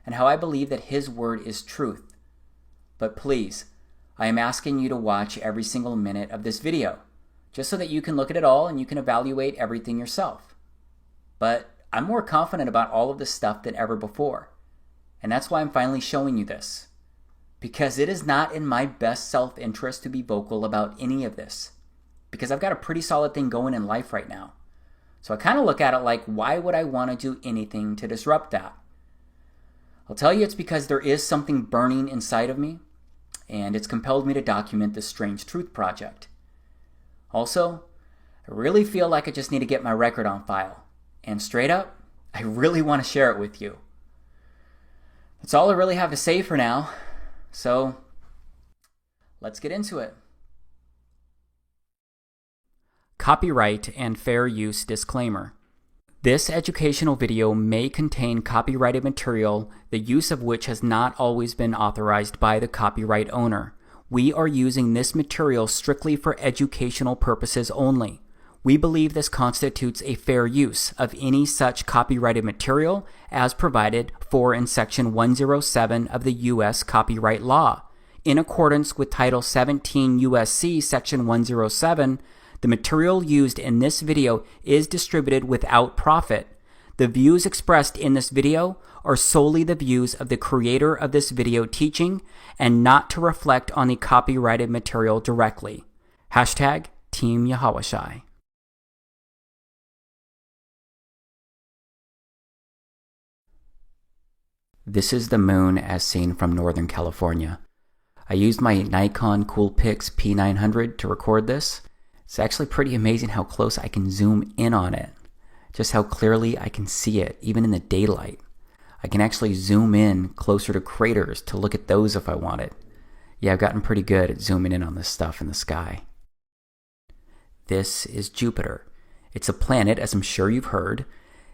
and how I believe that His Word is truth. But please, I am asking you to watch every single minute of this video, just so that you can look at it all and you can evaluate everything yourself. But I'm more confident about all of this stuff than ever before, and that's why I'm finally showing you this. Because it is not in my best self-interest to be vocal about any of this, because I've got a pretty solid thing going in life right now. So I kind of look at it like, why would I want to do anything to disrupt that? I'll tell you it's because there is something burning inside of me, and it's compelled me to document this strange truth project. Also, I really feel like I just need to get my record on file, and straight up, I really want to share it with you. That's all I really have to say for now, so let's get into it. Copyright and fair use disclaimer. This educational video may contain copyrighted material, the use of which has not always been authorized by the copyright owner. We are using this material strictly for educational purposes only. We believe this constitutes a fair use of any such copyrighted material as provided for in Section 107 of the U.S. Copyright Law. In accordance with Title 17 U.S.C. Section 107, the material used in this video is distributed without profit. The views expressed in this video are solely the views of the creator of this video teaching and not to reflect on the copyrighted material directly. Hashtag Team Yahawashai. This is the moon as seen from Northern California. I used my Nikon Coolpix P900 to record this. It's actually pretty amazing how close I can zoom in on it. Just how clearly I can see it, even in the daylight. I can actually zoom in closer to craters to look at those if I wanted. Yeah, I've gotten pretty good at zooming in on this stuff in the sky. This is Jupiter. It's a planet, as I'm sure you've heard.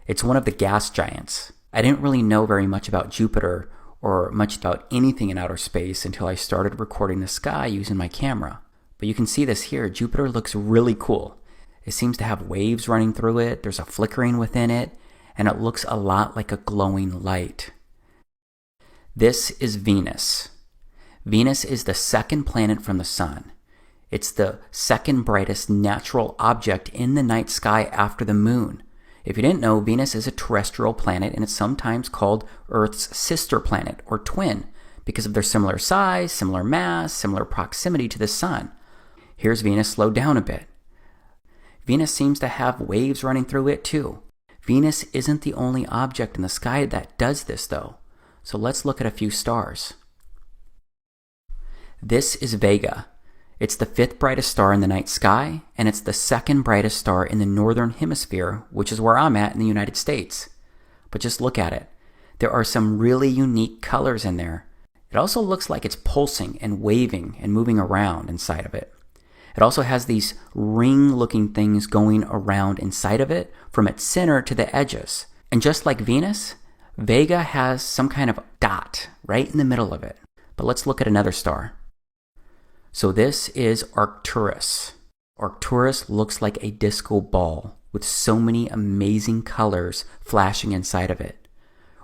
It's one of the gas giants. I didn't really know very much about Jupiter or much about anything in outer space until I started recording the sky using my camera. But you can see this here. Jupiter looks really cool. It seems to have waves running through it. There's a flickering within it, and it looks a lot like a glowing light. This is Venus. Venus is the second planet from the sun. It's the second brightest natural object in the night sky after the moon. If you didn't know, Venus is a terrestrial planet, and it's sometimes called Earth's sister planet, or twin, because of their similar size, similar mass, similar proximity to the sun. Here's Venus slowed down a bit. Venus seems to have waves running through it too. Venus isn't the only object in the sky that does this though. So let's look at a few stars. This is Vega. It's the fifth brightest star in the night sky, and it's the second brightest star in the northern hemisphere, which is where I'm at in the United States. But just look at it. There are some really unique colors in there. It also looks like it's pulsing and waving and moving around inside of it. It also has these ring-looking things going around inside of it from its center to the edges. And just like Venus, Vega has some kind of dot right in the middle of it. But let's look at another star. So this is Arcturus. Arcturus looks like a disco ball with so many amazing colors flashing inside of it.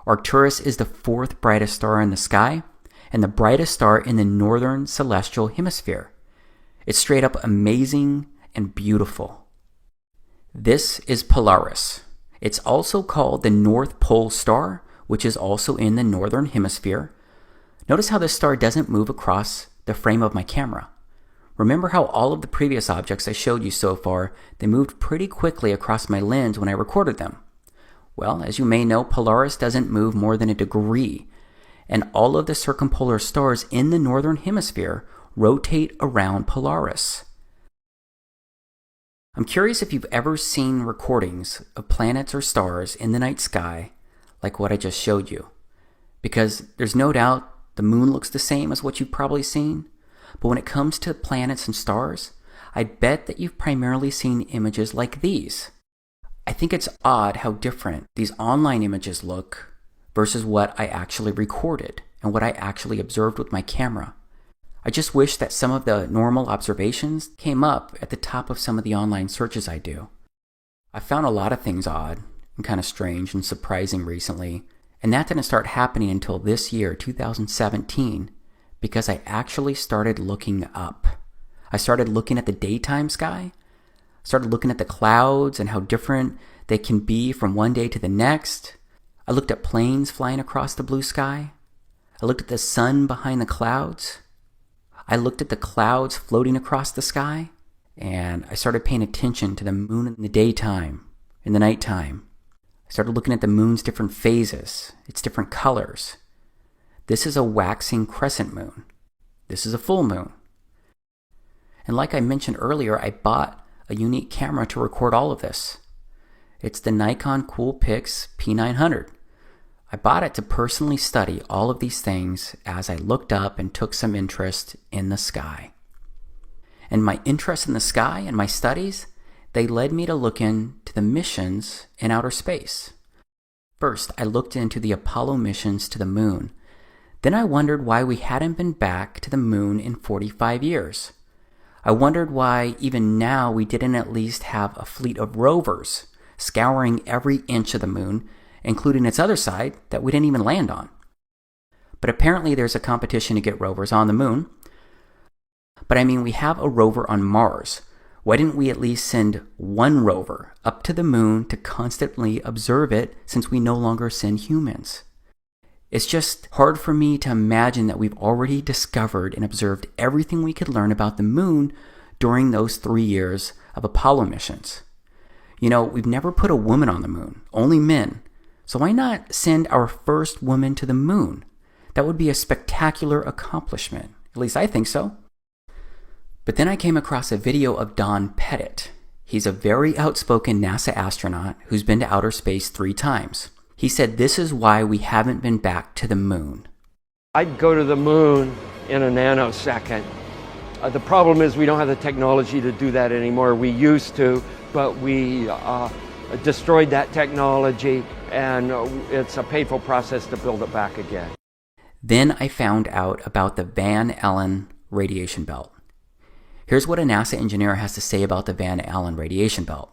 Arcturus is the fourth brightest star in the sky and the brightest star in the northern celestial hemisphere. It's straight up amazing and beautiful. This is Polaris. It's also called the North Pole Star, which is also in the northern hemisphere. Notice how this star doesn't move across the frame of my camera. Remember how all of the previous objects I showed you so far, they moved pretty quickly across my lens when I recorded them. Well, as you may know, Polaris doesn't move more than a degree, and all of the circumpolar stars in the northern hemisphere rotate around Polaris. I'm curious if you've ever seen recordings of planets or stars in the night sky like what I just showed you. Because there's no doubt the moon looks the same as what you've probably seen, but when it comes to planets and stars, I bet that you've primarily seen images like these. I think it's odd how different these online images look versus what I actually recorded and what I actually observed with my camera. I just wish that some of the normal observations came up at the top of some of the online searches I do. I found a lot of things odd and kind of strange and surprising recently, And that didn't start happening until this year, 2017, because I actually started looking up. I started looking at the daytime sky, started looking at the clouds and how different they can be from one day to the next. I looked at planes flying across the blue sky. I looked at the sun behind the clouds. I looked at the clouds floating across the sky. And I started paying attention to the moon in the daytime, in the nighttime. I started looking at the moon's different phases, its different colors. This is a waxing crescent moon. This is a full moon. And like I mentioned earlier, I bought a unique camera to record all of this. It's the Nikon Coolpix P900. I bought it to personally study all of these things as I looked up and took some interest in the sky. And my interest in the sky and my studies, they led me to look into the missions in outer space. First, I looked into the Apollo missions to the moon. Then I wondered why we hadn't been back to the moon in 45 years. I wondered why even now we didn't at least have a fleet of rovers scouring every inch of the moon, including its other side that we didn't even land on. But apparently there's a competition to get rovers on the moon. But I mean, we have a rover on Mars. Why didn't we at least send one rover up to the moon to constantly observe it, since we no longer send humans? It's just hard for me to imagine that we've already discovered and observed everything we could learn about the moon during those 3 years of Apollo missions. You know, we've never put a woman on the moon, only men. So why not send our first woman to the moon? That would be a spectacular accomplishment. At least I think so. But then I came across a video of Don Pettit. He's a very outspoken NASA astronaut who's been to outer space 3 times. He said this is why we haven't been back to the moon. I'd go to the moon in a nanosecond. The problem is we don't have the technology to do that anymore. We used to, but we destroyed that technology, and it's a painful process to build it back again. Then I found out about the Van Allen radiation belt. Here's what a NASA engineer has to say about the Van Allen radiation belt.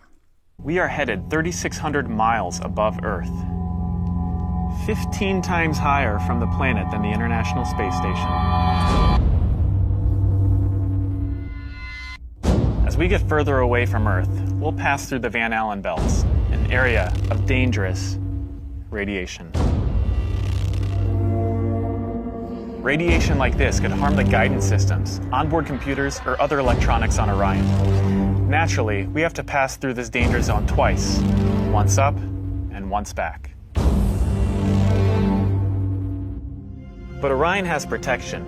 We are headed 3,600 miles above Earth, 15 times higher from the planet than the International Space Station. As we get further away from Earth, we'll pass through the Van Allen belts, an area of dangerous radiation. Radiation like this could harm the guidance systems, onboard computers, or other electronics on Orion. Naturally, we have to pass through this danger zone twice, once up and once back. But Orion has protection.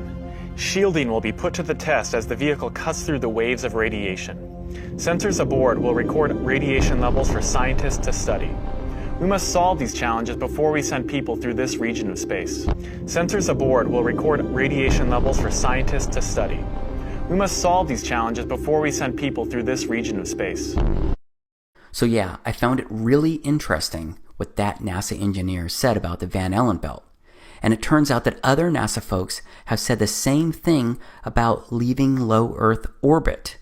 Shielding will be put to the test as the vehicle cuts through the waves of radiation. Sensors aboard will record radiation levels for scientists to study. We must solve these challenges before we send people through this region of space. Sensors aboard will record radiation levels for scientists to study. We must solve these challenges before we send people through this region of space. So yeah, I found it really interesting what that NASA engineer said about the Van Allen belt. And it turns out that other NASA folks have said the same thing about leaving low Earth orbit.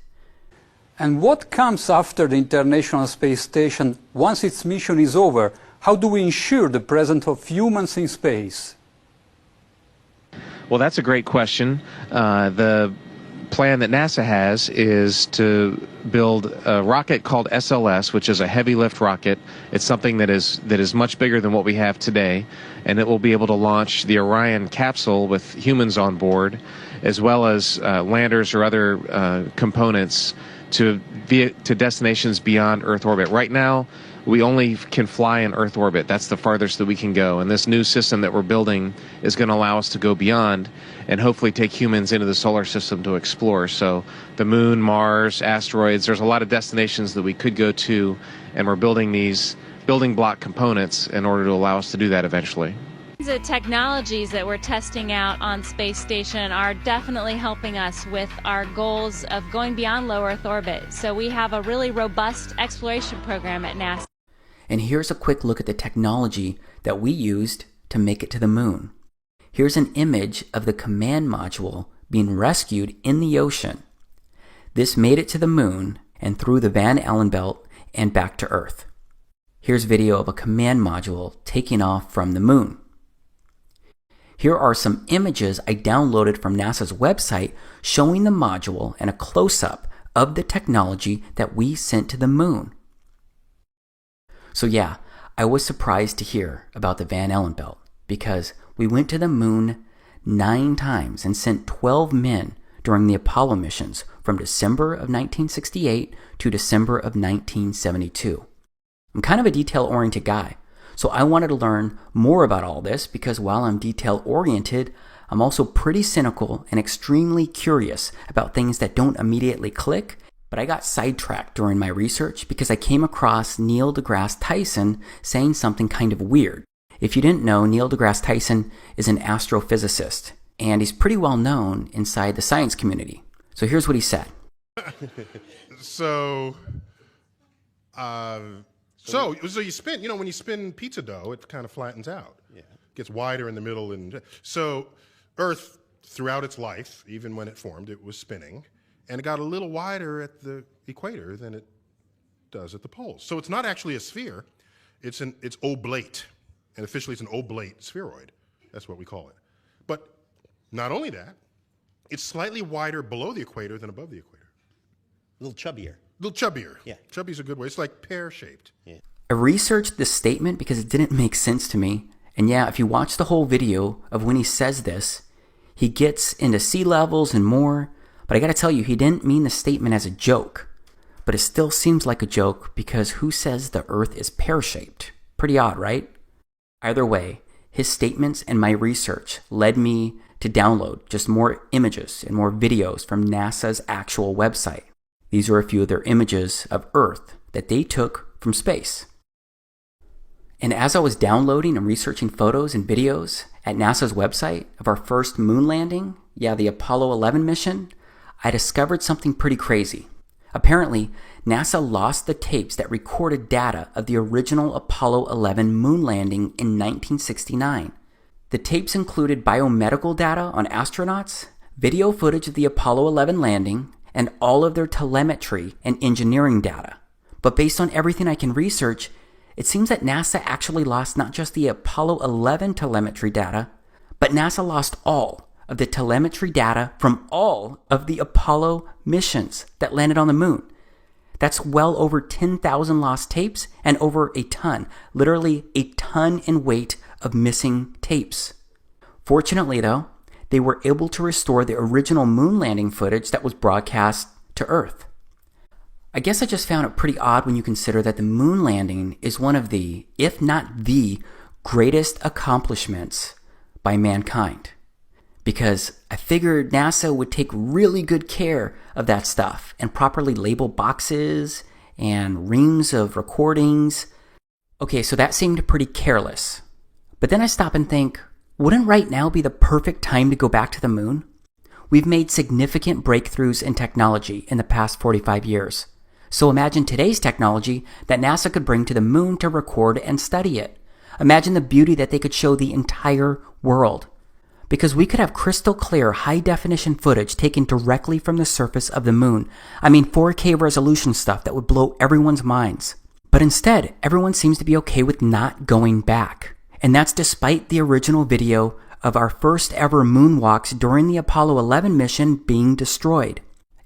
And what comes after the International Space Station once its mission is over? How do we ensure the presence of humans in space? Well, that's a great question. The plan that NASA has is to build a rocket called SLS, which is a heavy lift rocket. It's something that is much bigger than what we have today, and it will be able to launch the Orion capsule with humans on board, as well as landers or other components to destinations beyond Earth orbit. Right now, we only can fly in Earth orbit. That's the farthest that we can go. And this new system that we're building is going to allow us to go beyond and hopefully take humans into the solar system to explore. So the moon, Mars, asteroids, there's a lot of destinations that we could go to, and we're building these building block components in order to allow us to do that eventually. The technologies that we're testing out on Space Station are definitely helping us with our goals of going beyond low Earth orbit. So we have a really robust exploration program at NASA. And here's a quick look at the technology that we used to make it to the moon. Here's an image of the command module being rescued in the ocean. This made it to the moon and through the Van Allen belt and back to Earth. Here's video of a command module taking off from the moon. Here are some images I downloaded from NASA's website showing the module and a close-up of the technology that we sent to the moon. So yeah, I was surprised to hear about the Van Allen belt because we went to the moon 9 times and sent 12 men during the Apollo missions from December of 1968 to December of 1972. I'm kind of a detail-oriented guy, so I wanted to learn more about all this because while I'm detail-oriented, I'm also pretty cynical and extremely curious about things that don't immediately click, but I got sidetracked during my research because I came across Neil deGrasse Tyson saying something kind of weird. If you didn't know, Neil deGrasse Tyson is an astrophysicist, and he's pretty well known inside the science community. So here's what he said. So you spin, when you spin pizza dough, it kind of flattens out. Yeah. Gets wider in the middle. And so Earth, throughout its life, even when it formed, it was spinning. And it got a little wider at the equator than it does at the poles. So it's not actually a sphere. It's oblate. And officially it's an oblate spheroid. That's what we call it. But not only that, it's slightly wider below the equator than above the equator. A little chubbier. A little chubbier. Yeah. Chubby's a good way. It's like pear-shaped. Yeah. I researched this statement because it didn't make sense to me. And yeah, if you watch the whole video of when he says this, he gets into sea levels and more. But I gotta tell you, he didn't mean the statement as a joke. But it still seems like a joke because who says the Earth is pear-shaped? Pretty odd, right? Either way, his statements and my research led me to download just more images and more videos from NASA's actual website. These are a few of their images of Earth that they took from space. And as I was downloading and researching photos and videos at NASA's website of our first moon landing, the Apollo 11 mission, I discovered something pretty crazy. Apparently, NASA lost the tapes that recorded data of the original Apollo 11 moon landing in 1969. The tapes included biomedical data on astronauts, video footage of the Apollo 11 landing, and all of their telemetry and engineering data. But based on everything I can research, it seems that NASA actually lost not just the Apollo 11 telemetry data, but NASA lost all of the telemetry data from all of the Apollo missions that landed on the moon. That's well over 10,000 lost tapes and over a ton, literally a ton in weight of missing tapes. Fortunately, though, they were able to restore the original moon landing footage that was broadcast to Earth. I guess I just found it pretty odd when you consider that the moon landing is one of the, if not the, greatest accomplishments by mankind. Because I figured NASA would take really good care of that stuff and properly label boxes and reams of recordings. Okay, so that seemed pretty careless. But then I stop and think, wouldn't right now be the perfect time to go back to the moon? We've made significant breakthroughs in technology in the past 45 years. So imagine today's technology that NASA could bring to the moon to record and study it. Imagine the beauty that they could show the entire world. Because we could have crystal clear, high-definition footage taken directly from the surface of the moon. I mean 4K resolution stuff that would blow everyone's minds. But instead, everyone seems to be okay with not going back. And that's despite the original video of our first ever moonwalks during the Apollo 11 mission being destroyed.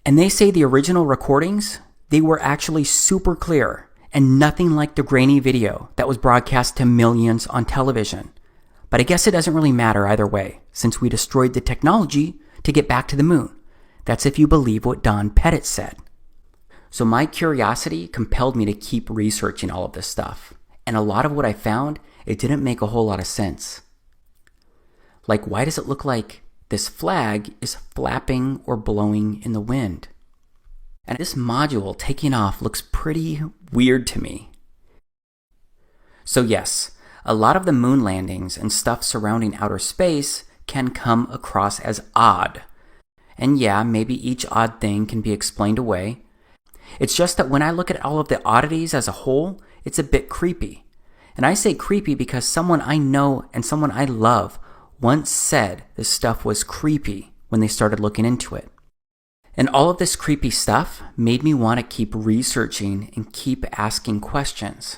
And they say the original recordings, they were actually super clear and nothing like the grainy video that was broadcast to millions on television. But I guess it doesn't really matter either way, since we destroyed the technology to get back to the moon. That's if you believe what Don Pettit said. So my curiosity compelled me to keep researching all of this stuff. And a lot of what I found, it didn't make a whole lot of sense. Like, why does it look like this flag is flapping or blowing in the wind? And this module taking off looks pretty weird to me. So yes, a lot of the moon landings and stuff surrounding outer space can come across as odd. And yeah, maybe each odd thing can be explained away. It's just that when I look at all of the oddities as a whole, it's a bit creepy. And I say creepy because someone I know and someone I love once said this stuff was creepy when they started looking into it. And all of this creepy stuff made me want to keep researching and keep asking questions.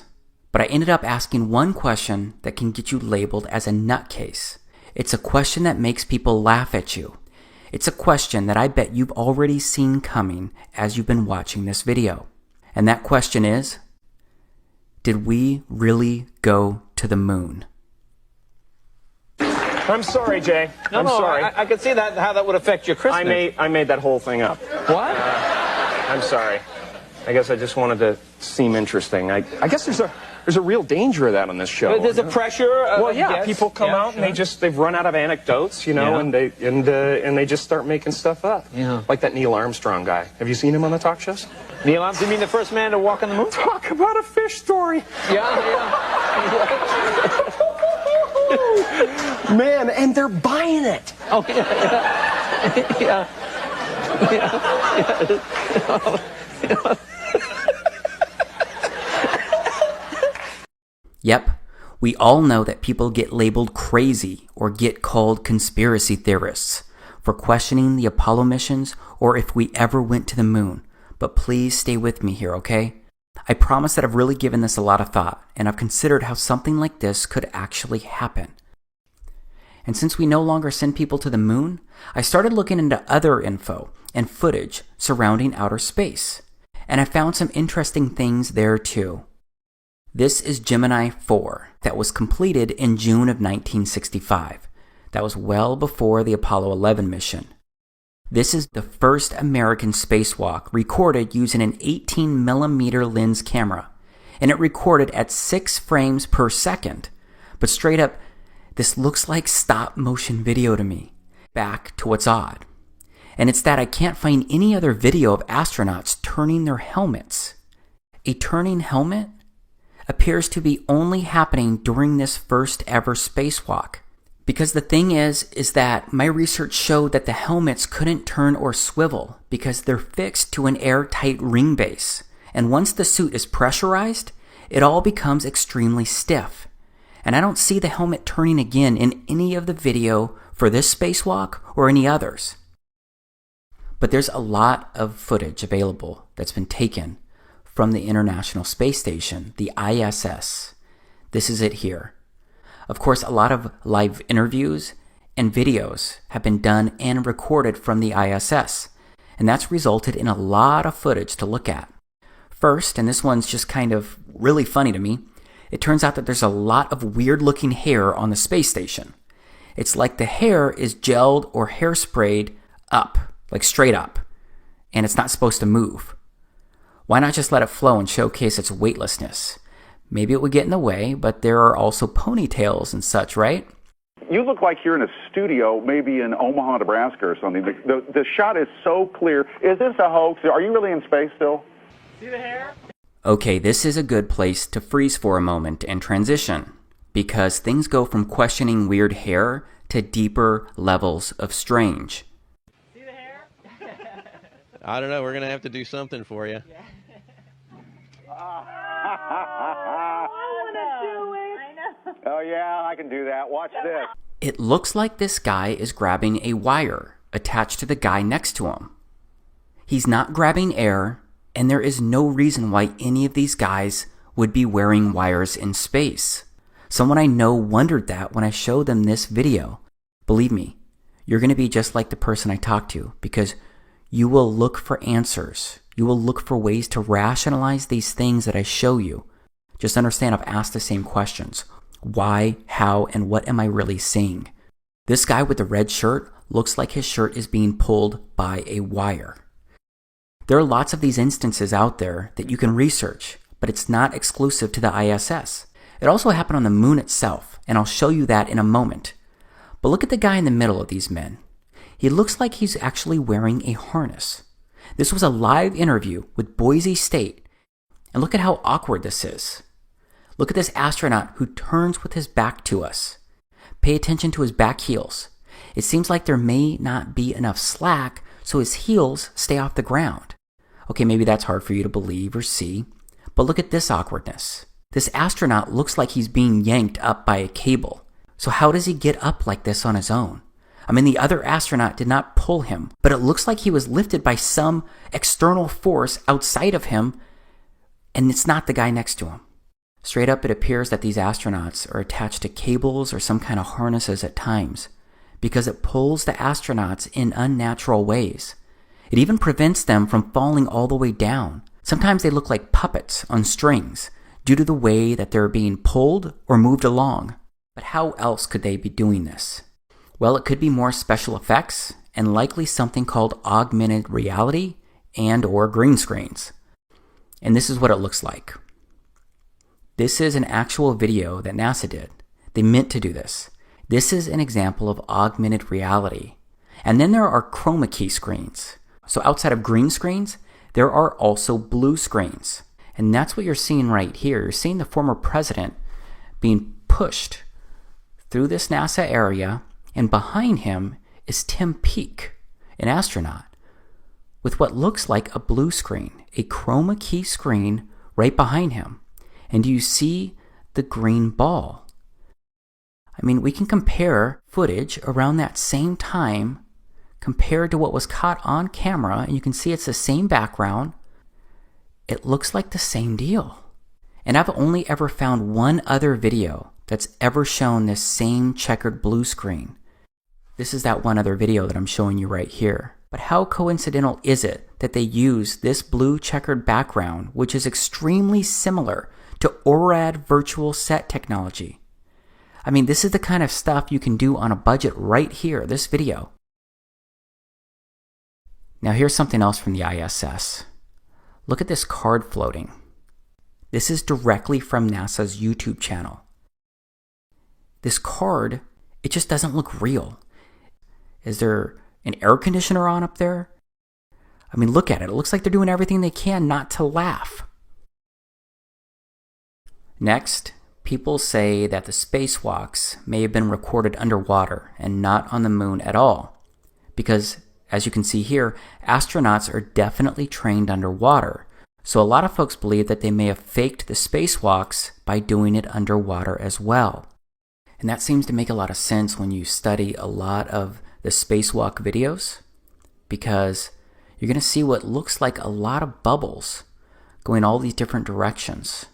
But I ended up asking one question that can get you labeled as a nutcase. It's a question that makes people laugh at you. It's a question that I bet you've already seen coming as you've been watching this video. And that question is, did we really go to the moon? I'm sorry, Jay. I'm sorry. I could see that how that would affect your Christmas. I made that whole thing up. What? I'm sorry. I guess I just wanted to seem interesting. I guess there's a real danger of that on this show. There's a pressure. Well, yeah, yes. people come out and they've run out of anecdotes, you know, and they just start making stuff up. Yeah. Like that Neil Armstrong guy. Have you seen him on the talk shows? Neil Armstrong, you mean the first man to walk on the moon? Talk about a fish story. Man, and they're buying it. Oh, yeah. Yep, we all know that people get labeled crazy or get called conspiracy theorists for questioning the Apollo missions or if we ever went to the moon. But please stay with me here, okay? I promise that I've really given this a lot of thought, and I've considered how something like this could actually happen. And since we no longer send people to the moon, I started looking into other info and footage surrounding outer space. And I found some interesting things there too. This is Gemini 4 that was completed in June of 1965. That was well before the Apollo 11 mission. This is the first American spacewalk recorded using an 18mm lens camera, and it recorded at 6 frames per second. But straight up, this looks like stop motion video to me. Back to what's odd. And it's that I can't find any other video of astronauts turning their helmets. A turning helmet appears to be only happening during this first ever spacewalk. Because the thing is that my research showed that the helmets couldn't turn or swivel because they're fixed to an airtight ring base. And once the suit is pressurized, it all becomes extremely stiff. And I don't see the helmet turning again in any of the video for this spacewalk or any others. But there's a lot of footage available that's been taken from the International Space Station, the ISS. This is it here. Of course, a lot of live interviews and videos have been done and recorded from the ISS, and that's resulted in a lot of footage to look at. First, and this one's just kind of really funny to me, it turns out that there's a lot of weird-looking hair on the space station. It's like the hair is gelled or hairsprayed up, like straight up, and it's not supposed to move. Why not just let it flow and showcase its weightlessness? Maybe it would get in the way, but there are also ponytails and such, right? You look like you're in a studio, maybe in Omaha, Nebraska or something. The shot is so clear. Is this a hoax? Are you really in space still? See the hair? Okay, this is a good place to freeze for a moment and transition, because things go from questioning weird hair to deeper levels of strange. See the hair? I don't know. We're going to have to do something for you. Yeah. Oh, yeah, I can do that. Watch this. It looks like this guy is grabbing a wire attached to the guy next to him. He's not grabbing air, and there is no reason why any of these guys would be wearing wires in space. Someone I know wondered that when I showed them this video. Believe me, you're going to be just like the person I talked to, because you will look for answers. You will look for ways to rationalize these things that I show you. Just understand I've asked the same questions. Why, how, and what am I really seeing? This guy with the red shirt looks like his shirt is being pulled by a wire. There are lots of these instances out there that you can research, but it's not exclusive to the ISS. It also happened on the moon itself, and I'll show you that in a moment. But look at the guy in the middle of these men. He looks like he's actually wearing a harness. This was a live interview with Boise State, and look at how awkward this is. Look at this astronaut who turns with his back to us. Pay attention to his back heels. It seems like there may not be enough slack, so his heels stay off the ground. Okay, maybe that's hard for you to believe or see, but look at this awkwardness. This astronaut looks like he's being yanked up by a cable. So how does he get up like this on his own? I mean, the other astronaut did not pull him, but it looks like he was lifted by some external force outside of him, and it's not the guy next to him. Straight up, it appears that these astronauts are attached to cables or some kind of harnesses at times, because it pulls the astronauts in unnatural ways. It even prevents them from falling all the way down. Sometimes they look like puppets on strings due to the way that they're being pulled or moved along. But how else could they be doing this? Well, it could be more special effects and likely something called augmented reality and or green screens. And this is what it looks like. This is an actual video that NASA did. They meant to do this. This is an example of augmented reality. And then there are chroma key screens. So outside of green screens, there are also blue screens. And that's what you're seeing right here. You're seeing the former president being pushed through this NASA area, and behind him is Tim Peake, an astronaut, with what looks like a blue screen, a chroma key screen right behind him. And do you see the green ball? I mean, we can compare footage around that same time compared to what was caught on camera, and you can see it's the same background. It looks like the same deal. And I've only ever found one other video that's ever shown this same checkered blue screen. This is that one other video that I'm showing you right here. But how coincidental is it that they use this blue checkered background, which is extremely similar to ORAD virtual set technology? I mean, this is the kind of stuff you can do on a budget right here, this video. Now here's something else from the ISS. Look at this card floating. This is directly from NASA's YouTube channel. This card, it just doesn't look real. Is there an air conditioner on up there? I mean, look at it. It looks like they're doing everything they can not to laugh. Next, people say that the spacewalks may have been recorded underwater and not on the moon at all. Because, as you can see here, astronauts are definitely trained underwater. So a lot of folks believe that they may have faked the spacewalks by doing it underwater as well. And that seems to make a lot of sense when you study a lot of the spacewalk videos, because you're going to see what looks like a lot of bubbles going all these different directions.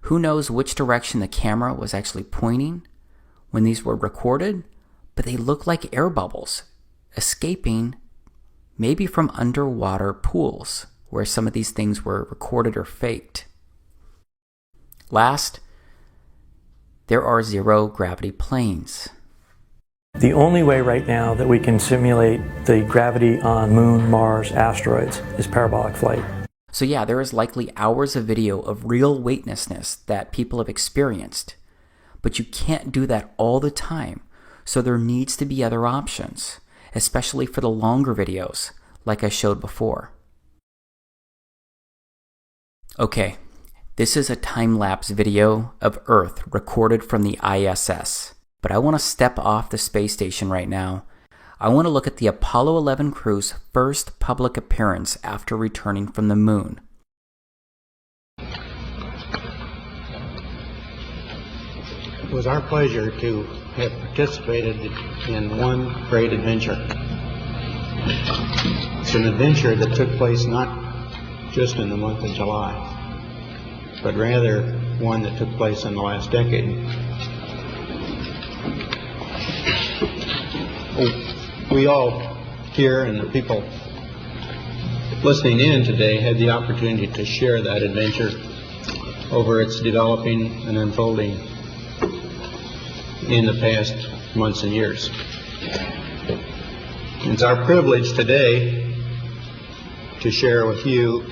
Who knows which direction the camera was actually pointing when these were recorded, but they look like air bubbles escaping maybe from underwater pools where some of these things were recorded or faked. Last, there are zero gravity planes. The only way right now that we can simulate the gravity on Moon, Mars, asteroids is parabolic flight. So yeah, there is likely hours of video of real weightlessness that people have experienced. But you can't do that all the time, so there needs to be other options, especially for the longer videos, like I showed before. Okay, this is a time-lapse video of Earth recorded from the ISS. But I want to step off the space station right now. I want to look at the Apollo 11 crew's first public appearance after returning from the moon. It was our pleasure to have participated in one great adventure. It's an adventure that took place not just in the month of July, but rather one that took place in the last decade. We all here and the people listening in today had the opportunity to share that adventure over its developing and unfolding in the past months and years. It's our privilege today to share with you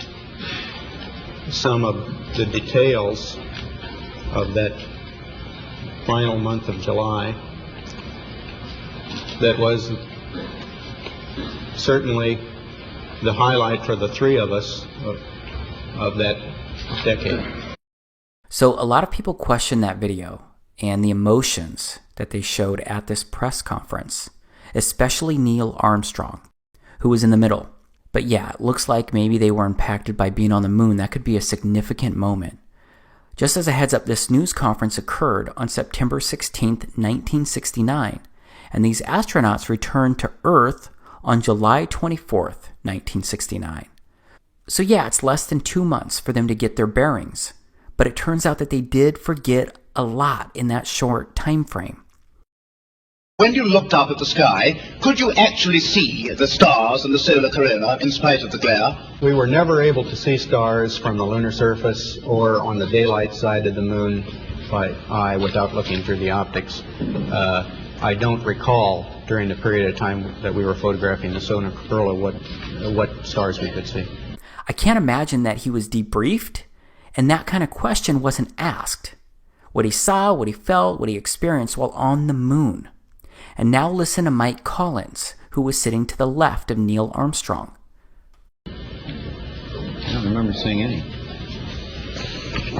some of the details of that final month of July that was certainly the highlight for the three of us of that decade. So a lot of people question that video and the emotions that they showed at this press conference, especially Neil Armstrong, who was in the middle. But yeah, it looks like maybe they were impacted by being on the moon. That could be a significant moment. Just as a heads up, this news conference occurred on September 16th, 1969. And these astronauts returned to Earth on July 24th, 1969. So yeah, it's less than 2 months for them to get their bearings. but it turns out that they did forget a lot in that short time frame. When you looked up at the sky, could you actually see the stars and the solar corona in spite of the glare? We were never able to see stars from the lunar surface or on the daylight side of the moon by eye without looking through the optics. I don't recall during the period of time that we were photographing the solar corona what stars we could see. I can't imagine that he was debriefed and that kind of question wasn't asked. What he saw, what he felt, what he experienced while on the moon. And now listen to Mike Collins, who was sitting to the left of Neil Armstrong. I don't remember seeing any.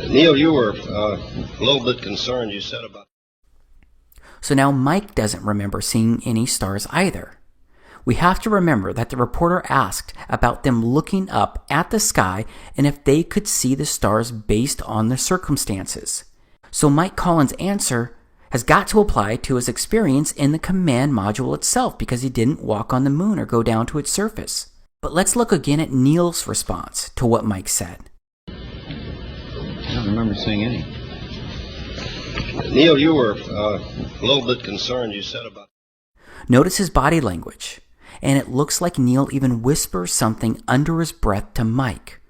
Neil, you were a little bit concerned, you said about... So now Mike doesn't remember seeing any stars either. We have to remember that the reporter asked about them looking up at the sky and if they could see the stars based on the circumstances. So Mike Collins' answer has got to apply to his experience in the command module itself because he didn't walk on the moon or go down to its surface. But let's look again at Neil's response to what Mike said. I don't remember seeing any. Neil, you were a little bit concerned, you said about... Notice his body language, and it looks like Neil even whispers something under his breath to Mike.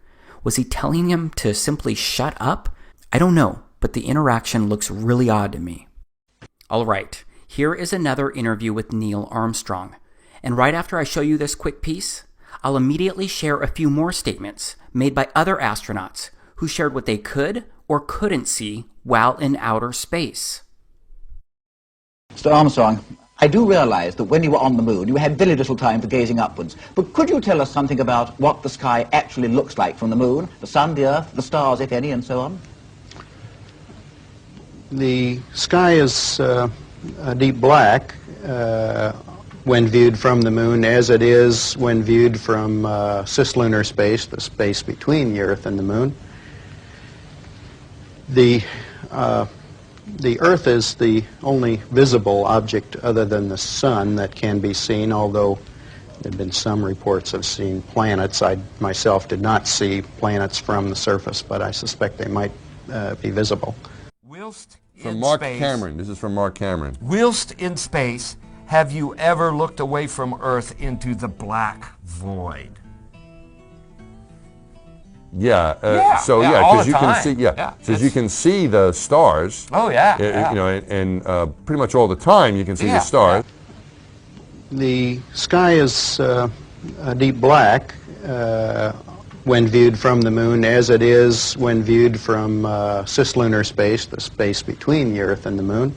Was he telling him to simply shut up? I don't know, but the interaction looks really odd to me. All right, here is another interview with Neil Armstrong. And right after I show you this quick piece, I'll immediately share a few more statements made by other astronauts who shared what they could or couldn't see while in outer space. Mr. Armstrong, I do realize that when you were on the moon, you had very little time for gazing upwards. But could you tell us something about what the sky actually looks like from the moon, the sun, the earth, the stars, if any, and so on? The sky is a deep black when viewed from the moon, as it is when viewed from cislunar space, the space between the Earth and the moon. The Earth is the only visible object other than the sun that can be seen, although there have been some reports of seeing planets. I myself did not see planets from the surface, but I suspect they might be visible. From Mark Cameron. This is from Mark Cameron. Whilst in space, have you ever looked away from Earth into the black void? Yeah. All because the you time. can see. Because you can see the stars. Oh yeah. You know, and pretty much all the time you can see the stars. The sky is a deep black when viewed from the moon, as it is when viewed from cislunar space, the space between the Earth and the moon.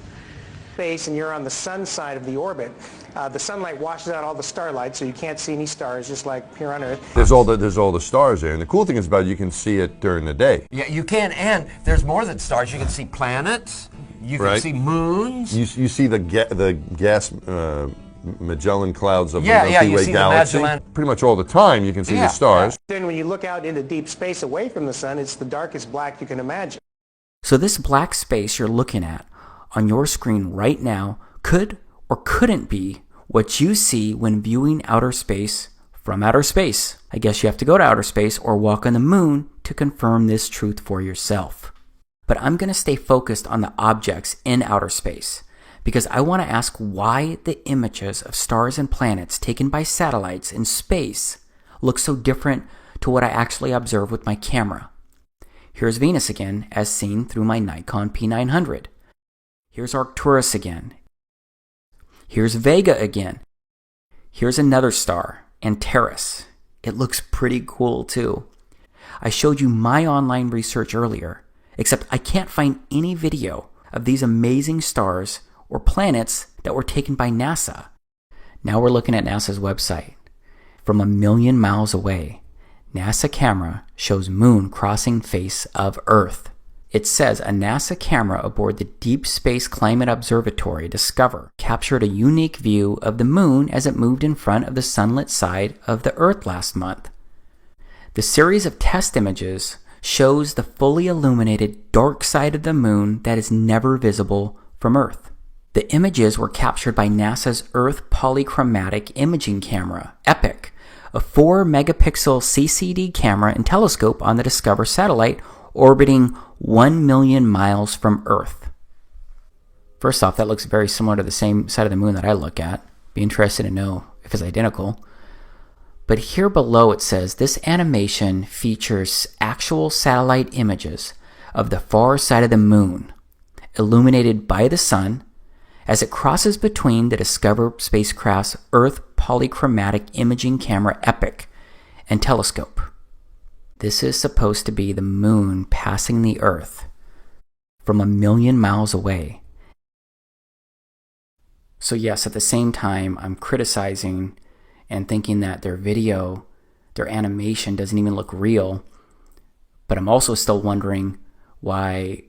Space, and you're on the sun side of the orbit. The sunlight washes out all the starlight, so you can't see any stars, just like here on Earth. There's all the stars there, and the cool thing is about it, you can see it during the day. Yeah, you can, and there's more than stars. You can see planets. You can see moons. You see the gas Magellan clouds of the you Milky Way see galaxy. the Magellan. Pretty much all the time you can see the stars. Then when you look out into deep space away from the sun, it's the darkest black you can imagine. So this black space you're looking at on your screen right now could or couldn't be what you see when viewing outer space from outer space. I guess you have to go to outer space or walk on the moon to confirm this truth for yourself. But I'm going to stay focused on the objects in outer space because I want to ask why the images of stars and planets taken by satellites in space look so different to what I actually observe with my camera. Here's Venus again, as seen through my Nikon P900. Here's Arcturus again. Here's Vega again. Here's another star, Antares. It looks pretty cool too. I showed you my online research earlier, except I can't find any video of these amazing stars or planets that were taken by NASA. Now we're looking at NASA's website. From 1 million miles away, NASA camera shows moon crossing face of Earth. It says a NASA camera aboard the Deep Space Climate Observatory Discover captured a unique view of the moon as it moved in front of the sunlit side of the Earth last month. The series of test images shows the fully illuminated dark side of the moon that is never visible from Earth. The images were captured by NASA's Earth Polychromatic Imaging Camera, EPIC, a 4-megapixel CCD camera and telescope on the Discover satellite orbiting 1 million miles from Earth. First off, that looks very similar to the same side of the moon that I look at. Be interested to know if it's identical. But here below it says, this animation features actual satellite images of the far side of the moon, illuminated by the sun, as it crosses between the Discovery spacecraft's Earth polychromatic imaging camera EPIC and telescope. This is supposed to be the moon passing the Earth from 1 million miles away. So yes, at the same time, I'm criticizing and thinking that their video, their animation doesn't even look real. But I'm also still wondering why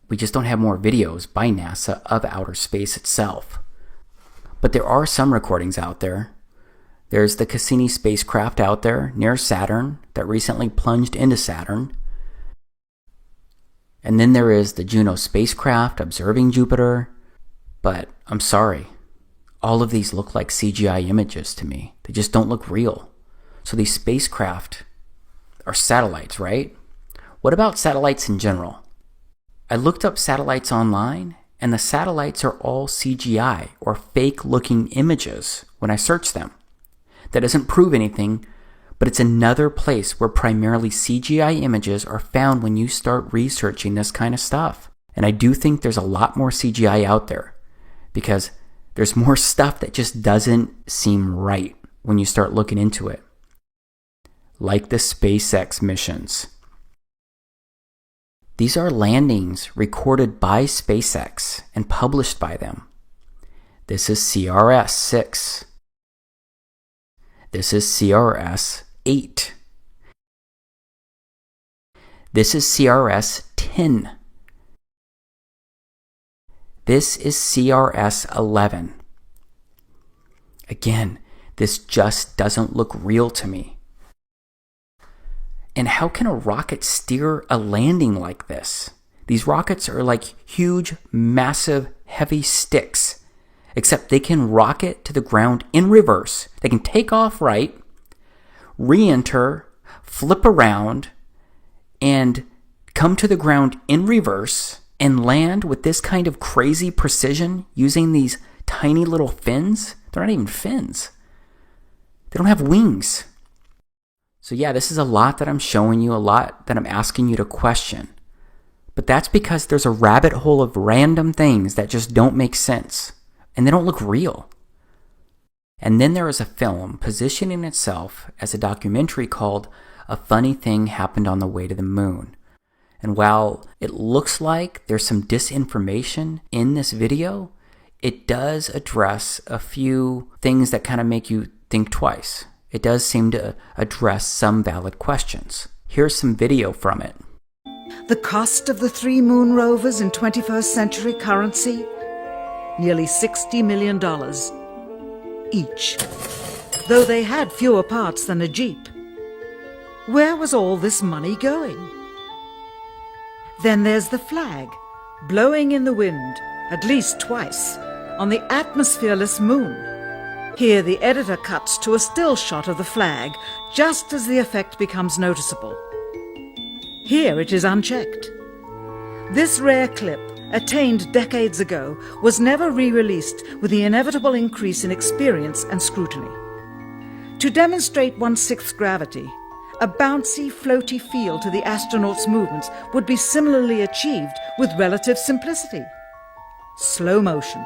we just don't have more videos by NASA of outer space itself. But there are some recordings out there. There's the Cassini spacecraft out there near Saturn that recently plunged into Saturn. And then there is the Juno spacecraft observing Jupiter. But I'm sorry, all of these look like CGI images to me. They just don't look real. So these spacecraft are satellites, right? What about satellites in general? I looked up satellites online, and the satellites are all CGI or fake-looking images when I search them. That doesn't prove anything, but it's another place where primarily CGI images are found when you start researching this kind of stuff. And I do think there's a lot more CGI out there, because there's more stuff that just doesn't seem right when you start looking into it. Like the SpaceX missions. These are landings recorded by SpaceX and published by them. This is CRS-6. This is CRS-8. This is CRS-10. This is CRS-11. Again, this just doesn't look real to me. And how can a rocket steer a landing like this? These rockets are like huge, massive, heavy sticks, except they can rocket to the ground in reverse. They can take off right, re-enter, flip around, and come to the ground in reverse and land with this kind of crazy precision using these tiny little fins. They're not even fins. They don't have wings. So yeah, this is a lot that I'm showing you, a lot that I'm asking you to question. But that's because there's a rabbit hole of random things that just don't make sense, and they don't look real. And then there is a film positioning itself as a documentary called A Funny Thing Happened on the Way to the Moon. And while it looks like there's some disinformation in this video, it does address a few things that kind of make you think twice. It does seem to address some valid questions. Here's some video from it. The cost of the 3 moon rovers in 21st century currency? Nearly $60 million each, though they had fewer parts than a Jeep. Where was all this money going? Then there's the flag, blowing in the wind, at least twice, on the atmosphereless moon. Here the editor cuts to a still shot of the flag, just as the effect becomes noticeable. Here it is unchecked. This rare clip, attained decades ago, was never re-released with the inevitable increase in experience and scrutiny. To demonstrate 1/6 gravity, a bouncy, floaty feel to the astronauts' movements would be similarly achieved with relative simplicity. Slow motion.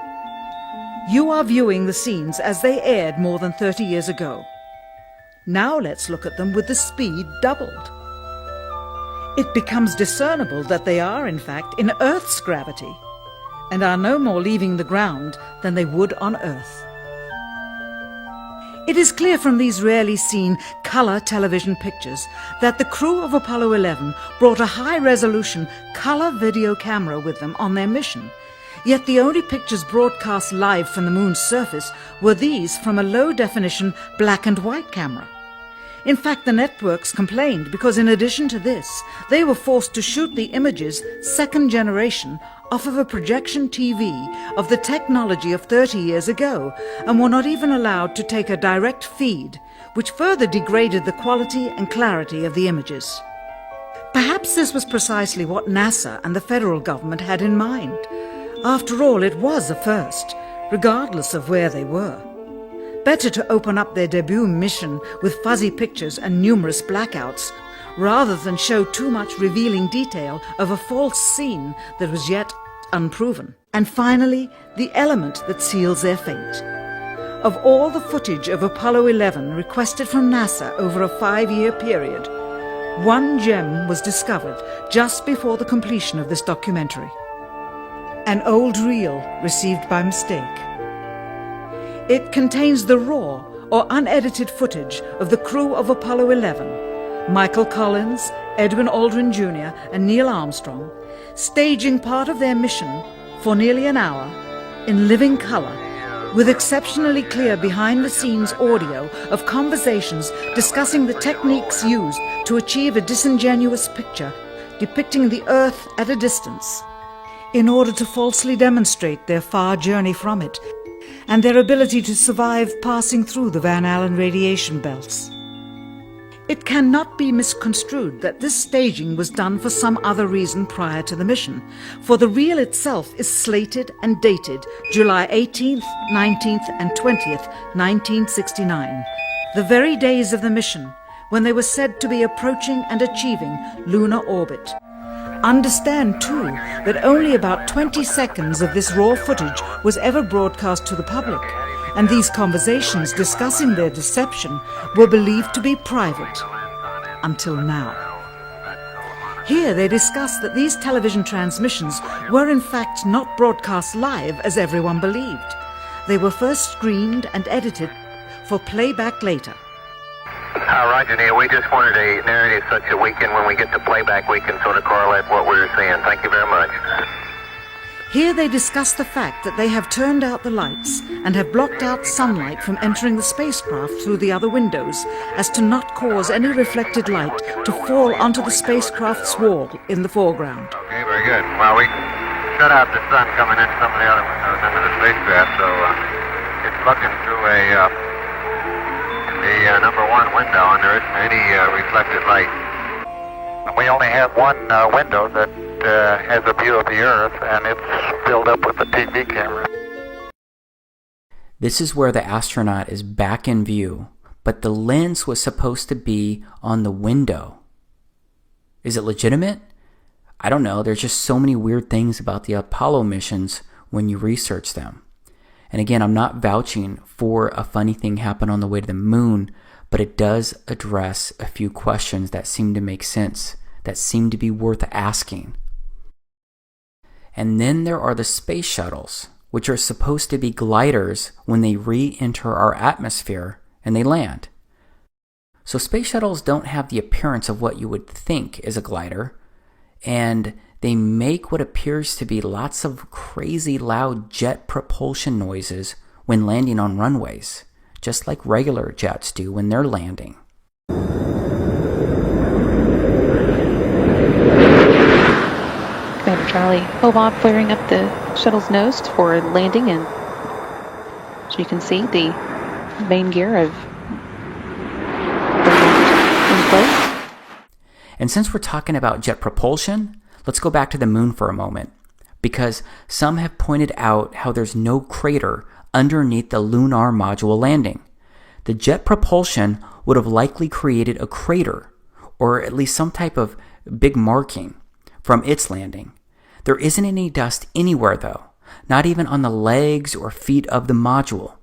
You are viewing the scenes as they aired more than 30 years ago. Now let's look at them with the speed doubled. It becomes discernible that they are, in fact, in Earth's gravity, and are no more leaving the ground than they would on Earth. It is clear from these rarely seen color television pictures that the crew of Apollo 11 brought a high-resolution color video camera with them on their mission. Yet the only pictures broadcast live from the moon's surface were these from a low-definition black and white camera. In fact, the networks complained because in addition to this, they were forced to shoot the images, second generation, off of a projection TV of the technology of 30 years ago, and were not even allowed to take a direct feed, which further degraded the quality and clarity of the images. Perhaps this was precisely what NASA and the federal government had in mind. After all, it was a first, regardless of where they were. Better to open up their debut mission with fuzzy pictures and numerous blackouts, rather than show too much revealing detail of a false scene that was yet unproven. And finally, the element that seals their fate. Of all the footage of Apollo 11 requested from NASA over a 5-year period, one gem was discovered just before the completion of this documentary. An old reel received by mistake. It contains the raw or unedited footage of the crew of Apollo 11, Michael Collins, Edwin Aldrin Jr. and Neil Armstrong, staging part of their mission for nearly an hour in living color, with exceptionally clear behind-the-scenes audio of conversations discussing the techniques used to achieve a disingenuous picture depicting the Earth at a distance, in order to falsely demonstrate their far journey from it and their ability to survive passing through the Van Allen radiation belts. It cannot be misconstrued that this staging was done for some other reason prior to the mission, for the reel itself is slated and dated July 18th, 19th and 20th, 1969, the very days of the mission when they were said to be approaching and achieving lunar orbit. Understand, too, that only about 20 seconds of this raw footage was ever broadcast to the public, and these conversations discussing their deception were believed to be private, until now. Here they discuss that these television transmissions were in fact not broadcast live as everyone believed. They were first screened and edited for playback later. Roger, Neil. We just wanted a narrative such that we can, when we get the playback, we can sort of correlate what we're seeing. Thank you very much. Here they discuss the fact that they have turned out the lights and have blocked out sunlight from entering the spacecraft through the other windows, as to not cause any reflected light to fall onto the spacecraft's wall in the foreground. Okay, very good. Well, we shut out the sun coming in some of the other windows into the spacecraft, so it's looking through the number one window, and there isn't any reflected light. We only have one window that has a view of the Earth, and it's filled up with the TV camera. This is where the astronaut is back in view, but the lens was supposed to be on the window. Is it legitimate? I don't know. There's just so many weird things about the Apollo missions when you research them. And again, I'm not vouching for a funny thing happened on the way to the moon, but it does address a few questions that seem to make sense, that seem to be worth asking. And then there are the space shuttles, which are supposed to be gliders when they re-enter our atmosphere and they land. So space shuttles don't have the appearance of what you would think is a glider, and they make what appears to be lots of crazy loud jet propulsion noises when landing on runways, just like regular jets do when they're landing. Commander Charlie, Hobart flaring up the shuttle's nose for landing, and so you can see the main gear of in place. And since we're talking about jet propulsion, let's go back to the moon for a moment, because some have pointed out how there's no crater underneath the lunar module landing. The jet propulsion would have likely created a crater, or at least some type of big marking from its landing. There isn't any dust anywhere though, not even on the legs or feet of the module.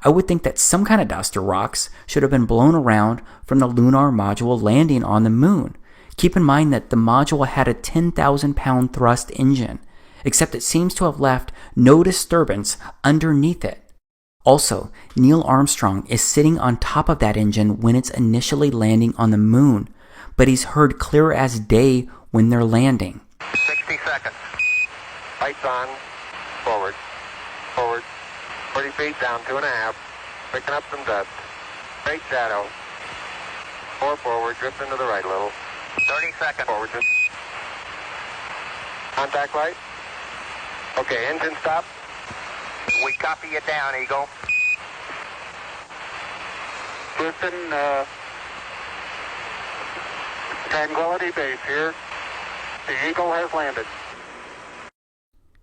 I would think that some kind of dust or rocks should have been blown around from the lunar module landing on the moon. Keep in mind that the module had a 10,000-pound thrust engine, except it seems to have left no disturbance underneath it. Also, Neil Armstrong is sitting on top of that engine when it's initially landing on the moon, but he's heard clear as day when they're landing. 60 seconds. Lights on. Forward. Forward. 40 feet down, 2.5. Picking up some dust. Straight shadow. 4 forward, drift into the right a little. 30 seconds. Forward. Contact light. Okay, engine stop. We copy you down, Eagle. Houston, Tranquility Base here. The Eagle has landed.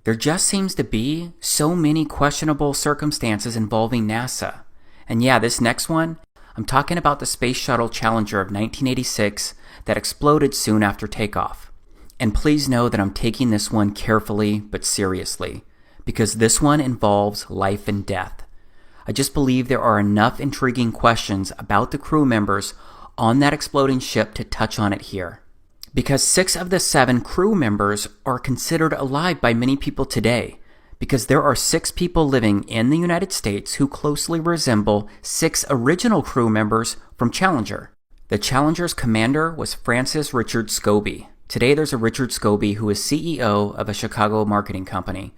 There just seems to be so many questionable circumstances involving NASA. And yeah, this next one, I'm talking about the Space Shuttle Challenger of 1986 that exploded soon after takeoff. And please know that I'm taking this one carefully but seriously, because this one involves life and death. I just believe there are enough intriguing questions about the crew members on that exploding ship to touch on it here. Because 6 of the 7 crew members are considered alive by many people today, because there are 6 people living in the United States who closely resemble 6 original crew members from Challenger. The Challenger's commander was Francis Richard Scobie. Today there's a Richard Scobie who is CEO of a Chicago marketing company.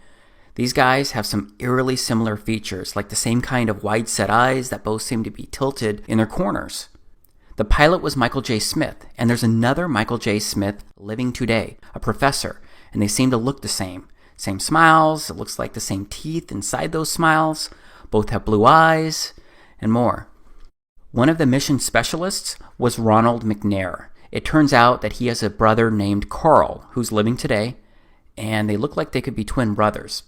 These guys have some eerily similar features, like the same kind of wide-set eyes that both seem to be tilted in their corners. The pilot was Michael J. Smith, and there's another Michael J. Smith living today, a professor, and they seem to look the same. Same smiles, it looks like the same teeth inside those smiles, both have blue eyes, and more. One of the mission specialists was Ronald McNair. It turns out that he has a brother named Carl, who's living today, and they look like they could be twin brothers.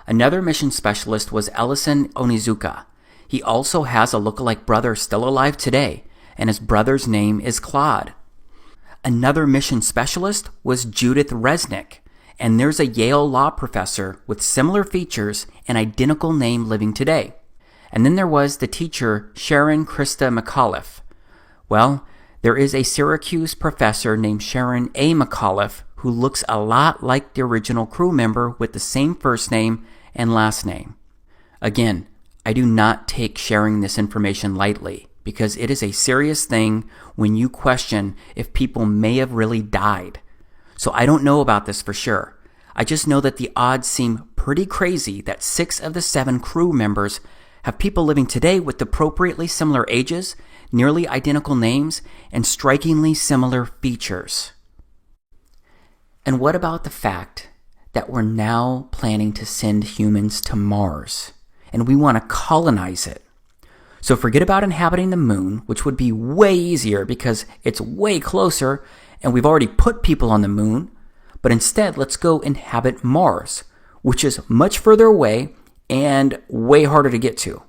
Another mission specialist was Ellison Onizuka. He also has a lookalike brother still alive today, and his brother's name is Claude. Another mission specialist was Judith Resnick, and there's a Yale law professor with similar features and identical name living today. And then there was the teacher Sharon Krista McAuliffe. Well, there is a Syracuse professor named Sharon A. McAuliffe who looks a lot like the original crew member with the same first name and last name. Again, I do not take sharing this information lightly, because it is a serious thing when you question if people may have really died. So I don't know about this for sure. I just know that the odds seem pretty crazy that 6 of the 7 crew members have people living today with appropriately similar ages, nearly identical names, and strikingly similar features. And what about the fact that we're now planning to send humans to Mars, and we want to colonize it? So forget about inhabiting the moon, which would be way easier because it's way closer and we've already put people on the moon, but instead let's go inhabit Mars, which is much further away and way harder to get to.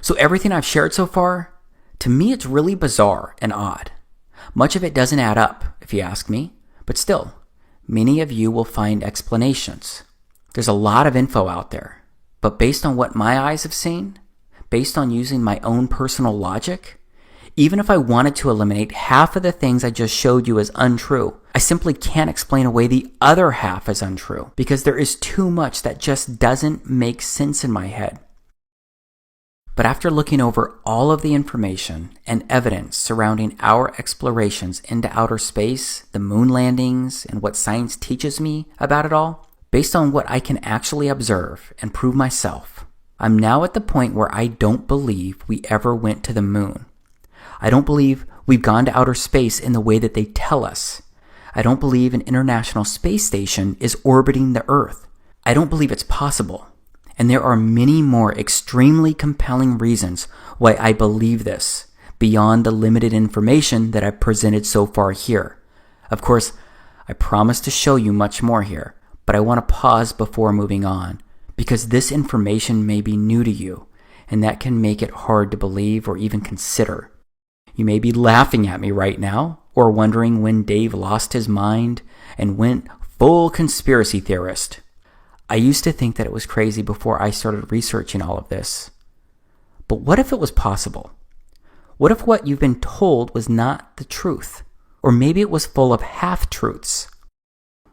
So everything I've shared so far, to me it's really bizarre and odd. Much of it doesn't add up, if you ask me, but still, many of you will find explanations. There's a lot of info out there, but based on what my eyes have seen, based on using my own personal logic, even if I wanted to eliminate half of the things I just showed you as untrue, I simply can't explain away the other half as untrue because there is too much that just doesn't make sense in my head. But after looking over all of the information and evidence surrounding our explorations into outer space, the moon landings, and what science teaches me about it all, based on what I can actually observe and prove myself, I'm now at the point where I don't believe we ever went to the moon. I don't believe we've gone to outer space in the way that they tell us. I don't believe an International Space Station is orbiting the Earth. I don't believe it's possible. And there are many more extremely compelling reasons why I believe this, beyond the limited information that I've presented so far here. Of course, I promise to show you much more here, but I want to pause before moving on, because this information may be new to you, and that can make it hard to believe or even consider. You may be laughing at me right now, or wondering when Dave lost his mind and went full conspiracy theorist. I used to think that it was crazy before I started researching all of this. But what if it was possible? What if what you've been told was not the truth? Or maybe it was full of half-truths?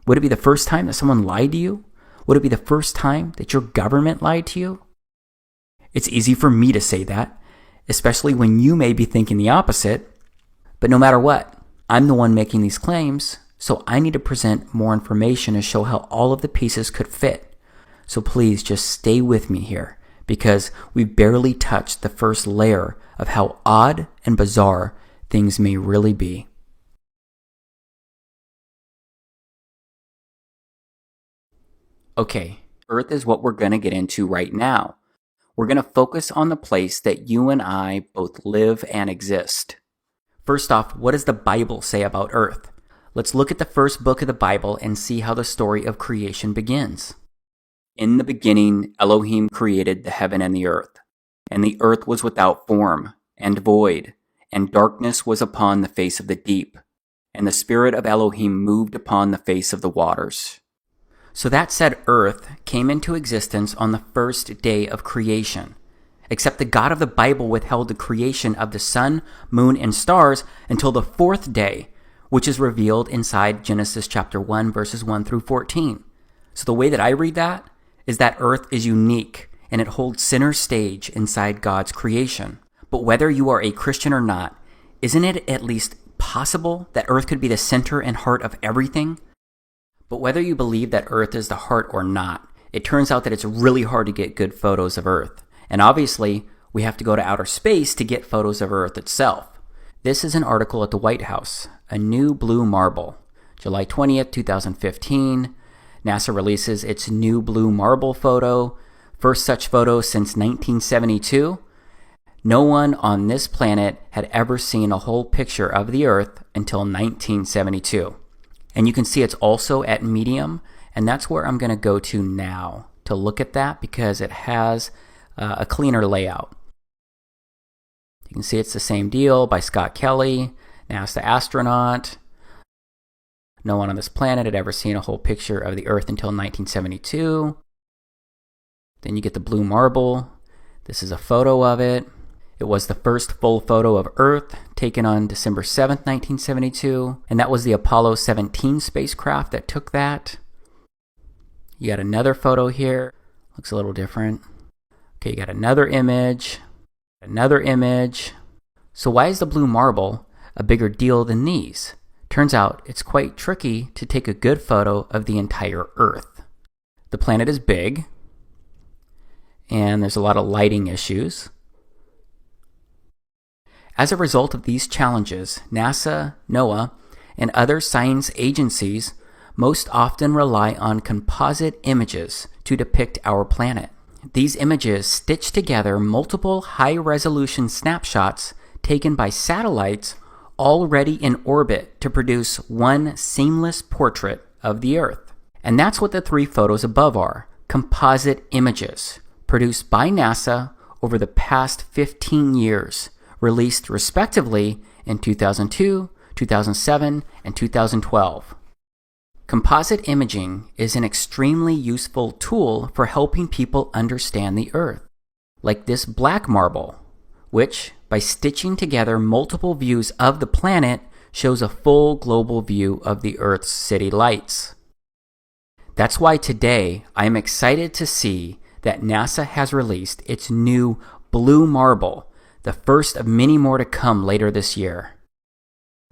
Would it be the first time that someone lied to you? Would it be the first time that your government lied to you? It's easy for me to say that, especially when you may be thinking the opposite. But no matter what, I'm the one making these claims, so I need to present more information to show how all of the pieces could fit. So please just stay with me here, because we've barely touched the first layer of how odd and bizarre things may really be. Okay, Earth is what we're going to get into right now. We're going to focus on the place that you and I both live and exist. First off, what does the Bible say about Earth? Let's look at the first book of the Bible and see how the story of creation begins. In the beginning, Elohim created the heaven and the earth. And the earth was without form, and void, and darkness was upon the face of the deep. And the Spirit of Elohim moved upon the face of the waters. So that said earth came into existence on the first day of creation. Except the God of the Bible withheld the creation of the sun, moon, and stars until the fourth day, which is revealed inside Genesis chapter 1, verses 1 through 14. So the way that I read that is that earth is unique, and it holds center stage inside God's creation. But whether you are a Christian or not, isn't it at least possible that earth could be the center and heart of everything? But whether you believe that earth is the heart or not, it turns out that it's really hard to get good photos of earth. And obviously, we have to go to outer space to get photos of earth itself. This is an article at the White House, A New Blue Marble. July 20th, 2015, NASA releases its new blue marble photo, first such photo since 1972. No one on this planet had ever seen a whole picture of the Earth until 1972. And you can see it's also at medium, and that's where I'm going to go to now to look at that because it has a cleaner layout. You can see it's the same deal by Scott Kelly, NASA astronaut. No one on this planet had ever seen a whole picture of the Earth until 1972. Then you get the blue marble. This is a photo of it. It was the first full photo of Earth taken on December 7th, 1972. And that was the Apollo 17 spacecraft that took that. You got another photo here. Looks a little different. Okay, you got another image. Another image. So why is the blue marble a bigger deal than these? Turns out it's quite tricky to take a good photo of the entire Earth. The planet is big, and there's a lot of lighting issues. As a result of these challenges, NASA, NOAA, and other science agencies most often rely on composite images to depict our planet. These images stitch together multiple high-resolution snapshots taken by satellites already in orbit to produce one seamless portrait of the Earth. And that's what the three photos above are, composite images, produced by NASA over the past 15 years, released respectively in 2002, 2007, and 2012. Composite imaging is an extremely useful tool for helping people understand the Earth, like this black marble, which, by stitching together multiple views of the planet, shows a full global view of the Earth's city lights. That's why today I am excited to see that NASA has released its new blue marble, the first of many more to come later this year.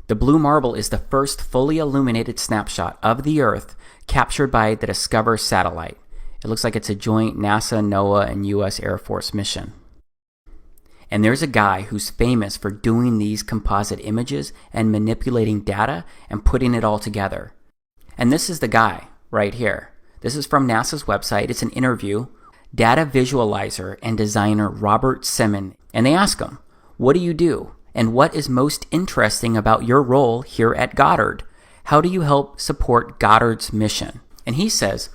The blue marble is the first fully illuminated snapshot of the Earth captured by the Discover satellite. It looks like it's a joint NASA, NOAA, and U.S. Air Force mission. And there's a guy who's famous for doing these composite images and manipulating data and putting it all together. And this is the guy right here. This is from NASA's website. It's an interview. Data visualizer and designer Robert Simon. And they ask him, what do you do? And what is most interesting about your role here at Goddard? How do you help support Goddard's mission? And he says,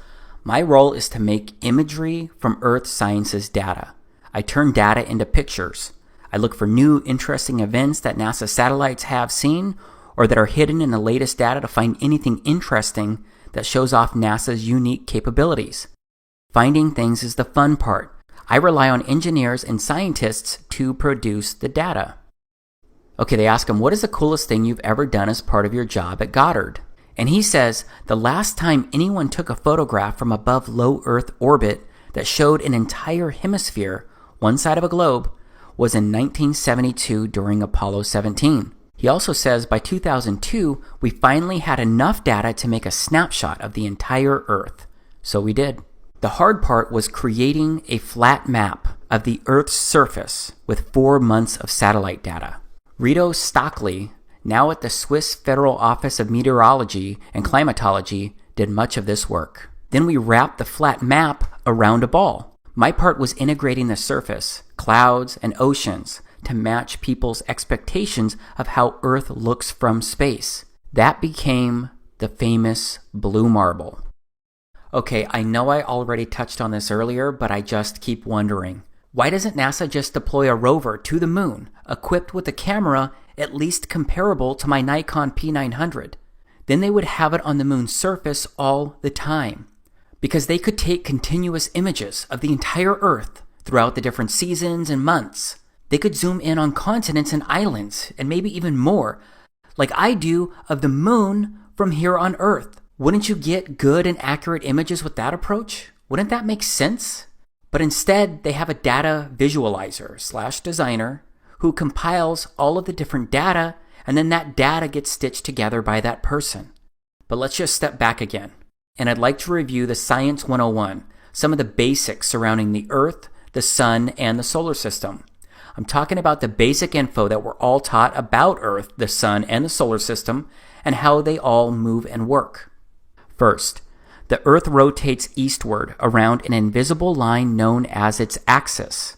my role is to make imagery from Earth sciences data. I turn data into pictures. I look for new interesting events that NASA satellites have seen or that are hidden in the latest data to find anything interesting that shows off NASA's unique capabilities. Finding things is the fun part. I rely on engineers and scientists to produce the data. Okay, they ask him, what is the coolest thing you've ever done as part of your job at Goddard? And he says, the last time anyone took a photograph from above low Earth orbit that showed an entire hemisphere, one side of a globe, was in 1972 during Apollo 17. He also says by 2002, we finally had enough data to make a snapshot of the entire Earth. So we did. The hard part was creating a flat map of the Earth's surface with 4 months of satellite data. Rito Stockley, now at the Swiss Federal Office of Meteorology and Climatology, did much of this work. Then we wrapped the flat map around a ball. My part was integrating the surface, clouds, and oceans to match people's expectations of how Earth looks from space. That became the famous blue marble. Okay, I know I already touched on this earlier, but I just keep wondering. Why doesn't NASA just deploy a rover to the moon, equipped with a camera at least comparable to my Nikon P900? Then they would have it on the moon's surface all the time, because they could take continuous images of the entire Earth throughout the different seasons and months. They could zoom in on continents and islands, and maybe even more, like I do of the moon from here on Earth. Wouldn't you get good and accurate images with that approach? Wouldn't that make sense? But instead, they have a data visualizer / designer who compiles all of the different data, and then that data gets stitched together by that person. But let's just step back again. And I'd like to review the Science 101, some of the basics surrounding the Earth, the Sun, and the solar system. I'm talking about the basic info that we're all taught about Earth, the Sun, and the solar system, and how they all move and work. First, the Earth rotates eastward around an invisible line known as its axis.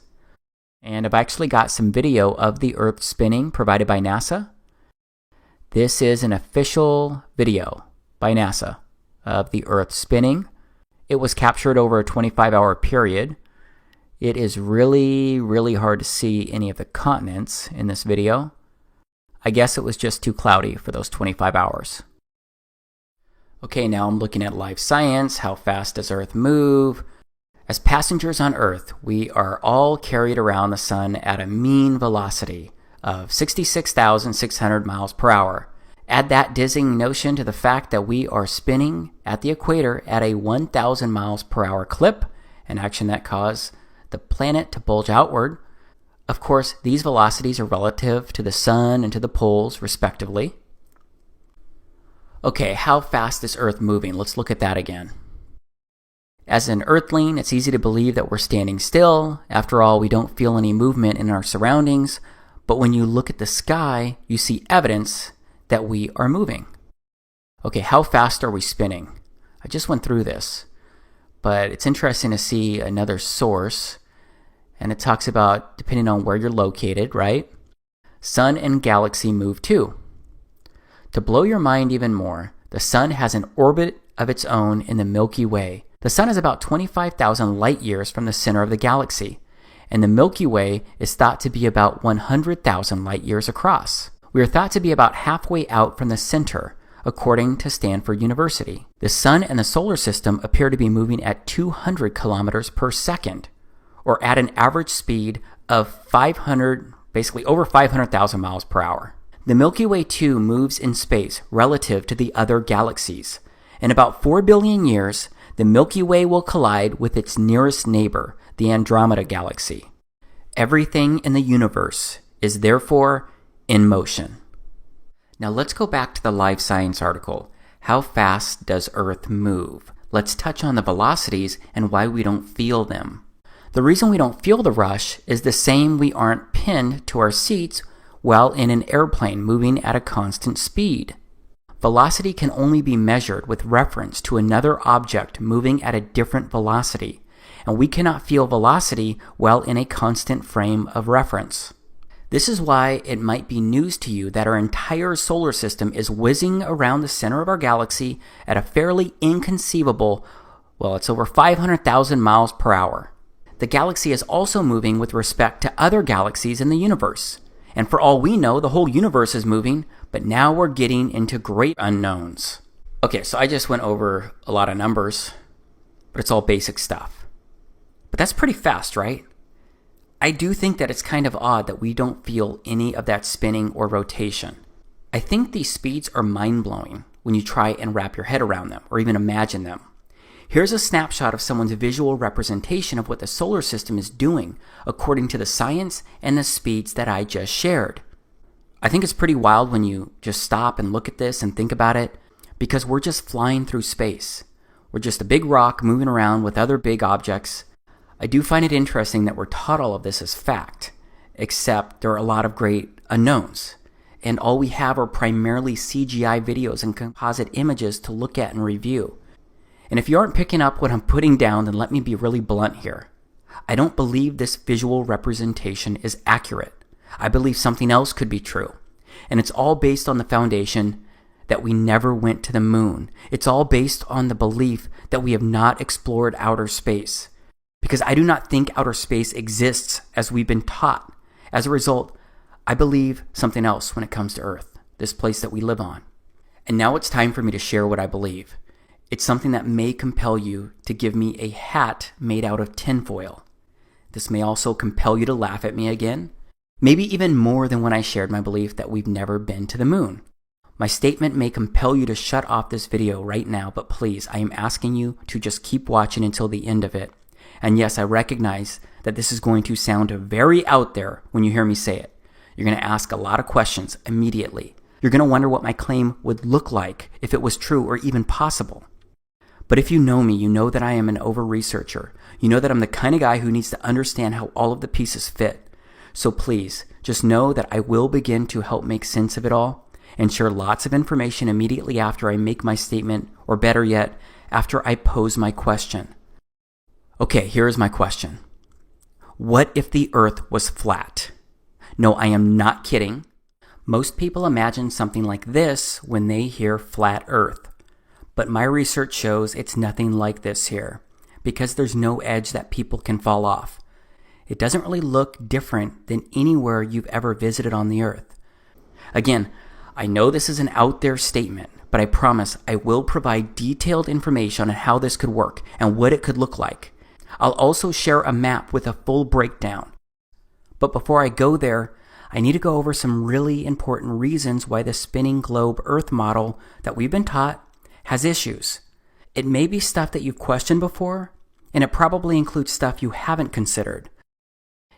And I've actually got some video of the Earth spinning provided by NASA. This is an official video by NASA of the Earth spinning. It was captured over a 25-hour period. It is really, really hard to see any of the continents in this video. I guess it was just too cloudy for those 25 hours. Okay, now I'm looking at live science. How fast does Earth move? As passengers on Earth, we are all carried around the sun at a mean velocity of 66,600 miles per hour. Add that dizzying notion to the fact that we are spinning at the equator at a 1,000 miles per hour clip, an action that causes the planet to bulge outward. Of course, these velocities are relative to the sun and to the poles, respectively. Okay, how fast is Earth moving? Let's look at that again. As an Earthling, it's easy to believe that we're standing still. After all, we don't feel any movement in our surroundings. But when you look at the sky, you see evidence that we are moving. Okay, how fast are we spinning? I just went through this, but it's interesting to see another source, and it talks about depending on where you're located, right? Sun and galaxy move too. To blow your mind even more, the sun has an orbit of its own in the Milky Way. The sun is about 25,000 light years from the center of the galaxy, and the Milky Way is thought to be about 100,000 light years across. We are thought to be about halfway out from the center, according to Stanford University. The sun and the solar system appear to be moving at 200 kilometers per second, or at an average speed of over 500,000 miles per hour. The Milky Way too moves in space relative to the other galaxies. In about 4 billion years, the Milky Way will collide with its nearest neighbor, the Andromeda Galaxy. Everything in the universe is therefore in motion. Now let's go back to the Live Science article. How fast does Earth move? Let's touch on the velocities and why we don't feel them. The reason we don't feel the rush is the same we aren't pinned to our seats while in an airplane moving at a constant speed. Velocity can only be measured with reference to another object moving at a different velocity, and we cannot feel velocity while in a constant frame of reference. This is why it might be news to you that our entire solar system is whizzing around the center of our galaxy at a fairly inconceivable, it's over 500,000 miles per hour. The galaxy is also moving with respect to other galaxies in the universe. And for all we know, the whole universe is moving, but now we're getting into great unknowns. Okay, so I just went over a lot of numbers, but it's all basic stuff. But that's pretty fast, right? I do think that it's kind of odd that we don't feel any of that spinning or rotation. I think these speeds are mind-blowing when you try and wrap your head around them or even imagine them. Here's a snapshot of someone's visual representation of what the solar system is doing according to the science and the speeds that I just shared. I think it's pretty wild when you just stop and look at this and think about it, because we're just flying through space. We're just a big rock moving around with other big objects. I do find it interesting that we're taught all of this as fact, except there are a lot of great unknowns, and all we have are primarily CGI videos and composite images to look at and review. And if you aren't picking up what I'm putting down, then let me be really blunt here. I don't believe this visual representation is accurate. I believe something else could be true. And it's all based on the foundation that we never went to the moon. It's all based on the belief that we have not explored outer space. Because I do not think outer space exists as we've been taught. As a result, I believe something else when it comes to Earth, this place that we live on. And now it's time for me to share what I believe. It's something that may compel you to give me a hat made out of tinfoil. This may also compel you to laugh at me again, maybe even more than when I shared my belief that we've never been to the moon. My statement may compel you to shut off this video right now, but please, I am asking you to just keep watching until the end of it. And yes, I recognize that this is going to sound very out there when you hear me say it. You're going to ask a lot of questions immediately. You're going to wonder what my claim would look like if it was true or even possible. But if you know me, you know that I am an over-researcher. You know that I'm the kind of guy who needs to understand how all of the pieces fit. So please, just know that I will begin to help make sense of it all and share lots of information immediately after I make my statement, or better yet, after I pose my question. Okay, here is my question. What if the Earth was flat? No, I am not kidding. Most people imagine something like this when they hear flat Earth. But my research shows it's nothing like this here, because there's no edge that people can fall off. It doesn't really look different than anywhere you've ever visited on the Earth. Again, I know this is an out there statement, but I promise I will provide detailed information on how this could work and what it could look like. I'll also share a map with a full breakdown. But before I go there, I need to go over some really important reasons why the spinning globe Earth model that we've been taught has issues. It may be stuff that you've questioned before, and it probably includes stuff you haven't considered.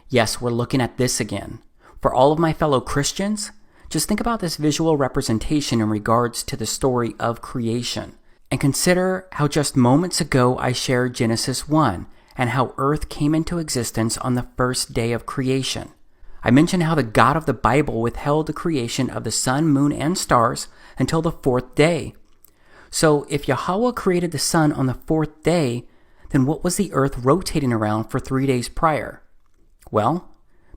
Yes, we're looking at this again. For all of my fellow Christians, just think about this visual representation in regards to the story of creation. And consider how just moments ago I shared Genesis 1 and how Earth came into existence on the first day of creation. I mentioned how the God of the Bible withheld the creation of the sun, moon, and stars until the fourth day. So if Yahweh created the sun on the fourth day, then what was the Earth rotating around for 3 days prior? Well,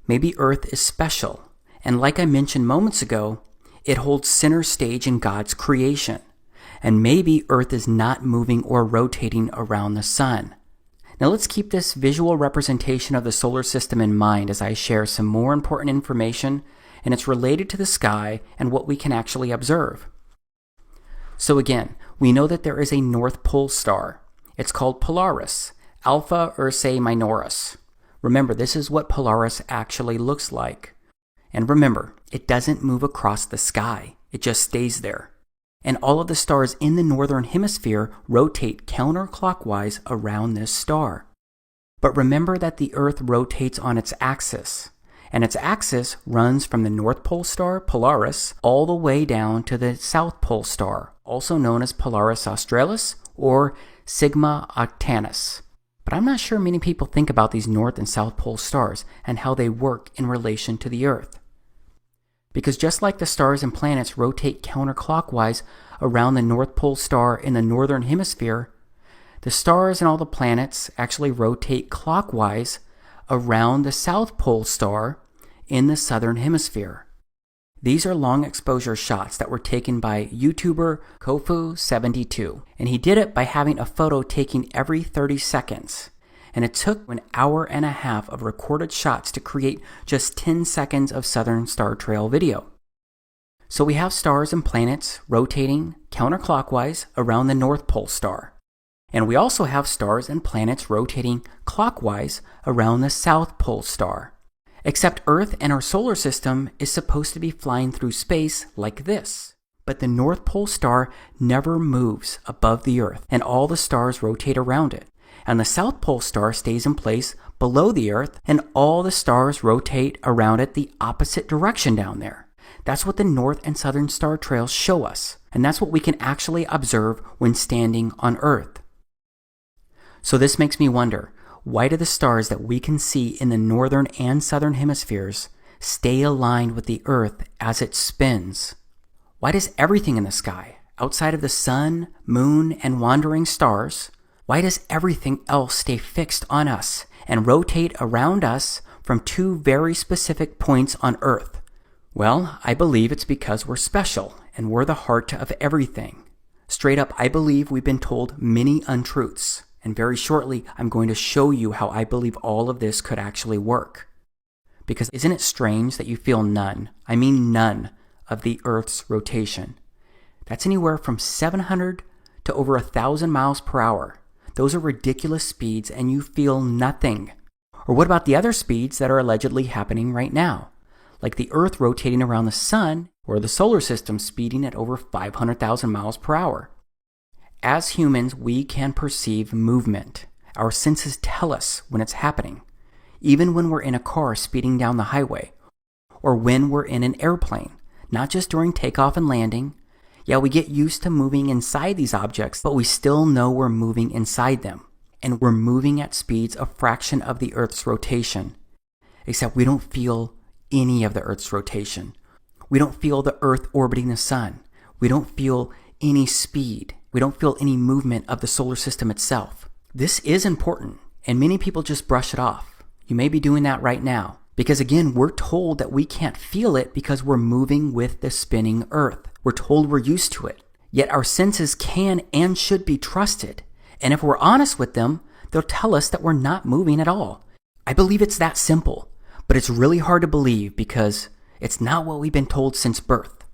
maybe Earth is special. And like I mentioned moments ago, it holds center stage in God's creation. And maybe Earth is not moving or rotating around the sun. Now let's keep this visual representation of the solar system in mind as I share some more important information, and it's related to the sky and what we can actually observe. So again, we know that there is a North Pole star. It's called Polaris, Alpha Ursae Minoris. Remember, this is what Polaris actually looks like. And remember, it doesn't move across the sky. It just stays there. And all of the stars in the northern hemisphere rotate counterclockwise around this star. But remember that the Earth rotates on its axis. And its axis runs from the North Pole star, Polaris, all the way down to the South Pole star, also known as Polaris Australis or Sigma Octantis. But I'm not sure many people think about these North and South Pole stars and how they work in relation to the Earth. Because just like the stars and planets rotate counterclockwise around the North Pole star in the northern hemisphere, the stars and all the planets actually rotate clockwise around the South Pole star in the southern hemisphere. These are long exposure shots that were taken by YouTuber Kofu72, and he did it by having a photo taken every 30 seconds. And it took an hour and a half of recorded shots to create just 10 seconds of Southern Star Trail video. So we have stars and planets rotating counterclockwise around the North Pole star. And we also have stars and planets rotating clockwise around the South Pole star. Except Earth and our solar system is supposed to be flying through space like this. But the North Pole star never moves above the Earth, and all the stars rotate around it. And the South Pole star stays in place below the Earth, and all the stars rotate around it the opposite direction down there. That's what the North and Southern Star Trails show us, and that's what we can actually observe when standing on Earth. So this makes me wonder, why do the stars that we can see in the northern and southern hemispheres stay aligned with the Earth as it spins? Why does everything in the sky, outside of the sun, moon, and wandering stars, why does everything else stay fixed on us and rotate around us from two very specific points on Earth? Well, I believe it's because we're special and we're the heart of everything. Straight up, I believe we've been told many untruths, and very shortly I'm going to show you how I believe all of this could actually work. Because isn't it strange that you feel none, I mean none, of the Earth's rotation? That's anywhere from 700 to over 1,000 miles per hour. Those are ridiculous speeds and you feel nothing. Or what about the other speeds that are allegedly happening right now? Like the Earth rotating around the Sun or the solar system speeding at over 500,000 miles per hour. As humans, we can perceive movement. Our senses tell us when it's happening, even when we're in a car speeding down the highway, or when we're in an airplane, not just during takeoff and landing. Yeah, we get used to moving inside these objects, but we still know we're moving inside them, and we're moving at speeds a fraction of the Earth's rotation, except we don't feel any of the Earth's rotation. We don't feel the Earth orbiting the Sun. We don't feel any speed. We don't feel any movement of the solar system itself. This is important, and many people just brush it off. You may be doing that right now, because again, we're told that we can't feel it because we're moving with the spinning Earth. We're told we're used to it. Yet our senses can and should be trusted, and if we're honest with them, they'll tell us that we're not moving at all. I believe it's that simple, but it's really hard to believe because it's not what we've been told since birth.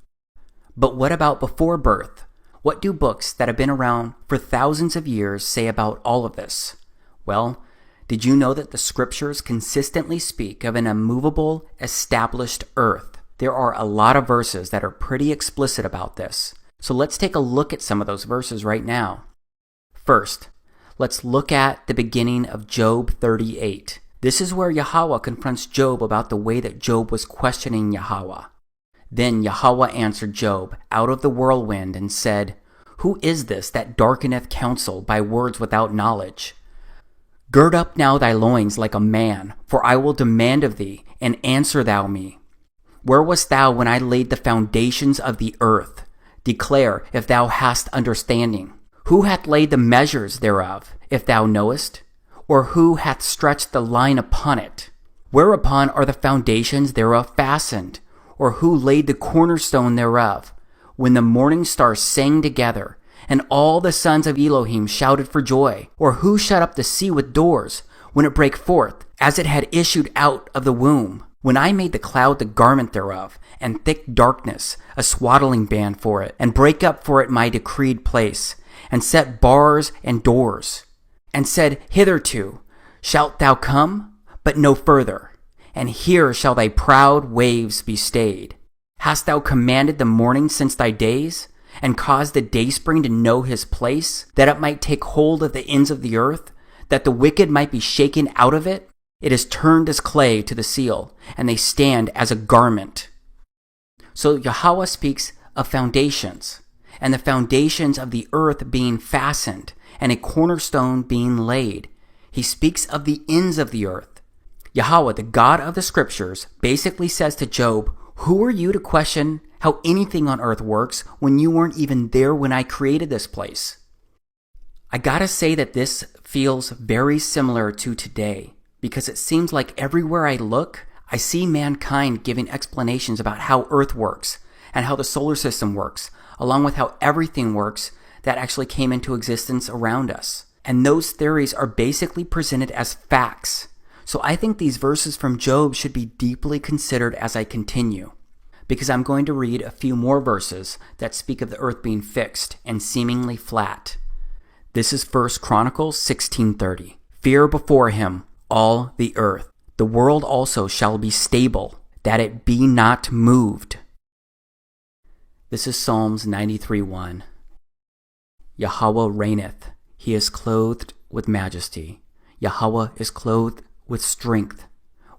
But what about before birth? What do books that have been around for thousands of years say about all of this? Well, did you know that the scriptures consistently speak of an immovable, established earth? There are a lot of verses that are pretty explicit about this. So let's take a look at some of those verses right now. First, let's look at the beginning of Job 38. This is where Yahweh confronts Job about the way that Job was questioning Yahweh. Then Yahweh answered Job out of the whirlwind and said, "Who is this that darkeneth counsel by words without knowledge? Gird up now thy loins like a man, for I will demand of thee, and answer thou me. Where wast thou when I laid the foundations of the earth? Declare if thou hast understanding. Who hath laid the measures thereof, if thou knowest? Or who hath stretched the line upon it? Whereupon are the foundations thereof fastened? Or who laid the cornerstone thereof? When the morning stars sang together, and all the sons of Elohim shouted for joy? Or who shut up the sea with doors, when it brake forth, as it had issued out of the womb? When I made the cloud the garment thereof, and thick darkness a swaddling band for it, and brake up for it my decreed place, and set bars and doors, and said, Hitherto shalt thou come, but no further, and here shall thy proud waves be stayed. Hast thou commanded the morning since thy days, and caused the dayspring to know his place, that it might take hold of the ends of the earth, that the wicked might be shaken out of it? It is turned as clay to the seal, and they stand as a garment." So Yahweh speaks of foundations, and the foundations of the earth being fastened, and a cornerstone being laid. He speaks of the ends of the earth. Yahweh, the God of the scriptures, basically says to Job, "Who are you to question how anything on earth works when you weren't even there when I created this place?" I gotta say that this feels very similar to today, because it seems like everywhere I look, I see mankind giving explanations about how Earth works and how the solar system works, along with how everything works that actually came into existence around us. And those theories are basically presented as facts. So I think these verses from Job should be deeply considered as I continue, because I'm going to read a few more verses that speak of the earth being fixed and seemingly flat. This is 1 Chronicles 16:30. "Fear before him all the earth. The world also shall be stable, that it be not moved." This is Psalms 93:1. "Yahweh reigneth. He is clothed with majesty. Yahweh is clothed with strength.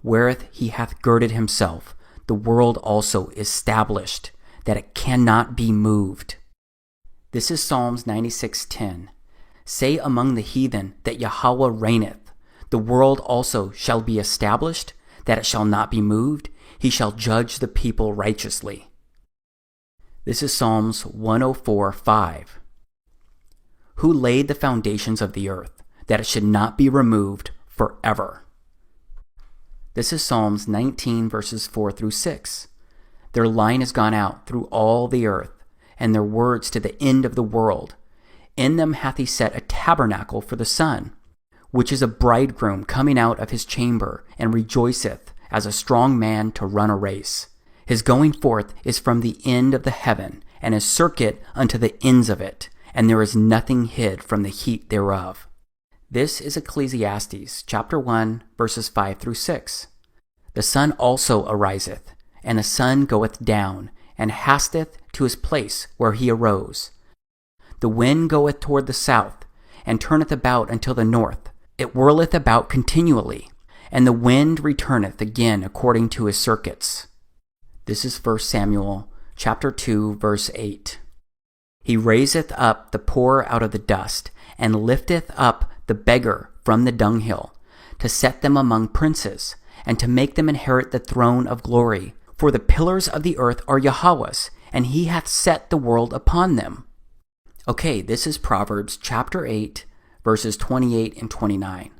Wherewith he hath girded himself. The world also is established, that it cannot be moved." This is Psalms 96:10. "Say among the heathen that Yahweh reigneth. The world also shall be established, that it shall not be moved. He shall judge the people righteously." This is Psalms 104:5. "Who laid the foundations of the earth, that it should not be removed forever?" This is Psalms 19 verses 4 through 6. Their line has gone out through all the earth, and their words to the end of the world. In them hath he set a tabernacle for the sun, which is a bridegroom coming out of his chamber, and rejoiceth as a strong man to run a race. His going forth is from the end of the heaven, and his circuit unto the ends of it, and there is nothing hid from the heat thereof. This is Ecclesiastes chapter 1, verses 5 through 6. The sun also ariseth, and the sun goeth down, and hasteth to his place where he arose. The wind goeth toward the south, and turneth about until the north. It whirleth about continually, and the wind returneth again according to his circuits. This is 1 Samuel chapter 2, verse 8. He raiseth up the poor out of the dust, and lifteth up the beggar from the dunghill, to set them among princes, and to make them inherit the throne of glory. For the pillars of the earth are Yahweh's, and he hath set the world upon them. Okay, this is Proverbs chapter 8, verses 28 and 29.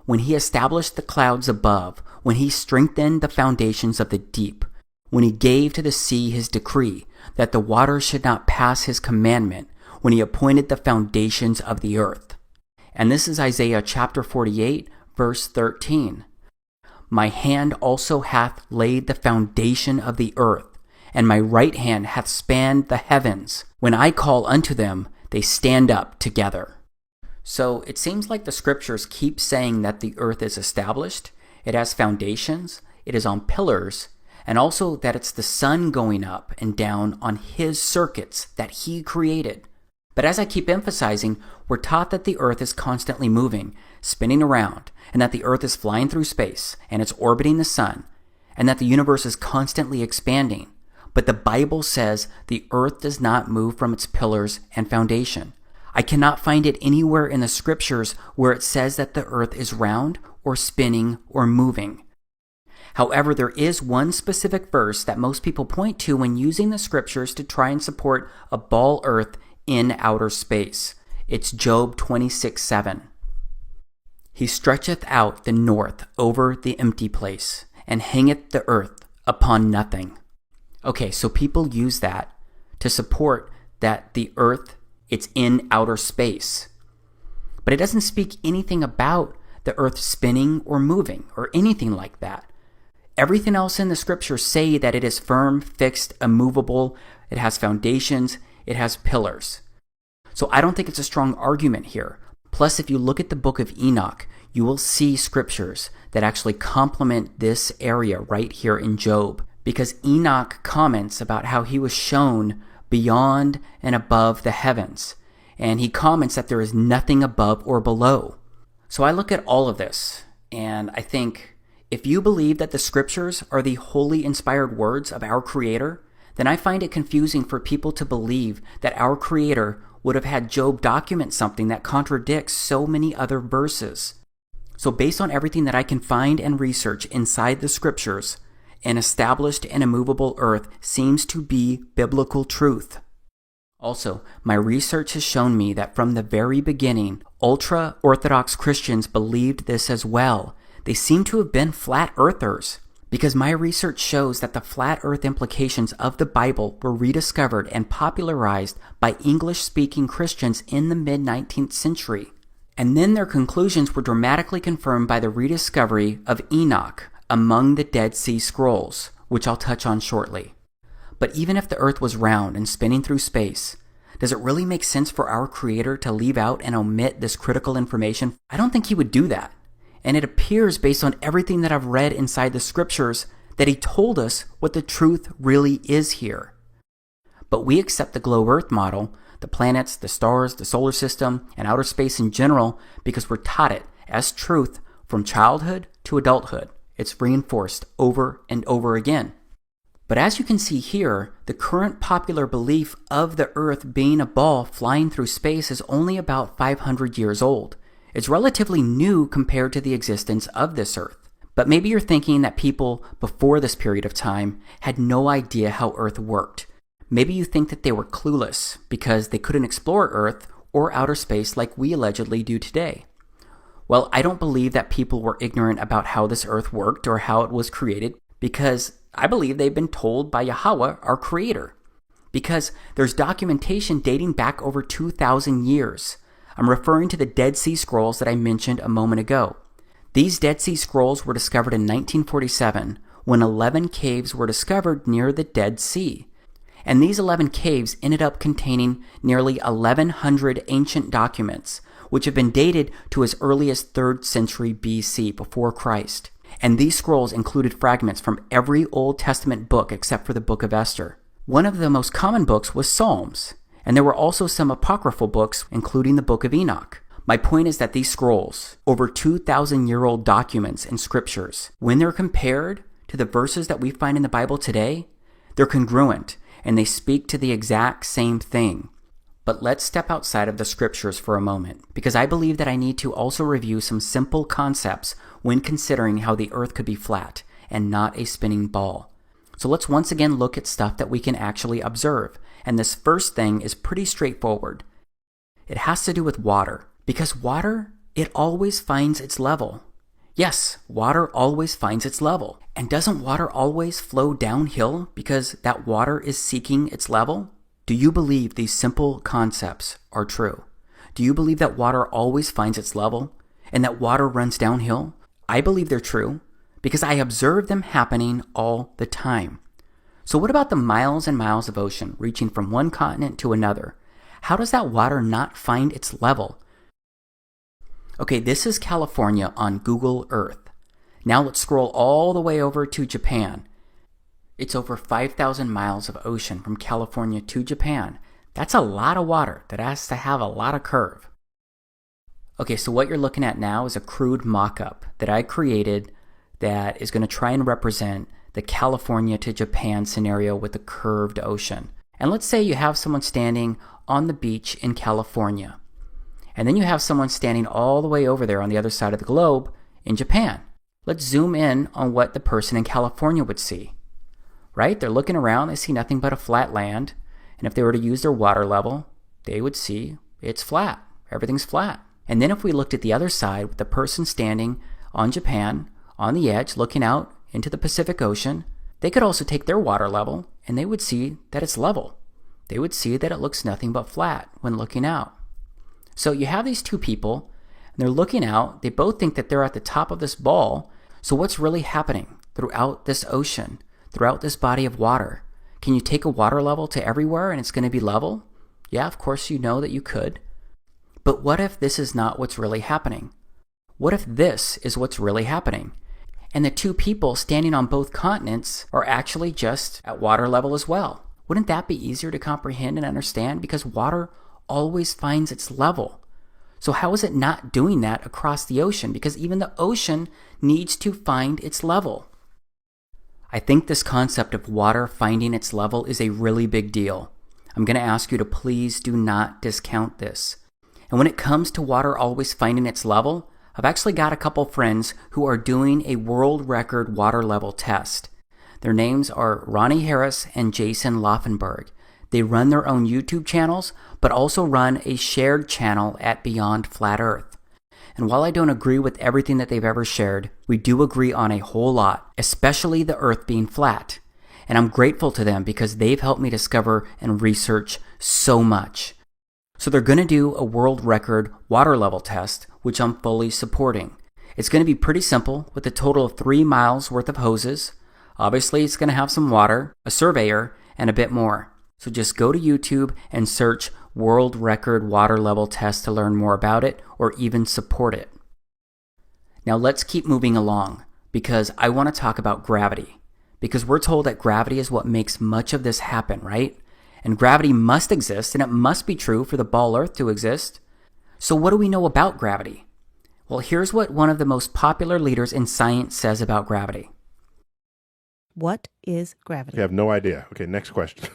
When he established the clouds above, when he strengthened the foundations of the deep, when he gave to the sea his decree, that the waters should not pass his commandment, when he appointed the foundations of the earth. And this is Isaiah chapter 48, verse 13. My hand also hath laid the foundation of the earth, and my right hand hath spanned the heavens. When I call unto them, they stand up together. So it seems like the scriptures keep saying that the earth is established, it has foundations, it is on pillars, and also that it's the sun going up and down on his circuits that he created. But as I keep emphasizing, we're taught that the earth is constantly moving, spinning around, and that the earth is flying through space, and it's orbiting the sun, and that the universe is constantly expanding. But the Bible says the earth does not move from its pillars and foundation. I cannot find it anywhere in the scriptures where it says that the earth is round or spinning or moving. However, there is one specific verse that most people point to when using the scriptures to try and support a ball earth in outer space. It's Job 26:7. He stretcheth out the north over the empty place, and hangeth the earth upon nothing. Okay, so people use that to support that the earth, it's in outer space. But it doesn't speak anything about the earth spinning or moving or anything like that. Everything else in the scriptures say that it is firm, fixed, immovable, it has foundations, it has pillars. So I don't think it's a strong argument here. Plus, if you look at the book of Enoch, you will see scriptures that actually complement this area right here in Job. Because Enoch comments about how he was shown beyond and above the heavens. And he comments that there is nothing above or below. So I look at all of this, and I think, if you believe that the scriptures are the holy inspired words of our Creator, then I find it confusing for people to believe that our Creator would have had Job document something that contradicts so many other verses. So based on everything that I can find and research inside the scriptures, an established and immovable earth seems to be biblical truth. Also, my research has shown me that from the very beginning, ultra-Orthodox Christians believed this as well. They seem to have been flat earthers, because my research shows that the flat earth implications of the Bible were rediscovered and popularized by English-speaking Christians in the mid-19th century. And then their conclusions were dramatically confirmed by the rediscovery of Enoch among the Dead Sea Scrolls, which I'll touch on shortly. But even if the earth was round and spinning through space, does it really make sense for our Creator to leave out and omit this critical information? I don't think he would do that. And it appears, based on everything that I've read inside the scriptures, that he told us what the truth really is here. But we accept the globe earth model, the planets, the stars, the solar system, and outer space in general, because we're taught it as truth from childhood to adulthood. It's reinforced over and over again. But as you can see here, the current popular belief of the earth being a ball flying through space is only about 500 years old. It's relatively new compared to the existence of this earth. But maybe you're thinking that people before this period of time had no idea how Earth worked. Maybe you think that they were clueless because they couldn't explore Earth or outer space like we allegedly do today. Well, I don't believe that people were ignorant about how this earth worked or how it was created, because I believe they've been told by Yahweh, our creator. Because there's documentation dating back over 2,000 years. I'm referring to the Dead Sea Scrolls that I mentioned a moment ago. These Dead Sea Scrolls were discovered in 1947 when 11 caves were discovered near the Dead Sea. And these 11 caves ended up containing nearly 1,100 ancient documents, which have been dated to as early as 3rd century BC, before Christ. And these scrolls included fragments from every Old Testament book except for the book of Esther. One of the most common books was Psalms, and there were also some apocryphal books, including the book of Enoch. My point is that these scrolls, over 2,000-year-old documents and scriptures, when they're compared to the verses that we find in the Bible today, they're congruent, and they speak to the exact same thing. But let's step outside of the scriptures for a moment, because I believe that I need to also review some simple concepts when considering how the earth could be flat and not a spinning ball. So let's once again look at stuff that we can actually observe. And this first thing is pretty straightforward. It has to do with water. Because water, it always finds its level. Yes, water always finds its level. And doesn't water always flow downhill because that water is seeking its level? Do you believe these simple concepts are true? Do you believe that water always finds its level and that water runs downhill? I believe they're true because I observe them happening all the time. So what about the miles and miles of ocean reaching from one continent to another? How does that water not find its level? Okay, this is California on Google Earth. Now let's scroll all the way over to Japan. It's over 5,000 miles of ocean from California to Japan. That's a lot of water that has to have a lot of curve. Okay, so what you're looking at now is a crude mock-up that I created that is going to try and represent the California to Japan scenario with the curved ocean. And let's say you have someone standing on the beach in California. And then you have someone standing all the way over there on the other side of the globe in Japan. Let's zoom in on what the person in California would see. Right? They're looking around, they see nothing but a flat land. And if they were to use their water level, they would see it's flat. Everything's flat. And then if we looked at the other side with the person standing on Japan, on the edge, looking out into the Pacific Ocean, they could also take their water level and they would see that it's level. They would see that it looks nothing but flat when looking out. So you have these two people, and they're looking out. They both think that they're at the top of this ball. So what's really happening throughout this ocean, throughout this body of water? Can you take a water level to everywhere and it's going to be level? Yeah, of course you know that you could. But what if this is not what's really happening? What if this is what's really happening? And the two people standing on both continents are actually just at water level as well. Wouldn't that be easier to comprehend and understand? Because water always finds its level. So how is it not doing that across the ocean? Because even the ocean needs to find its level. I think this concept of water finding its level is a really big deal. I'm going to ask you to please do not discount this. And when it comes to water always finding its level, I've actually got a couple friends who are doing a world record water level test. Their names are Ronnie Harris and Jason Laufenberg. They run their own YouTube channels, but also run a shared channel at Beyond Flat Earth. And while I don't agree with everything that they've ever shared, we do agree on a whole lot, especially the Earth being flat. And I'm grateful to them because they've helped me discover and research so much. So they're going to do a world record water level test, which I'm fully supporting. It's going to be pretty simple with a total of 3 miles worth of hoses. Obviously, it's going to have some water, a surveyor, and a bit more. So just go to YouTube and search World Record Water Level Test to learn more about it or even support it. Now let's keep moving along because I want to talk about gravity. Because we're told that gravity is what makes much of this happen, right? And gravity must exist and it must be true for the ball Earth to exist. So what do we know about gravity? Well, here's what one of the most popular leaders in science says about gravity. What is gravity? You have no idea. Okay, next question.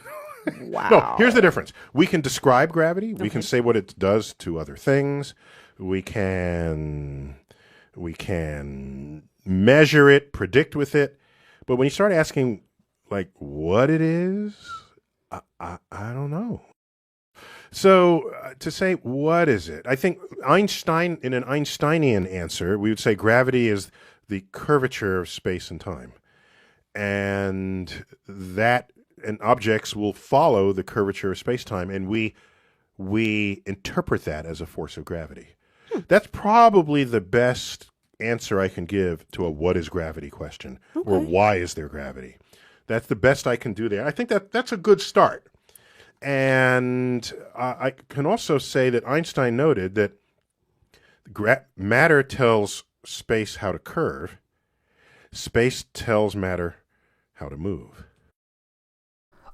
Wow. No, here's the difference. We can describe gravity. We can say what it does to other things. We can measure it, predict with it. But when you start asking, like, what it is, I don't know. So to say, what is it? I think Einstein, in an Einsteinian answer, we would say gravity is the curvature of space and time. And objects will follow the curvature of space-time, and we interpret that as a force of gravity. That's probably the best answer I can give to a what is gravity question, or why is there gravity. That's the best I can do there. I think that's a good start. And I can also say that Einstein noted that matter tells space how to curve, space tells matter how to move.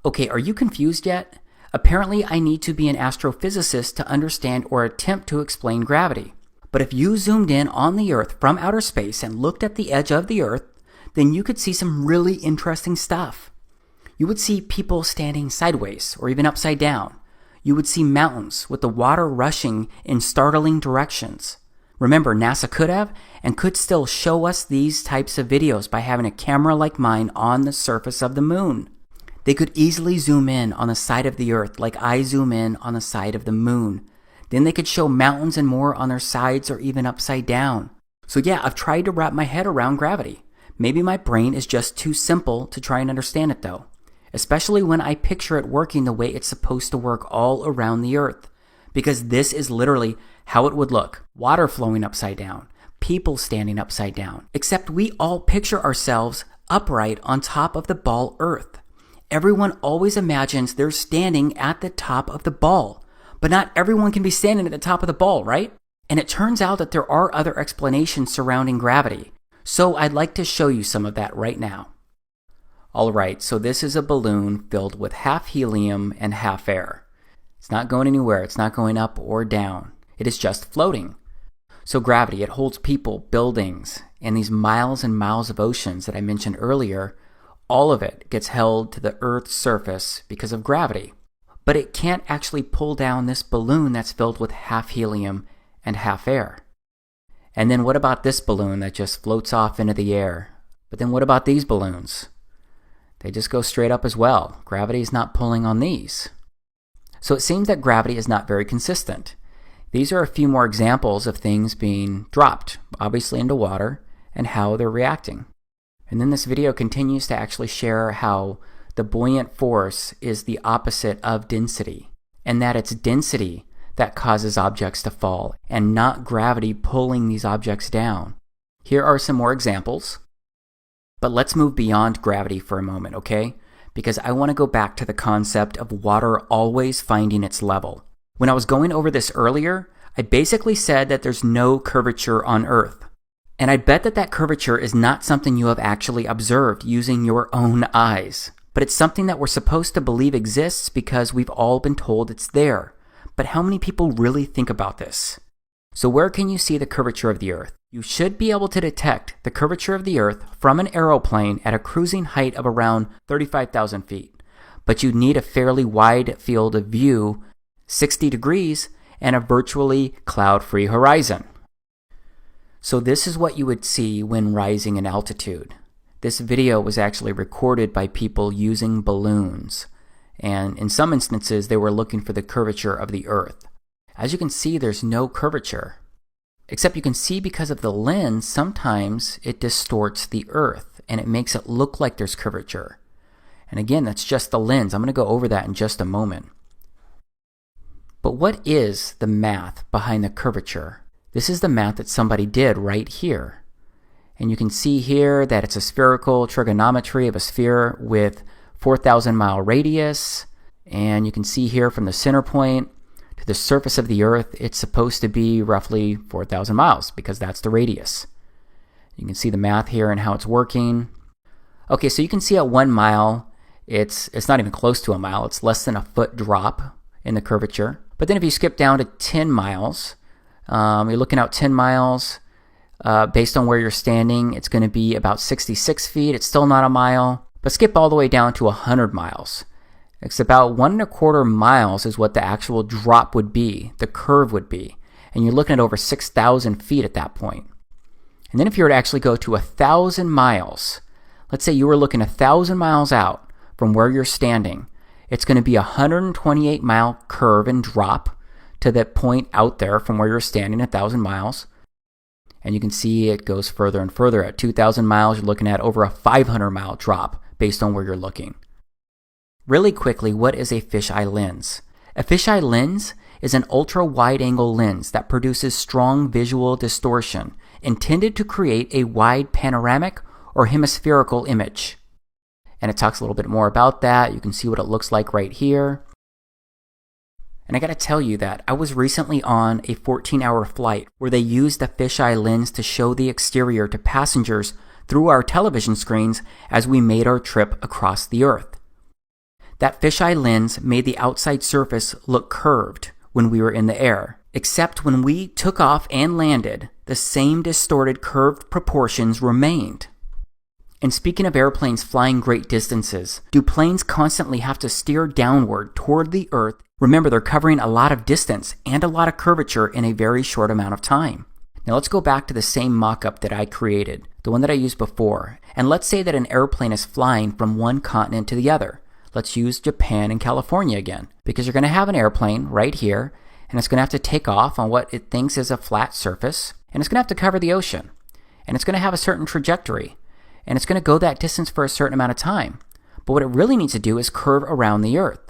Okay, are you confused yet? Apparently, I need to be an astrophysicist to understand or attempt to explain gravity. But if you zoomed in on the Earth from outer space and looked at the edge of the Earth, then you could see some really interesting stuff. You would see people standing sideways or even upside down. You would see mountains with the water rushing in startling directions. Remember, NASA could have and could still show us these types of videos by having a camera like mine on the surface of the moon. They could easily zoom in on the side of the Earth like I zoom in on the side of the moon. Then they could show mountains and more on their sides or even upside down. So yeah, I've tried to wrap my head around gravity. Maybe my brain is just too simple to try and understand it though, especially when I picture it working the way it's supposed to work all around the Earth. Because this is literally how it would look. Water flowing upside down, people standing upside down. Except we all picture ourselves upright on top of the ball Earth. Everyone always imagines they're standing at the top of the ball. But not everyone can be standing at the top of the ball, right? And it turns out that there are other explanations surrounding gravity. So I'd like to show you some of that right now. Alright, so this is a balloon filled with half helium and half air. It's not going anywhere, it's not going up or down. It is just floating. So gravity, it holds people, buildings, and these miles and miles of oceans that I mentioned earlier, all of it gets held to the Earth's surface because of gravity. But it can't actually pull down this balloon that's filled with half helium and half air. And then what about this balloon that just floats off into the air? But then what about these balloons? They just go straight up as well. Gravity is not pulling on these. So it seems that gravity is not very consistent. These are a few more examples of things being dropped, obviously into water, and how they're reacting. And then this video continues to actually share how the buoyant force is the opposite of density, and that it's density that causes objects to fall, and not gravity pulling these objects down. Here are some more examples. But let's move beyond gravity for a moment, okay? Because I want to go back to the concept of water always finding its level. When I was going over this earlier, I basically said that there's no curvature on Earth. And I bet that curvature is not something you have actually observed using your own eyes. But it's something that we're supposed to believe exists because we've all been told it's there. But how many people really think about this? So where can you see the curvature of the Earth? You should be able to detect the curvature of the Earth from an aeroplane at a cruising height of around 35,000 feet. But you'd need a fairly wide field of view, 60 degrees, and a virtually cloud-free horizon. So this is what you would see when rising in altitude. This video was actually recorded by people using balloons. And in some instances, they were looking for the curvature of the Earth. As you can see, there's no curvature. Except you can see because of the lens, sometimes it distorts the Earth and it makes it look like there's curvature. And again, that's just the lens. I'm going to go over that in just a moment. But what is the math behind the curvature? This is the math that somebody did right here. And you can see here that it's a spherical trigonometry of a sphere with 4,000 mile radius. And you can see here from the center point to the surface of the Earth, it's supposed to be roughly 4,000 miles because that's the radius. You can see the math here and how it's working. Okay, so you can see at 1 mile, it's not even close to a mile. It's less than a foot drop in the curvature. But then if you skip down to 10 miles, you're looking out 10 miles, based on where you're standing, it's going to be about 66 feet. It's still not a mile. But skip all the way down to 100 miles. It's about 1.25 miles is what the actual drop would be, the curve would be. And you're looking at over 6,000 feet at that point. And then if you were to actually go to 1,000 miles, let's say you were looking 1,000 miles out from where you're standing, It's going to be a 128-mile curve and drop to that point out there from where you're standing, 1,000 miles. And you can see it goes further and further. At 2,000 miles, you're looking at over a 500-mile drop based on where you're looking. Really quickly, what is a fisheye lens? A fisheye lens is an ultra-wide-angle lens that produces strong visual distortion, intended to create a wide panoramic or hemispherical image. And it talks a little bit more about that. You can see what it looks like right here. And I gotta tell you that I was recently on a 14-hour flight where they used a fisheye lens to show the exterior to passengers through our television screens as we made our trip across the Earth. That fisheye lens made the outside surface look curved when we were in the air, except when we took off and landed, the same distorted curved proportions remained. And speaking of airplanes flying great distances, do planes constantly have to steer downward toward the Earth? Remember, they're covering a lot of distance and a lot of curvature in a very short amount of time. Now let's go back to the same mock-up that I created, the one that I used before, and let's say that an airplane is flying from one continent to the other. Let's use Japan and California again, because you're going to have an airplane right here, and it's going to have to take off on what it thinks is a flat surface, and it's going to have to cover the ocean, and it's going to have a certain trajectory, and it's going to go that distance for a certain amount of time. But what it really needs to do is curve around the Earth.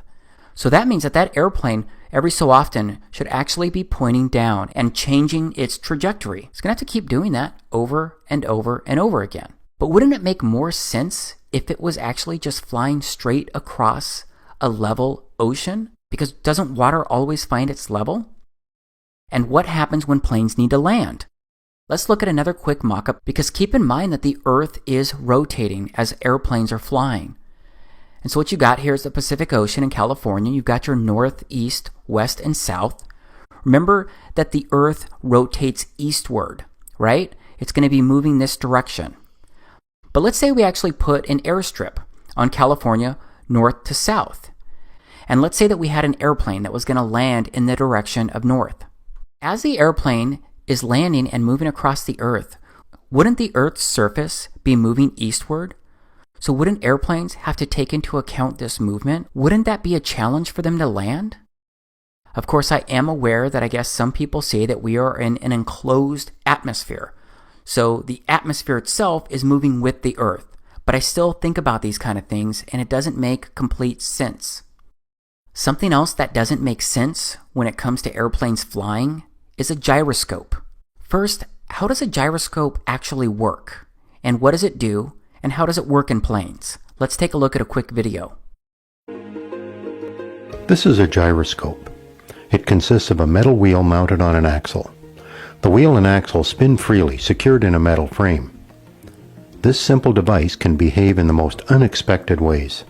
So that means that that airplane, every so often, should actually be pointing down and changing its trajectory. It's going to have to keep doing that over and over and over again. But wouldn't it make more sense if it was actually just flying straight across a level ocean? Because doesn't water always find its level? And what happens when planes need to land? Let's look at another quick mock-up, because keep in mind that the Earth is rotating as airplanes are flying. And so what you got here is the Pacific Ocean in California. You've got your north, east, west, and south. Remember that the Earth rotates eastward, right? It's going to be moving this direction. But let's say we actually put an airstrip on California north to south. And let's say that we had an airplane that was going to land in the direction of north. As the airplane is landing and moving across the Earth, wouldn't the Earth's surface be moving eastward? So wouldn't airplanes have to take into account this movement? Wouldn't that be a challenge for them to land? Of course, I am aware that I guess some people say that we are in an enclosed atmosphere. So the atmosphere itself is moving with the Earth. But I still think about these kind of things, and it doesn't make complete sense. Something else that doesn't make sense when it comes to airplanes flying is a gyroscope. First, how does a gyroscope actually work? And what does it do? And how does it work in planes? Let's take a look at a quick video. This is a gyroscope. It consists of a metal wheel mounted on an axle. The wheel and axle spin freely, secured in a metal frame. This simple device can behave in the most unexpected ways.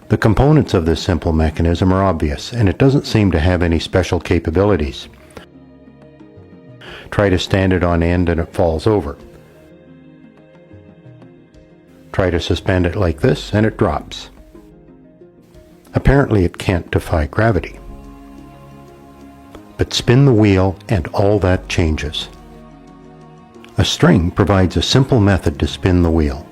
The components of this simple mechanism are obvious, and it doesn't seem to have any special capabilities. Try to stand it on end and it falls over. Try to suspend it like this and it drops. Apparently it can't defy gravity. But spin the wheel and all that changes. A string provides a simple method to spin the wheel.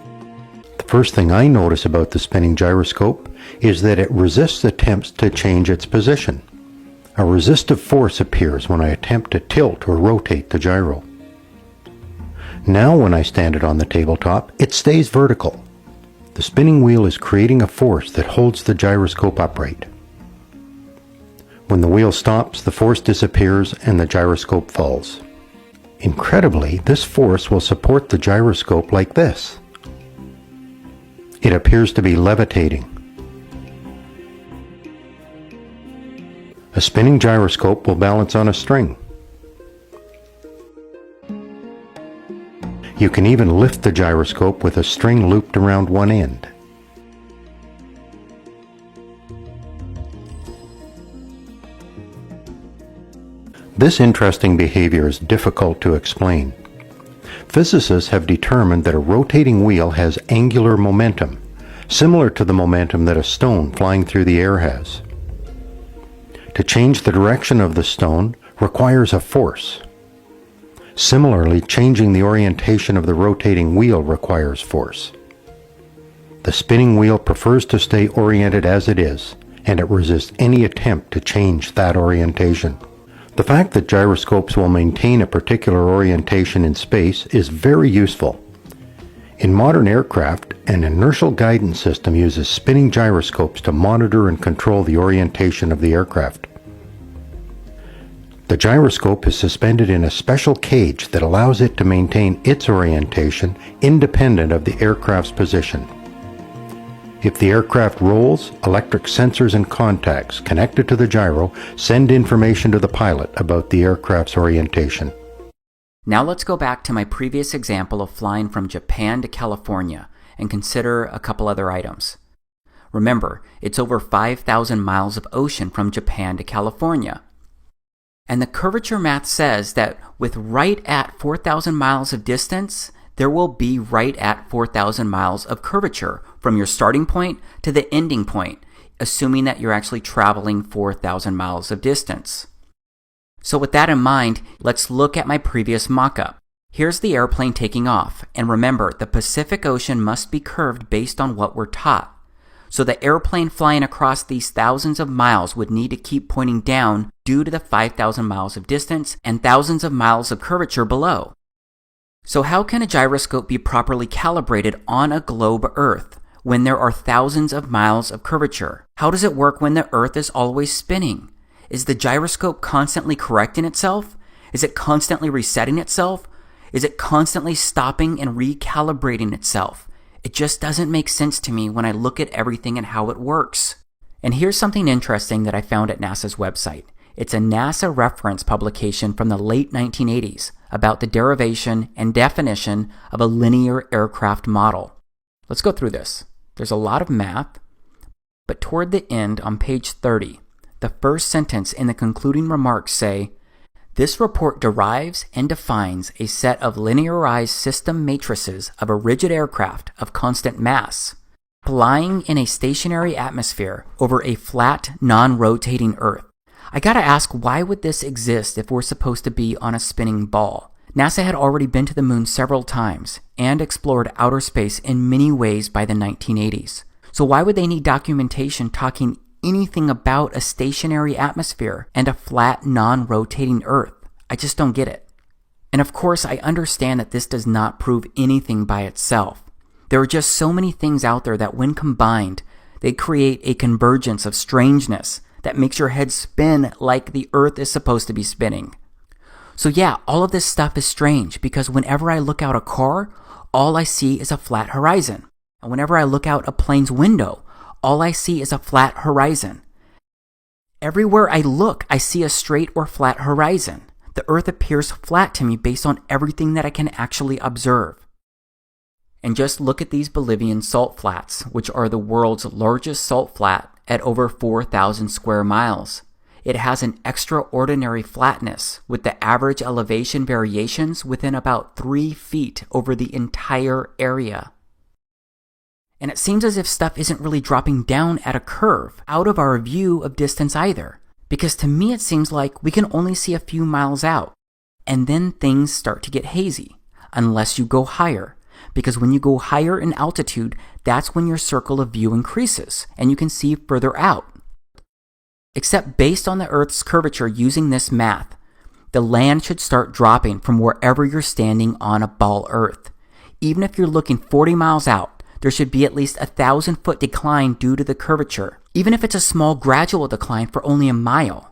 The first thing I notice about the spinning gyroscope is that it resists attempts to change its position. A resistive force appears when I attempt to tilt or rotate the gyro. Now when I stand it on the tabletop, it stays vertical. The spinning wheel is creating a force that holds the gyroscope upright. When the wheel stops, the force disappears and the gyroscope falls. Incredibly, this force will support the gyroscope like this. It appears to be levitating. A spinning gyroscope will balance on a string. You can even lift the gyroscope with a string looped around one end. This interesting behavior is difficult to explain. Physicists have determined that a rotating wheel has angular momentum, similar to the momentum that a stone flying through the air has. To change the direction of the stone requires a force. Similarly, changing the orientation of the rotating wheel requires force. The spinning wheel prefers to stay oriented as it is, and it resists any attempt to change that orientation. The fact that gyroscopes will maintain a particular orientation in space is very useful. In modern aircraft, an inertial guidance system uses spinning gyroscopes to monitor and control the orientation of the aircraft. The gyroscope is suspended in a special cage that allows it to maintain its orientation independent of the aircraft's position. If the aircraft rolls, electric sensors and contacts connected to the gyro send information to the pilot about the aircraft's orientation. Now let's go back to my previous example of flying from Japan to California and consider a couple other items. Remember, it's over 5,000 miles of ocean from Japan to California. And the curvature math says that with right at 4,000 miles of distance, there will be right at 4,000 miles of curvature from your starting point to the ending point, assuming that you're actually traveling 4,000 miles of distance. So with that in mind, let's look at my previous mock-up. Here's the airplane taking off, and remember, the Pacific Ocean must be curved based on what we're taught. So the airplane flying across these thousands of miles would need to keep pointing down due to the 5,000 miles of distance and thousands of miles of curvature below. So how can a gyroscope be properly calibrated on a globe Earth when there are thousands of miles of curvature? How does it work when the Earth is always spinning? Is the gyroscope constantly correcting itself? Is it constantly resetting itself? Is it constantly stopping and recalibrating itself? It just doesn't make sense to me when I look at everything and how it works. And here's something interesting that I found at NASA's website. It's a NASA reference publication from the late 1980s about the derivation and definition of a linear aircraft model. Let's go through this. There's a lot of math, but toward the end on page 30, the first sentence in the concluding remarks say, "This report derives and defines a set of linearized system matrices of a rigid aircraft of constant mass, flying in a stationary atmosphere over a flat, non-rotating Earth." I gotta ask, why would this exist if we're supposed to be on a spinning ball? NASA had already been to the moon several times and explored outer space in many ways by the 1980s. So why would they need documentation talking anything about a stationary atmosphere and a flat, non-rotating Earth? I just don't get it. And of course, I understand that this does not prove anything by itself. There are just so many things out there that when combined, they create a convergence of strangeness that makes your head spin like the Earth is supposed to be spinning. So yeah, all of this stuff is strange because whenever I look out a car, all I see is a flat horizon. And whenever I look out a plane's window, all I see is a flat horizon. Everywhere I look, I see a straight or flat horizon. The Earth appears flat to me based on everything that I can actually observe. And just look at these Bolivian salt flats, which are the world's largest salt flat at over 4,000 square miles. It has an extraordinary flatness, with the average elevation variations within about 3 feet over the entire area. And it seems as if stuff isn't really dropping down at a curve, out of our view of distance either. Because to me it seems like we can only see a few miles out, and then things start to get hazy, unless you go higher. Because when you go higher in altitude, that's when your circle of view increases, and you can see further out. Except based on the Earth's curvature using this math, the land should start dropping from wherever you're standing on a ball Earth. Even if you're looking 40 miles out, there should be at least 1,000-foot decline due to the curvature, even if it's a small gradual decline for only a mile.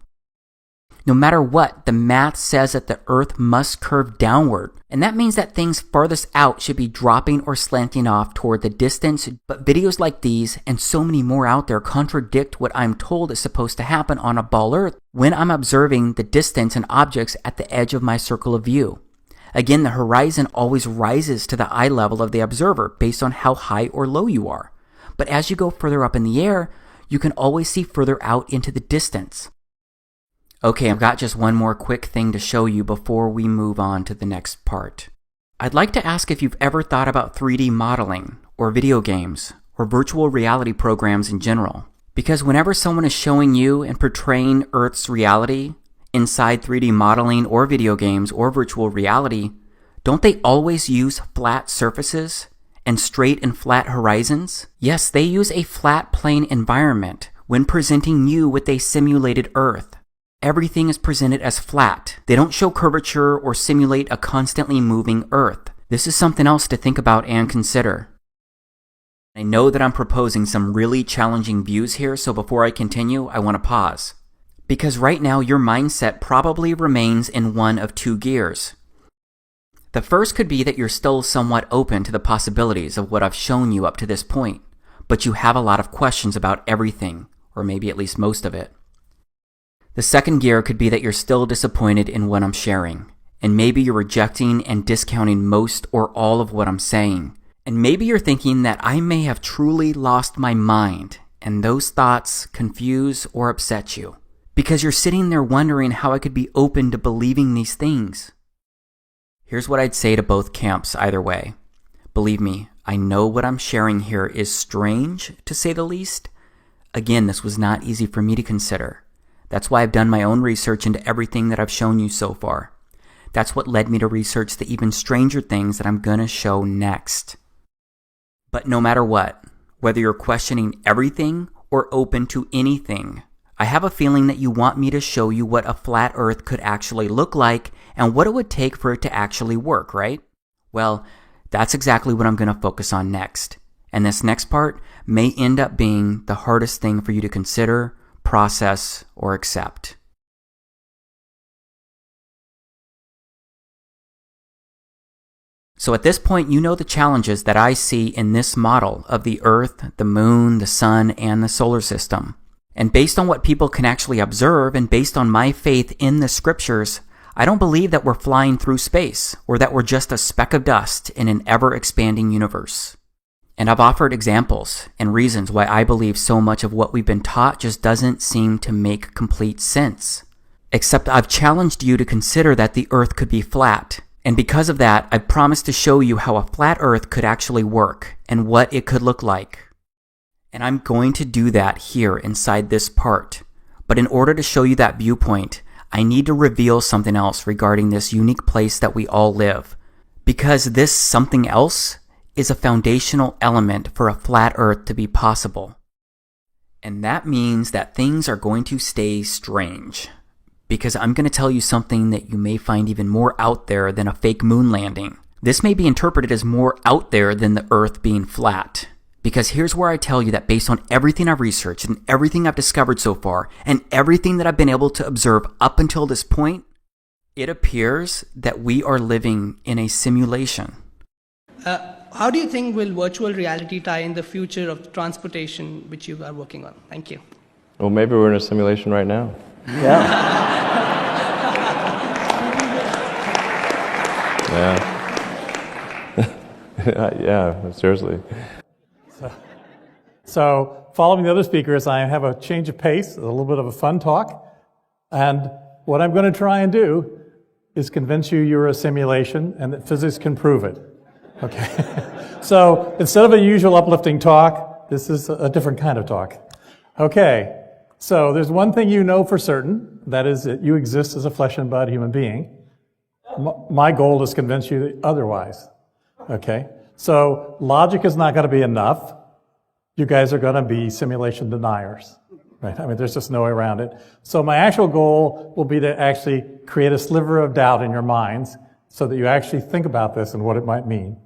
No matter what, the math says that the Earth must curve downward, and that means that things farthest out should be dropping or slanting off toward the distance, but videos like these and so many more out there contradict what I'm told is supposed to happen on a ball Earth when I'm observing the distance and objects at the edge of my circle of view. Again, the horizon always rises to the eye level of the observer based on how high or low you are. But as you go further up in the air, you can always see further out into the distance. Okay, I've got just one more quick thing to show you before we move on to the next part. I'd like to ask if you've ever thought about 3D modeling, or video games, or virtual reality programs in general. Because whenever someone is showing you and portraying Earth's reality inside 3D modeling or video games or virtual reality, don't they always use flat surfaces and straight and flat horizons? Yes, they use a flat plane environment when presenting you with a simulated Earth. Everything is presented as flat. They don't show curvature or simulate a constantly moving Earth. This is something else to think about and consider. I know that I'm proposing some really challenging views here, so before I continue, I want to pause. Because right now your mindset probably remains in one of two gears. The first could be that you're still somewhat open to the possibilities of what I've shown you up to this point, but you have a lot of questions about everything, or maybe at least most of it. The second gear could be that you're still disappointed in what I'm sharing, and maybe you're rejecting and discounting most or all of what I'm saying. And maybe you're thinking that I may have truly lost my mind, and those thoughts confuse or upset you, because you're sitting there wondering how I could be open to believing these things. Here's what I'd say to both camps either way. Believe me, I know what I'm sharing here is strange, to say the least. Again, this was not easy for me to consider. That's why I've done my own research into everything that I've shown you so far. That's what led me to research the even stranger things that I'm gonna show next. But no matter what, whether you're questioning everything or open to anything, I have a feeling that you want me to show you what a flat Earth could actually look like and what it would take for it to actually work, right? Well, that's exactly what I'm going to focus on next. And this next part may end up being the hardest thing for you to consider, process, or accept. So at this point, you know the challenges that I see in this model of the Earth, the Moon, the Sun, and the solar system. And based on what people can actually observe and based on my faith in the scriptures, I don't believe that we're flying through space or that we're just a speck of dust in an ever-expanding universe. And I've offered examples and reasons why I believe so much of what we've been taught just doesn't seem to make complete sense. Except I've challenged you to consider that the Earth could be flat. And because of that, I've promised to show you how a flat Earth could actually work and what it could look like. And I'm going to do that here inside this part. But in order to show you that viewpoint, I need to reveal something else regarding this unique place that we all live. Because this something else is a foundational element for a flat Earth to be possible. And that means that things are going to stay strange. Because I'm going to tell you something that you may find even more out there than a fake moon landing. This may be interpreted as more out there than the Earth being flat. Because here's where I tell you that based on everything I've researched and everything I've discovered so far and everything that I've been able to observe up until this point, it appears that we are living in a simulation. How do you think will virtual reality tie in the future of transportation which you are working on? Thank you. Well, maybe we're in a simulation right now. Yeah. Yeah. Yeah, seriously. So, following the other speakers, I have a change of pace, a little bit of a fun talk. And what I'm going to try and do is convince you you're a simulation and that physics can prove it. Okay? So, instead of a usual uplifting talk, this is a different kind of talk. Okay. So, there's one thing you know for certain, that is that you exist as a flesh and blood human being. My goal is to convince you otherwise. Okay? So, logic is not going to be enough. You guys are going to be simulation deniers, right? I mean, there's just no way around it. So my actual goal will be to actually create a sliver of doubt in your minds so that you actually think about this and what it might mean.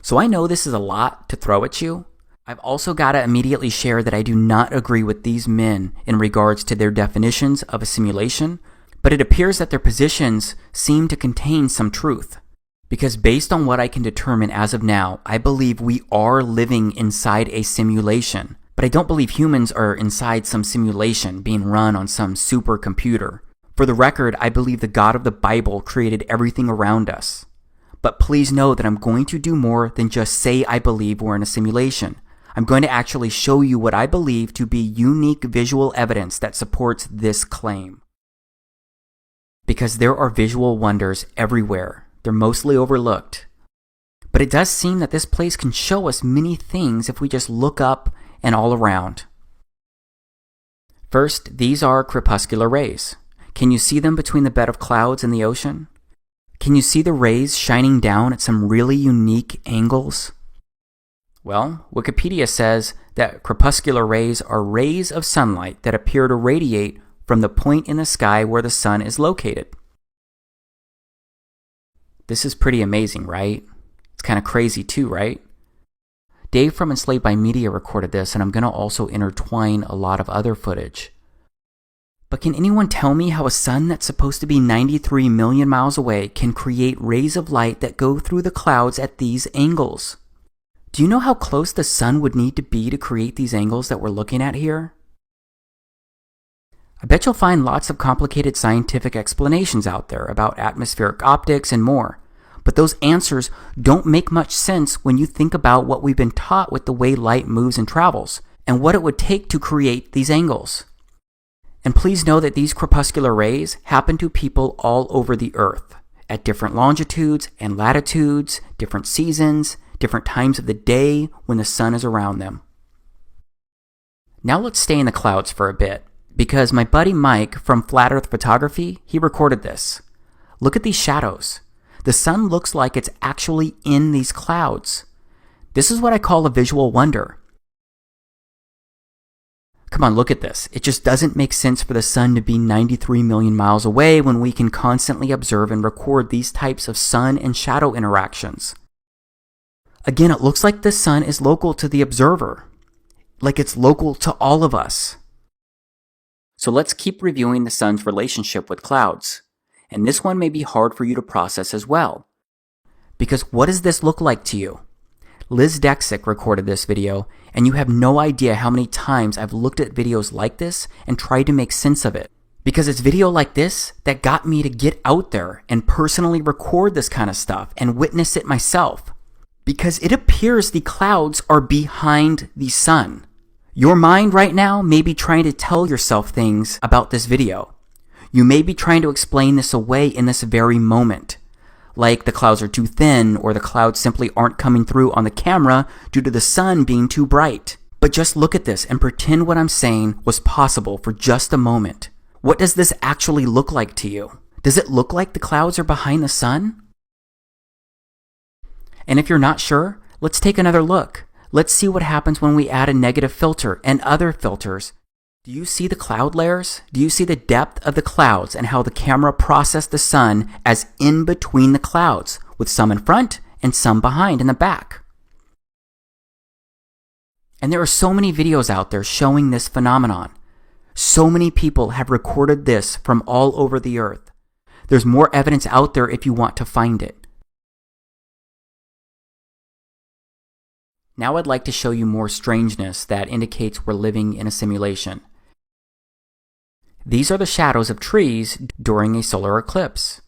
So I know this is a lot to throw at you. I've also got to immediately share that I do not agree with these men in regards to their definitions of a simulation, but it appears that their positions seem to contain some truth. Because based on what I can determine as of now, I believe we are living inside a simulation. But I don't believe humans are inside some simulation being run on some supercomputer. For the record, I believe the God of the Bible created everything around us. But please know that I'm going to do more than just say I believe we're in a simulation. I'm going to actually show you what I believe to be unique visual evidence that supports this claim. Because there are visual wonders everywhere. They're mostly overlooked. But it does seem that this place can show us many things if we just look up and all around. First, these are crepuscular rays. Can you see them between the bed of clouds and the ocean? Can you see the rays shining down at some really unique angles? Well, Wikipedia says that crepuscular rays are rays of sunlight that appear to radiate from the point in the sky where the sun is located. This is pretty amazing, right? It's kind of crazy too, right? Dave from Enslaved by Media recorded this, and I'm going to also intertwine a lot of other footage. But can anyone tell me how a sun that's supposed to be 93 million miles away can create rays of light that go through the clouds at these angles? Do you know how close the sun would need to be to create these angles that we're looking at here? I bet you'll find lots of complicated scientific explanations out there about atmospheric optics and more, but those answers don't make much sense when you think about what we've been taught with the way light moves and travels, and what it would take to create these angles. And please know that these crepuscular rays happen to people all over the Earth, at different longitudes and latitudes, different seasons, different times of the day when the sun is around them. Now let's stay in the clouds for a bit, because my buddy Mike from Flat Earth Photography, he recorded this. Look at these shadows. The sun looks like it's actually in these clouds. This is what I call a visual wonder. Come on, look at this. It just doesn't make sense for the sun to be 93 million miles away when we can constantly observe and record these types of sun and shadow interactions. Again, it looks like the sun is local to the observer, like it's local to all of us. So let's keep reviewing the sun's relationship with clouds. And this one may be hard for you to process as well. Because what does this look like to you? Liz Dexick recorded this video, and you have no idea how many times I've looked at videos like this and tried to make sense of it. Because it's video like this that got me to get out there and personally record this kind of stuff and witness it myself. Because it appears the clouds are behind the sun. Your mind right now may be trying to tell yourself things about this video. You may be trying to explain this away in this very moment. Like the clouds are too thin, or the clouds simply aren't coming through on the camera due to the sun being too bright. But just look at this and pretend what I'm saying was possible for just a moment. What does this actually look like to you? Does it look like the clouds are behind the sun? And if you're not sure, let's take another look. Let's see what happens when we add a negative filter and other filters. Do you see the cloud layers? Do you see the depth of the clouds and how the camera processed the sun as in between the clouds, with some in front and some behind in the back? And there are so many videos out there showing this phenomenon. So many people have recorded this from all over the Earth. There's more evidence out there if you want to find it. Now I'd like to show you more strangeness that indicates we're living in a simulation. These are the shadows of trees during a solar eclipse.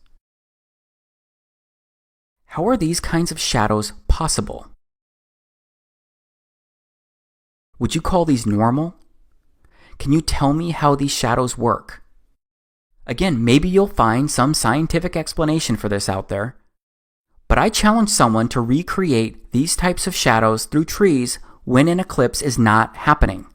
How are these kinds of shadows possible? Would you call these normal? Can you tell me how these shadows work? Again, maybe you'll find some scientific explanation for this out there, but I challenge someone to recreate these types of shadows through trees when an eclipse is not happening.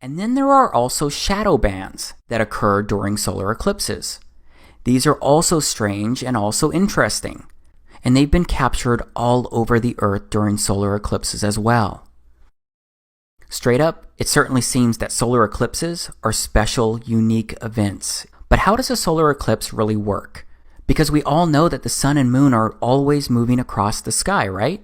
And then there are also shadow bands that occur during solar eclipses. These are also strange and also interesting, and they've been captured all over the Earth during solar eclipses as well. Straight up, it certainly seems that solar eclipses are special, unique events. But how does a solar eclipse really work? Because we all know that the sun and moon are always moving across the sky, right?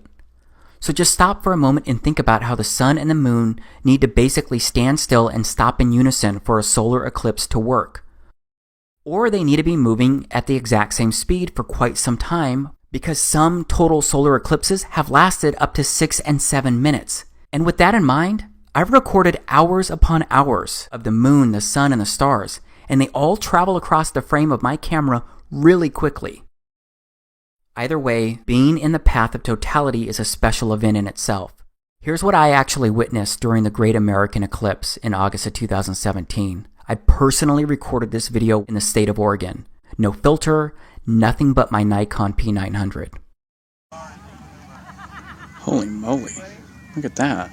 So just stop for a moment and think about how the sun and the moon need to basically stand still and stop in unison for a solar eclipse to work. Or they need to be moving at the exact same speed for quite some time, because some total solar eclipses have lasted up to 6 and 7 minutes. And with that in mind, I've recorded hours upon hours of the moon, the sun, and the stars, and they all travel across the frame of my camera really quickly. Either way, being in the path of totality is a special event in itself. Here's what I actually witnessed during the Great American Eclipse in August of 2017. I personally recorded this video in the state of Oregon. No filter, nothing but my Nikon P900. Holy moly, look at that.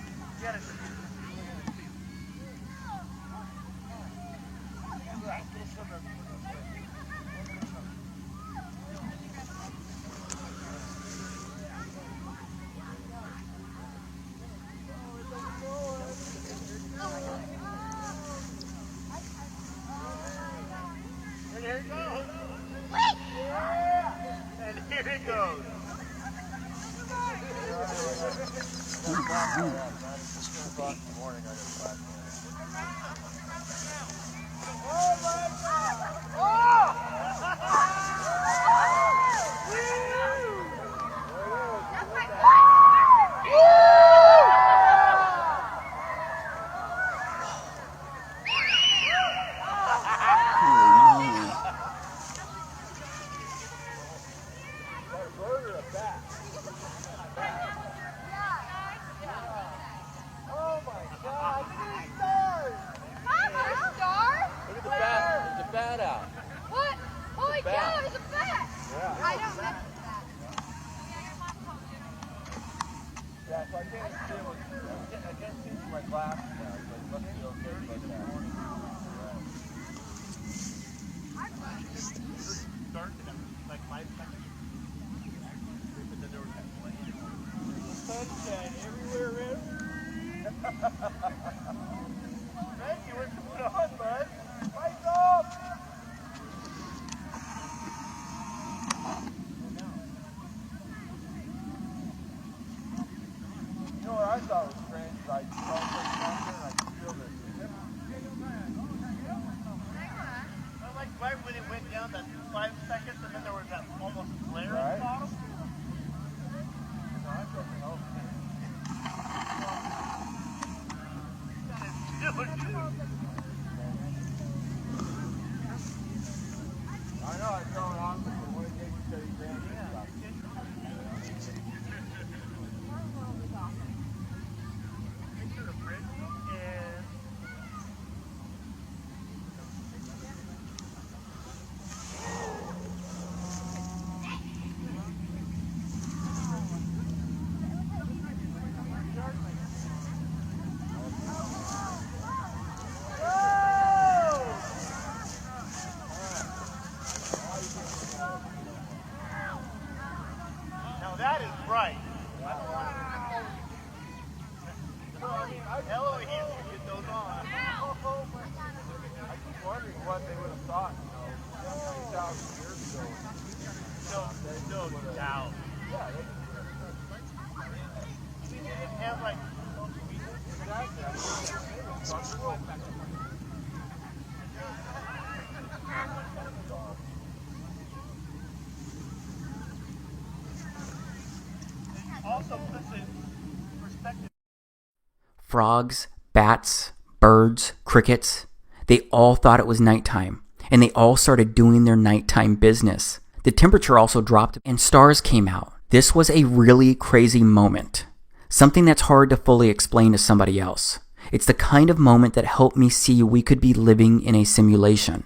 Frogs, bats, birds, crickets, they all thought it was nighttime, and they all started doing their nighttime business. The temperature also dropped and stars came out. This was a really crazy moment. Something that's hard to fully explain to somebody else. It's the kind of moment that helped me see we could be living in a simulation.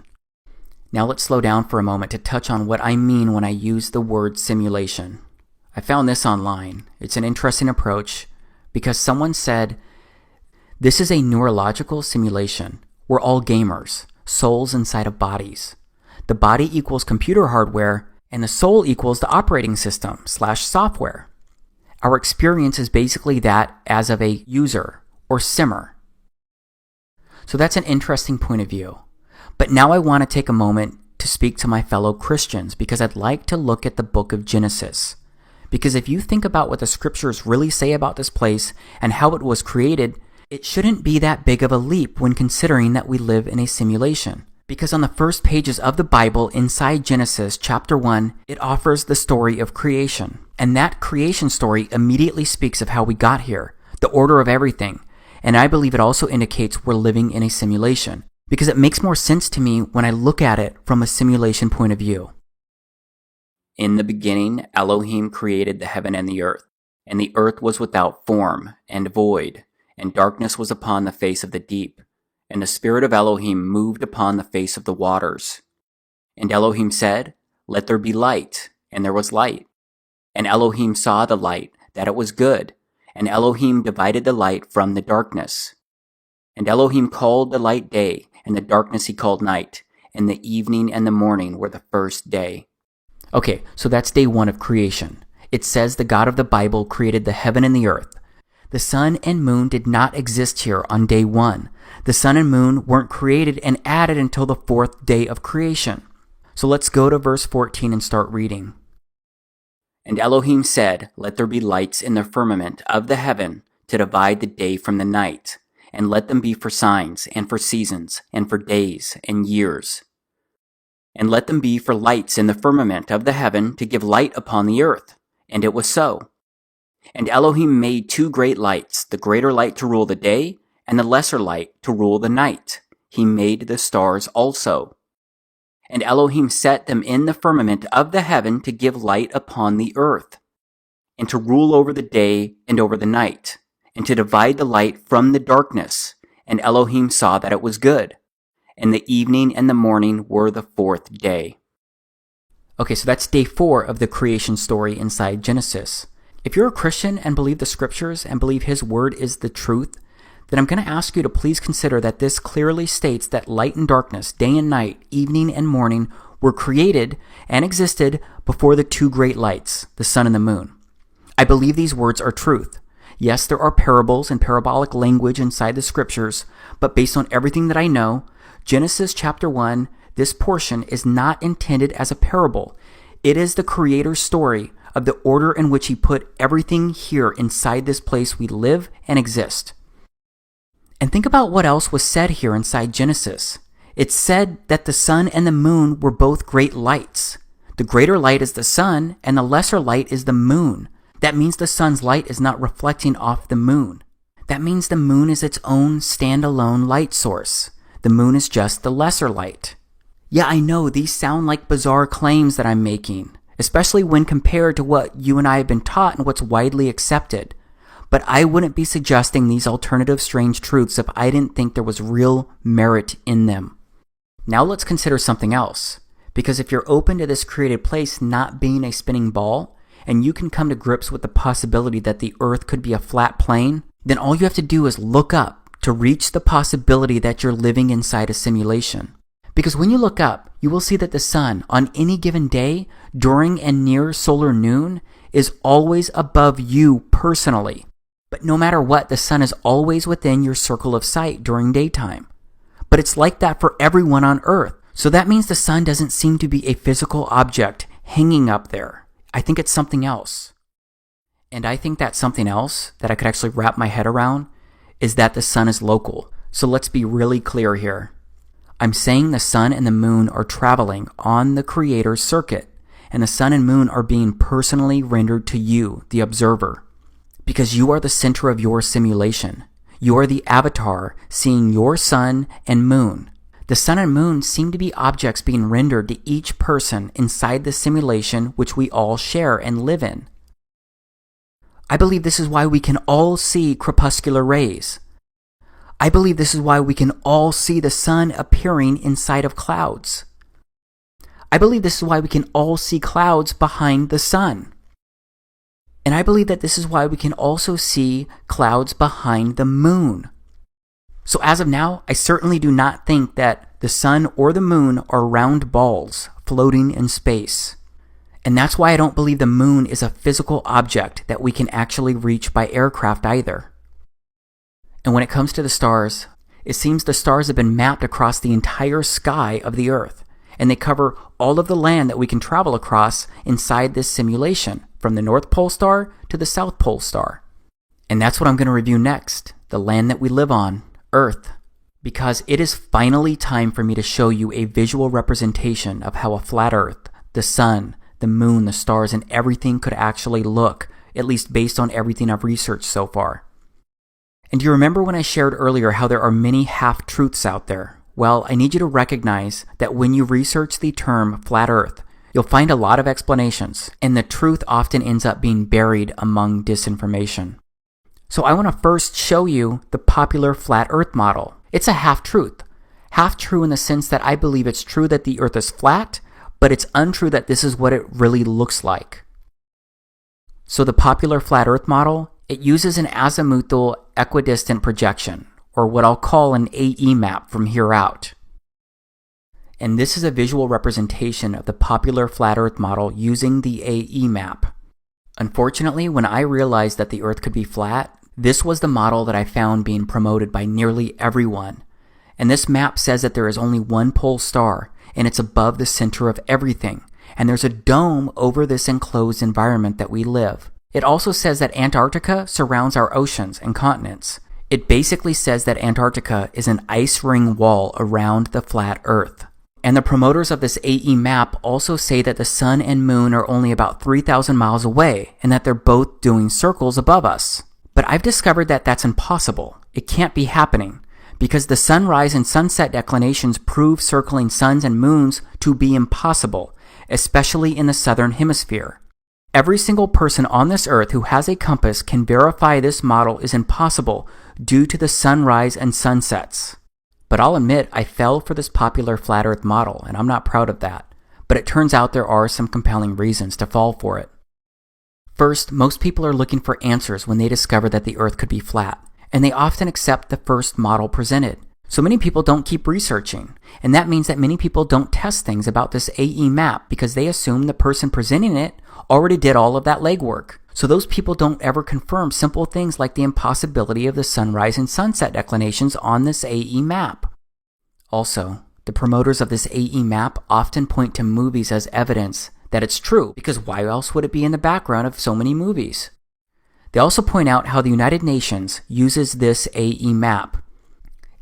Now let's slow down for a moment to touch on what I mean when I use the word simulation. I found this online. It's an interesting approach because someone said, this is a neurological simulation. We're all gamers, souls inside of bodies. The body equals computer hardware, and the soul equals the operating system / software. Our experience is basically that as of a user or simmer. So that's an interesting point of view. But now I want to take a moment to speak to my fellow Christians because I'd like to look at the book of Genesis. Because if you think about what the scriptures really say about this place and how it was created, it shouldn't be that big of a leap when considering that we live in a simulation. Because on the first pages of the Bible inside Genesis chapter 1, it offers the story of creation. And that creation story immediately speaks of how we got here, the order of everything. And I believe it also indicates we're living in a simulation. Because it makes more sense to me when I look at it from a simulation point of view. In the beginning, Elohim created the heaven and the earth was without form and void, and darkness was upon the face of the deep, and the Spirit of Elohim moved upon the face of the waters. And Elohim said, "Let there be light," and there was light. And Elohim saw the light, that it was good, and Elohim divided the light from the darkness. And Elohim called the light day, and the darkness he called night, and the evening and the morning were the first day. Okay, so that's day 1 of creation. It says the God of the Bible created the heaven and the earth. The sun and moon did not exist here on day 1. The sun and moon weren't created and added until the 4th day of creation. So let's go to verse 14 and start reading. And Elohim said, "Let there be lights in the firmament of the heaven to divide the day from the night, and let them be for signs, and for seasons, and for days, and years. And let them be for lights in the firmament of the heaven to give light upon the earth. And it was so. And Elohim made 2 great lights, the greater light to rule the day, and the lesser light to rule the night. He made the stars also. And Elohim set them in the firmament of the heaven to give light upon the earth, and to rule over the day and over the night, and to divide the light from the darkness. And Elohim saw that it was good. And the evening and the morning were the 4th day. Okay, so that's day 4 of the creation story inside Genesis. If you're a Christian and believe the scriptures and believe his word is the truth, then I'm going to ask you to please consider that this clearly states that light and darkness, day and night, evening and morning, were created and existed before the 2 great lights, the sun and the moon. I believe these words are truth. Yes, there are parables and parabolic language inside the scriptures, but based on everything that I know, Genesis chapter 1, this portion is not intended as a parable. It is the Creator's story of the order in which he put everything here inside this place we live and exist. And think about what else was said here inside Genesis. It said that the sun and the moon were both great lights. The greater light is the sun, and the lesser light is the moon. That means the sun's light is not reflecting off the moon. That means the moon is its own standalone light source. The moon is just the lesser light. Yeah, I know these sound like bizarre claims that I'm making, especially when compared to what you and I have been taught and what's widely accepted. But I wouldn't be suggesting these alternative strange truths if I didn't think there was real merit in them. Now let's consider something else. Because if you're open to this created place not being a spinning ball, and you can come to grips with the possibility that the earth could be a flat plane, then all you have to do is look up to reach the possibility that you're living inside a simulation. Because when you look up, you will see that the sun on any given day during and near solar noon is always above you personally. But no matter what, the sun is always within your circle of sight during daytime. But it's like that for everyone on Earth. So that means the sun doesn't seem to be a physical object hanging up there. I think it's something else. And I think that something else that I could actually wrap my head around is that the sun is local. So let's be really clear here. I'm saying the sun and the moon are traveling on the Creator's circuit, and the sun and moon are being personally rendered to you, the observer, because you are the center of your simulation. You are the avatar seeing your sun and moon. The sun and moon seem to be objects being rendered to each person inside the simulation which we all share and live in. I believe this is why we can all see crepuscular rays. I believe this is why we can all see the sun appearing inside of clouds. I believe this is why we can all see clouds behind the sun. And I believe that this is why we can also see clouds behind the moon. So as of now, I certainly do not think that the sun or the moon are round balls floating in space. And that's why I don't believe the moon is a physical object that we can actually reach by aircraft either. And when it comes to the stars, it seems the stars have been mapped across the entire sky of the Earth, and they cover all of the land that we can travel across inside this simulation, from the North Pole star to the South Pole star. And that's what I'm going to review next, the land that we live on, Earth. Because it is finally time for me to show you a visual representation of how a flat Earth, the sun, the moon, the stars, and everything could actually look, at least based on everything I've researched so far. And do you remember when I shared earlier how there are many half-truths out there? Well, I need you to recognize that when you research the term flat Earth, you'll find a lot of explanations, and the truth often ends up being buried among disinformation. So I want to first show you the popular flat Earth model. It's a half-truth. Half-true in the sense that I believe it's true that the Earth is flat, but it's untrue that this is what it really looks like. So the popular flat Earth model, it uses an azimuthal equidistant projection, or what I'll call an AE map from here out. And this is a visual representation of the popular flat Earth model using the AE map. Unfortunately, when I realized that the Earth could be flat, this was the model that I found being promoted by nearly everyone. And this map says that there is only one pole star, and it's above the center of everything, and there's a dome over this enclosed environment that we live. It also says that Antarctica surrounds our oceans and continents. It basically says that Antarctica is an ice ring wall around the flat Earth. And the promoters of this AE map also say that the sun and moon are only about 3,000 miles away and that they're both doing circles above us. But I've discovered that that's impossible. It can't be happening because the sunrise and sunset declinations prove circling suns and moons to be impossible, especially in the southern hemisphere. Every single person on this earth who has a compass can verify this model is impossible due to the sunrise and sunsets. But I'll admit I fell for this popular flat earth model, and I'm not proud of that. But it turns out there are some compelling reasons to fall for it. First, most people are looking for answers when they discover that the earth could be flat, and they often accept the first model presented. So many people don't keep researching, and that means that many people don't test things about this AE map because they assume the person presenting it already did all of that legwork. So those people don't ever confirm simple things like the impossibility of the sunrise and sunset declinations on this AE map. Also, the promoters of this AE map often point to movies as evidence that it's true, because why else would it be in the background of so many movies? They also point out how the United Nations uses this AE map.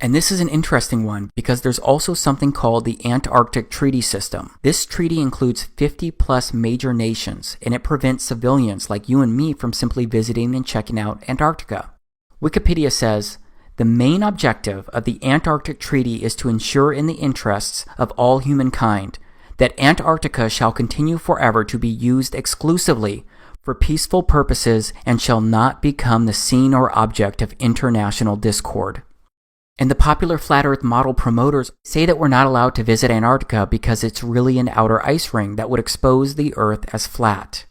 And this is an interesting one because there's also something called the Antarctic Treaty System. This treaty includes 50 plus major nations, and it prevents civilians like you and me from simply visiting and checking out Antarctica. Wikipedia says, the main objective of the Antarctic Treaty is to ensure in the interests of all humankind that Antarctica shall continue forever to be used exclusively for peaceful purposes and shall not become the scene or object of international discord. And the popular flat earth model promoters say that we're not allowed to visit Antarctica because it's really an outer ice ring that would expose the earth as flat.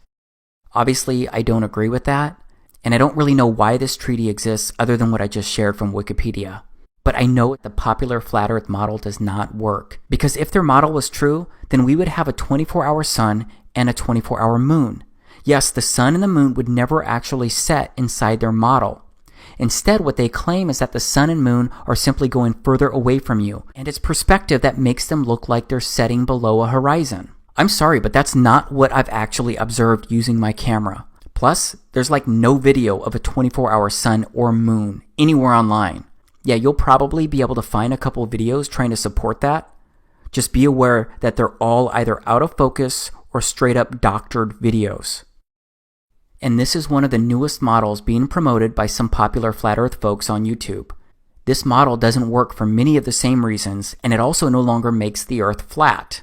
Obviously, I don't agree with that, and I don't really know why this treaty exists other than what I just shared from Wikipedia. But I know the popular flat earth model does not work, because if their model was true, then we would have a 24-hour sun and a 24-hour moon. Yes, the sun and the moon would never actually set inside their model. Instead, what they claim is that the sun and moon are simply going further away from you, and it's perspective that makes them look like they're setting below a horizon. I'm sorry, but that's not what I've actually observed using my camera. Plus, there's like no video of a 24-hour sun or moon anywhere online. Yeah, you'll probably be able to find a couple of videos trying to support that. Just be aware that they're all either out of focus or straight up doctored videos. And this is one of the newest models being promoted by some popular flat earth folks on YouTube. This model doesn't work for many of the same reasons, and it also no longer makes the earth flat.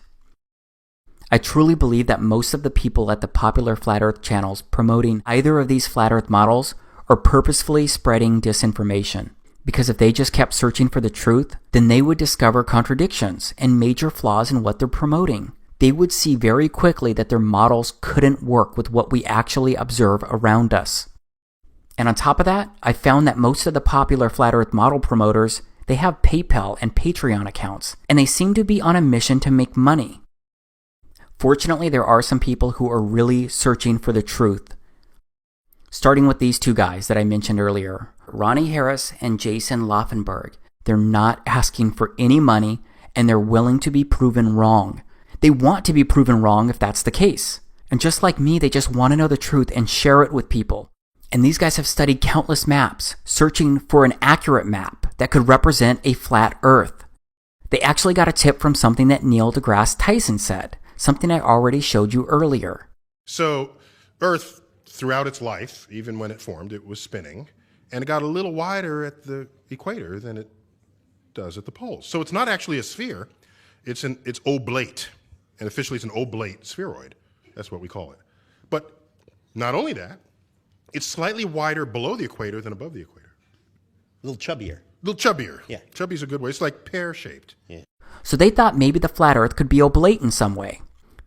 I truly believe that most of the people at the popular flat earth channels promoting either of these flat earth models are purposefully spreading disinformation. Because if they just kept searching for the truth, then they would discover contradictions and major flaws in what they're promoting. They would see very quickly that their models couldn't work with what we actually observe around us. And on top of that, I found that most of the popular flat earth model promoters, they have PayPal and Patreon accounts, and they seem to be on a mission to make money. Fortunately, there are some people who are really searching for the truth. Starting with these two guys that I mentioned earlier, Ronnie Harris and Jason Laufenberg. They're not asking for any money, and they're willing to be proven wrong. They want to be proven wrong if that's the case. And just like me, they just want to know the truth and share it with people. And these guys have studied countless maps, searching for an accurate map that could represent a flat earth. They actually got a tip from something that Neil deGrasse Tyson said, something I already showed you earlier. So Earth, throughout its life, even when it formed, it was spinning, and it got a little wider at the equator than it does at the poles. So it's not actually a sphere, it's oblate. And officially it's an oblate spheroid. That's what we call it. But not only that, it's slightly wider below the equator than above the equator. A little chubbier. A little chubbier. Yeah. Chubby's a good way. It's like pear-shaped. Yeah. So they thought maybe the flat earth could be oblate in some way.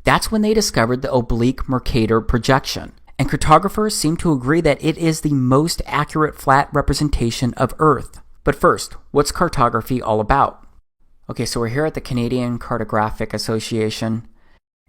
That's when they discovered the oblique Mercator projection. And cartographers seem to agree that it is the most accurate flat representation of Earth. But first, what's cartography all about? Okay, so we're here at the Canadian Cartographic Association,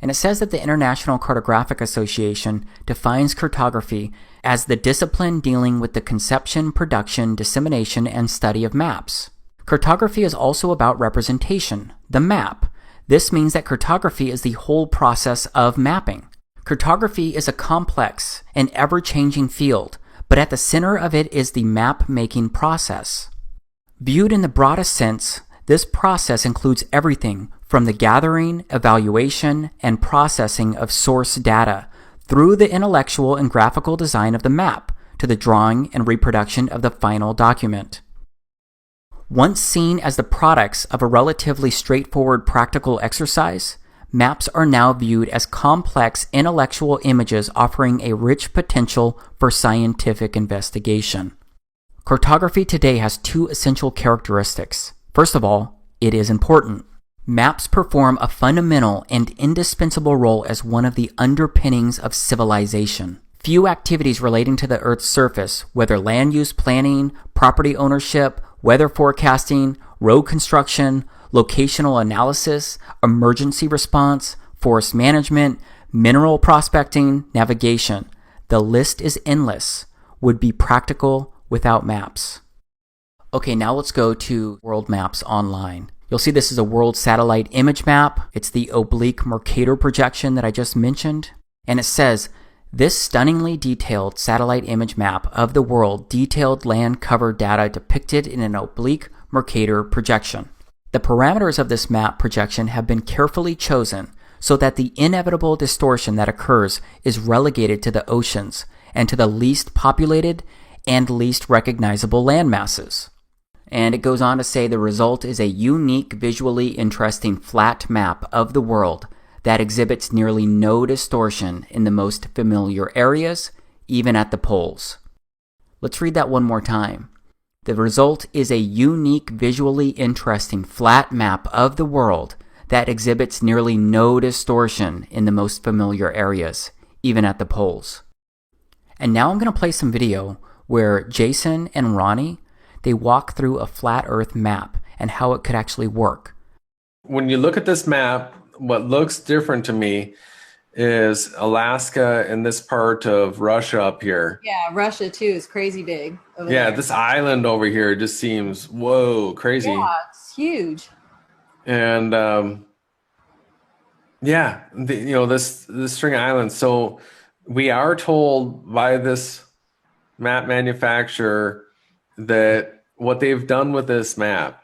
and it says that the International Cartographic Association defines cartography as the discipline dealing with the conception, production, dissemination, and study of maps. Cartography is also about representation, the map. This means that cartography is the whole process of mapping. Cartography is a complex and ever-changing field, but at the center of it is the map-making process. Viewed in the broadest sense, this process includes everything from the gathering, evaluation, and processing of source data through the intellectual and graphical design of the map to the drawing and reproduction of the final document. Once seen as the products of a relatively straightforward practical exercise, maps are now viewed as complex intellectual images offering a rich potential for scientific investigation. Cartography today has two essential characteristics. First of all, it is important. Maps perform a fundamental and indispensable role as one of the underpinnings of civilization. Few activities relating to the Earth's surface, whether land use planning, property ownership, weather forecasting, road construction, locational analysis, emergency response, forest management, mineral prospecting, navigation, the list is endless, would be practical without maps. Okay, now let's go to World Maps Online. You'll see this is a world satellite image map. It's the oblique Mercator projection that I just mentioned. And it says, this stunningly detailed satellite image map of the world detailed land cover data depicted in an oblique Mercator projection. The parameters of this map projection have been carefully chosen so that the inevitable distortion that occurs is relegated to the oceans and to the least populated and least recognizable land masses. And it goes on to say the result is a unique, visually interesting flat map of the world that exhibits nearly no distortion in the most familiar areas, even at the poles. Let's read that one more time. The result is a unique, visually interesting flat map of the world that exhibits nearly no distortion in the most familiar areas, even at the poles. And now I'm going to play some video where Jason and Ronnie, they walk through a flat Earth map and how it could actually work. When you look at this map, what looks different to me is Alaska and this part of Russia up here. Yeah, Russia too is crazy big over Yeah, there. this island over here just seems, whoa, crazy. Yeah, it's huge. And yeah, this string of islands. So we are told by this map manufacturer that what they've done with this map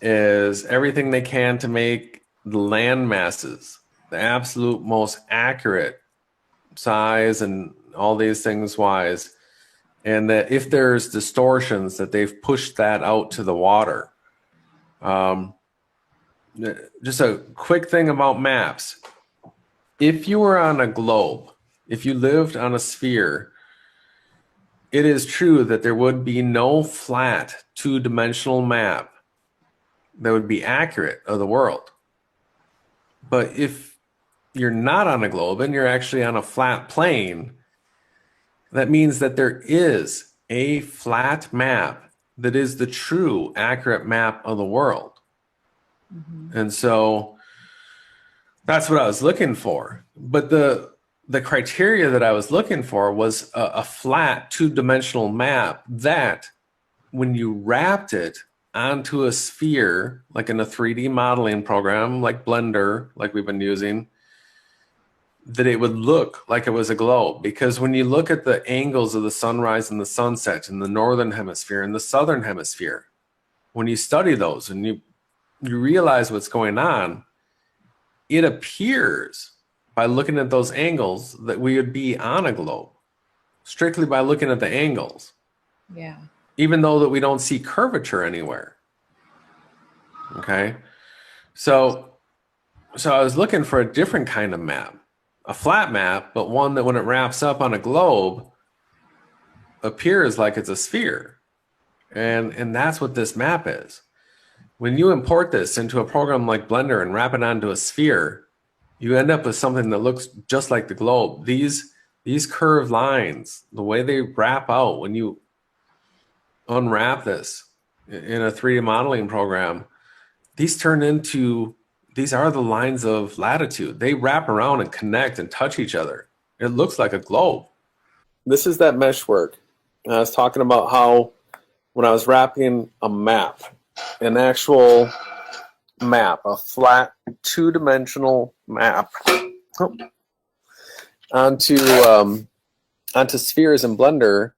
is everything they can to make the land masses the absolute most accurate size and all these things wise, and that if there's distortions that they've pushed that out to the water. Just a quick thing about maps. If you were on a globe, if you lived on a sphere, it is true that there would be no flat two-dimensional map that would be accurate of the world. But if you're not on a globe and you're actually on a flat plane, that means that there is a flat map that is the true accurate map of the world. Mm-hmm. And so that's what I was looking for. But the criteria that I was looking for was a flat two-dimensional map that when you wrapped it onto a sphere, like in a 3D modeling program, like Blender, like we've been using, that it would look like it was a globe. Because when you look at the angles of the sunrise and the sunset in the northern hemisphere and the southern hemisphere, when you study those and you realize what's going on, it appears by looking at those angles that we would be on a globe, strictly by looking at the angles. Yeah. Even though that we don't see curvature anywhere. Okay. So I was looking for a different kind of map, a flat map, but one that when it wraps up on a globe appears like it's a sphere. And that's what this map is. When you import this into a program like Blender and wrap it onto a sphere, you end up with something that looks just like the globe. These curved lines, the way they wrap out when you unwrap this in a 3D modeling program, these are the lines of latitude. They wrap around and connect and touch each other. It looks like a globe. This is that mesh work. I was talking about how when I was wrapping a map, an actual map, a flat two-dimensional map, onto onto spheres in Blender,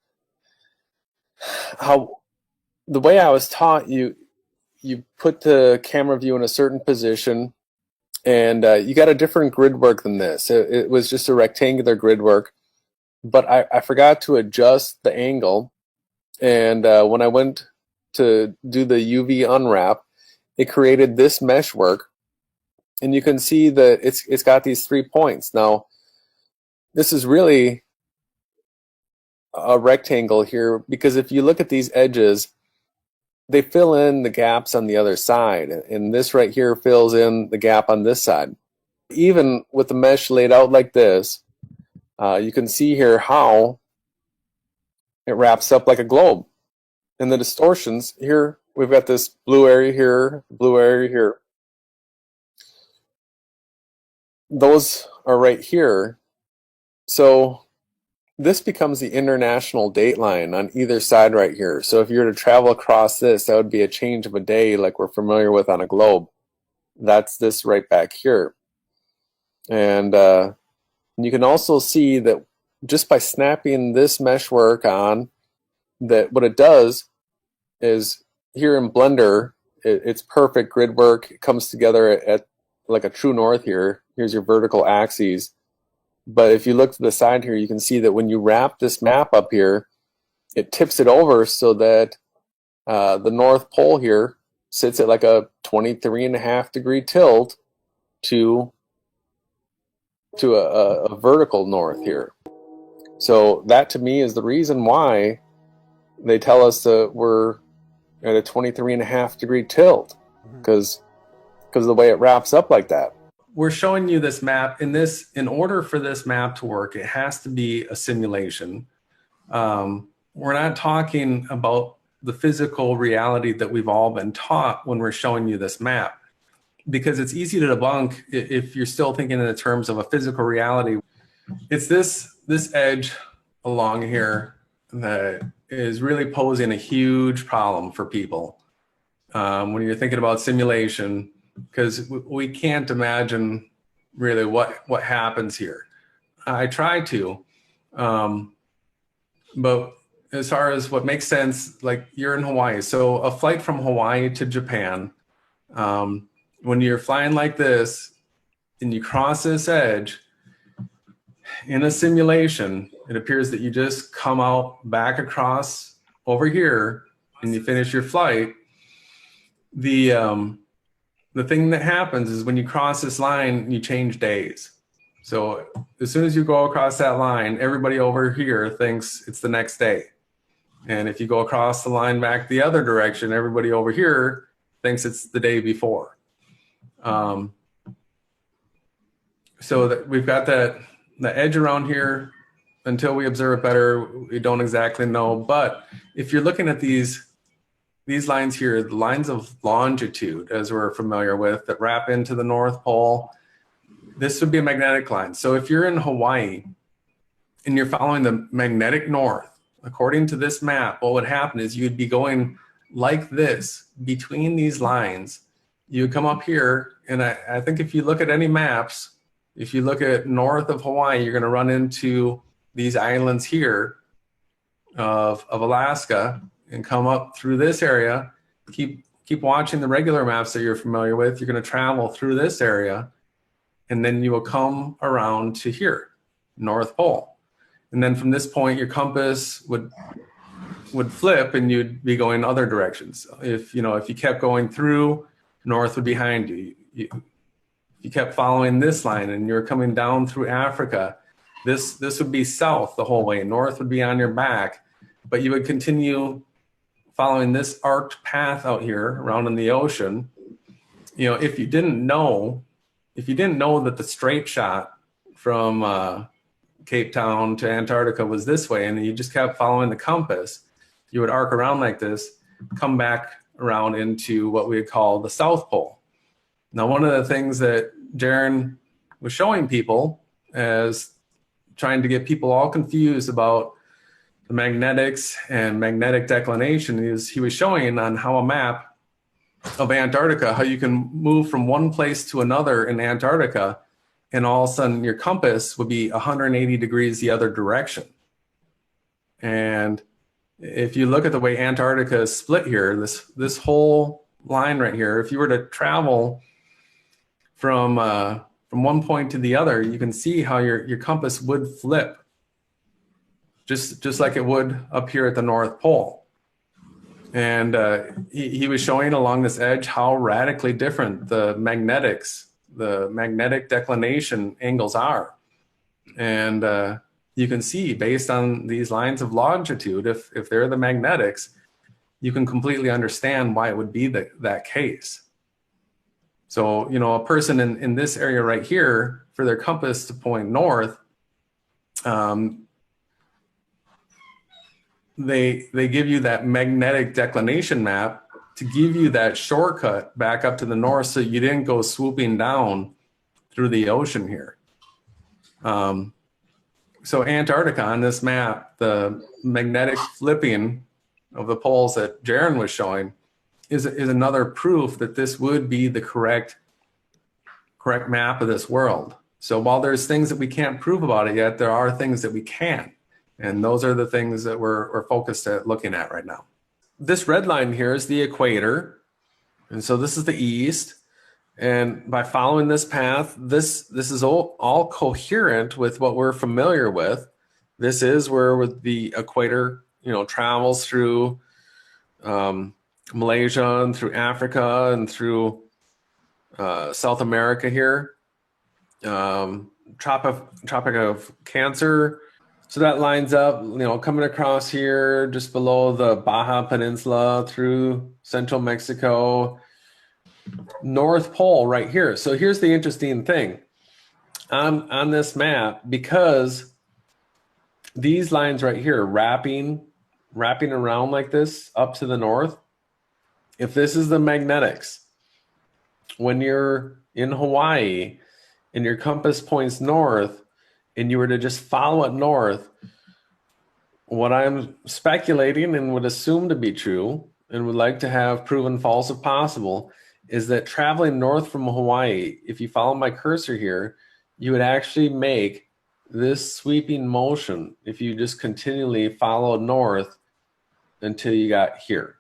how the way I was taught, you put the camera view in a certain position, and you got a different grid work than this. It was just a rectangular grid work, but I forgot to adjust the angle, and when I went to do the UV unwrap, it created this mesh work, and you can see that it's got these 3 points. Now, this is really a rectangle here, because if you look at these edges, they fill in the gaps on the other side, and this right here fills in the gap on this side. Even with the mesh laid out like this, you can see here how it wraps up like a globe. And the distortions here, we've got this blue area here, blue area here. Those are right here. So this becomes the international date line on either side right here. So if you were to travel across this, that would be a change of a day like we're familiar with on a globe. That's this right back here. And you can also see that just by snapping this meshwork on, that what it does is here in Blender, it's perfect grid work. It comes together at like a true north here. Here's your vertical axes. But if you look to the side here, you can see that when you wrap this map up here, it tips it over so that the North Pole here sits at like a 23.5 degree tilt to a vertical north here. So that to me is the reason why they tell us that we're at a 23.5 degree tilt, because of the way it wraps up like that. We're showing you this map. In order for this map to work, it has to be a simulation. We're not talking about the physical reality that we've all been taught when we're showing you this map, because it's easy to debunk if you're still thinking in the terms of a physical reality. It's this edge along here that is really posing a huge problem for people when you're thinking about simulation, because we can't imagine really what happens here. I try to, but as far as what makes sense, like you're in Hawaii, so a flight from Hawaii to Japan, when you're flying like this and you cross this edge, in a simulation, it appears that you just come out back across over here and you finish your flight. The thing that happens is when you cross this line, you change days. So as soon as you go across that line, everybody over here thinks it's the next day. And if you go across the line back the other direction, everybody over here thinks it's the day before. So that we've got the edge around here. Until we observe it better, we don't exactly know. But if you're looking at these lines here, the lines of longitude, as we're familiar with, that wrap into the North Pole, this would be a magnetic line. So if you're in Hawaii and you're following the magnetic north, according to this map, what would happen is you'd be going like this between these lines. You would come up here, and I think if you look at any maps, if you look at north of Hawaii, you're going to run into these islands here of Alaska and come up through this area. Keep watching the regular maps that you're familiar with. You're going to travel through this area, and then you will come around to here, North Pole. And then from this point, your compass would flip and you'd be going other directions. If you kept going through, north would be behind you. You kept following this line and you're coming down through Africa, this would be south the whole way. North would be on your back, but you would continue following this arced path out here around in the ocean. If you didn't know that the straight shot from Cape Town to Antarctica was this way, and you just kept following the compass, you would arc around like this, come back around into what we would call the South Pole. Now, one of the things that Jaron was showing people as trying to get people all confused about the magnetics and magnetic declination is he was showing on how a map of Antarctica, how you can move from one place to another in Antarctica and all of a sudden your compass would be 180 degrees the other direction. And if you look at the way Antarctica is split here, this whole line right here, if you were to travel from one point to the other, you can see how your compass would flip, just like it would up here at the North Pole. And he was showing along this edge how radically different the magnetic declination angles are. And you can see based on these lines of longitude, if they're the magnetics, you can completely understand why it would be that case. So, you know, a person in this area right here, for their compass to point north, they give you that magnetic declination map to give you that shortcut back up to the north so you didn't go swooping down through the ocean here. So Antarctica on this map, the magnetic flipping of the poles that Jaron was showing is another proof that this would be the correct map of this world. So while there's things that we can't prove about it yet, there are things that we can. And those are the things that we're focused at looking at right now. This red line here is the equator. And so this is the east. And by following this path, this is all coherent with what we're familiar with. This is where the equator, you know, travels through Malaysia and through Africa and through South America here. Tropic of Cancer. So that lines up, you know, coming across here just below the Baja Peninsula through central Mexico, North Pole right here. So here's the interesting thing on this map, because these lines right here wrapping around like this up to the north, if this is the magnetics, when you're in Hawaii and your compass points north, and you were to just follow it north, what I'm speculating and would assume to be true and would like to have proven false if possible is that traveling north from Hawaii, if you follow my cursor here, you would actually make this sweeping motion if you just continually followed north until you got here.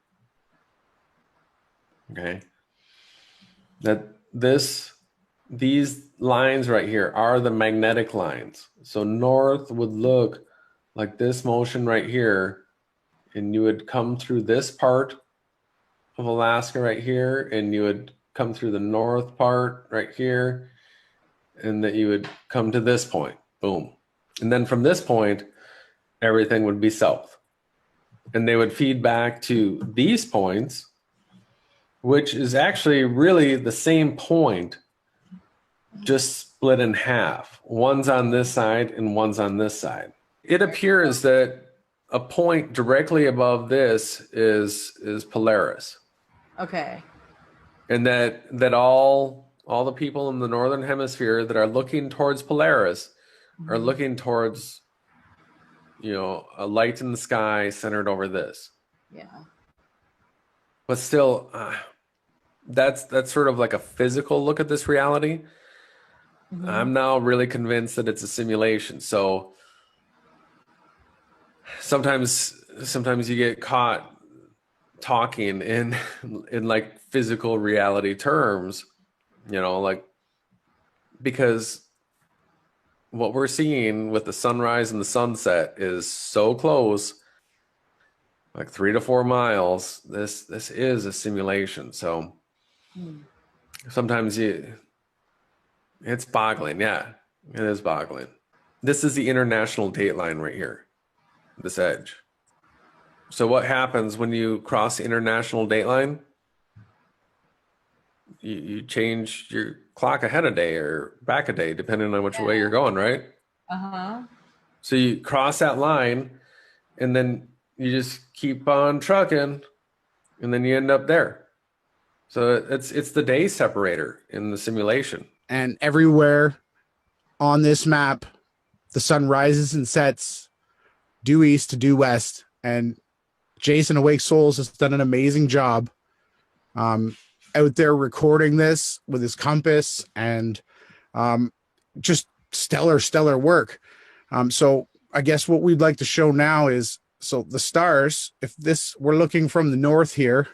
Okay. These lines right here are the magnetic lines. So north would look like this motion right here, and you would come through this part of Alaska right here, and you would come through the north part right here, and that you would come to this point, boom. And then from this point, everything would be south. And they would feed back to these points, which is actually really the same point, just split in half. One's on this side and one's on this side. It appears that a point directly above this is Polaris. Okay. And that all the people in the northern hemisphere that are looking towards Polaris are looking towards, you know, a light in the sky centered over this. Yeah. But still, that's sort of like a physical look at this reality. Mm-hmm. I'm now really convinced that it's a simulation. So sometimes you get caught talking in like physical reality terms, you know, like, because what we're seeing with the sunrise and the sunset is so close, like 3 to 4 miles. This is a simulation. So sometimes it's boggling. Yeah, it is boggling. This is the international date line right here, this edge. So what happens when you cross the international date line? You change your clock ahead a day or back a day, depending on which way you're going, right? Uh-huh. So you cross that line, and then you just keep on trucking, and then you end up there. So it's the day separator in the simulation. And everywhere on this map, the sun rises and sets due east to due west. And Jason Awake Souls has done an amazing job out there recording this with his compass and just stellar work. So I guess what we'd like to show now is, so the stars, if this, we're looking from the north here,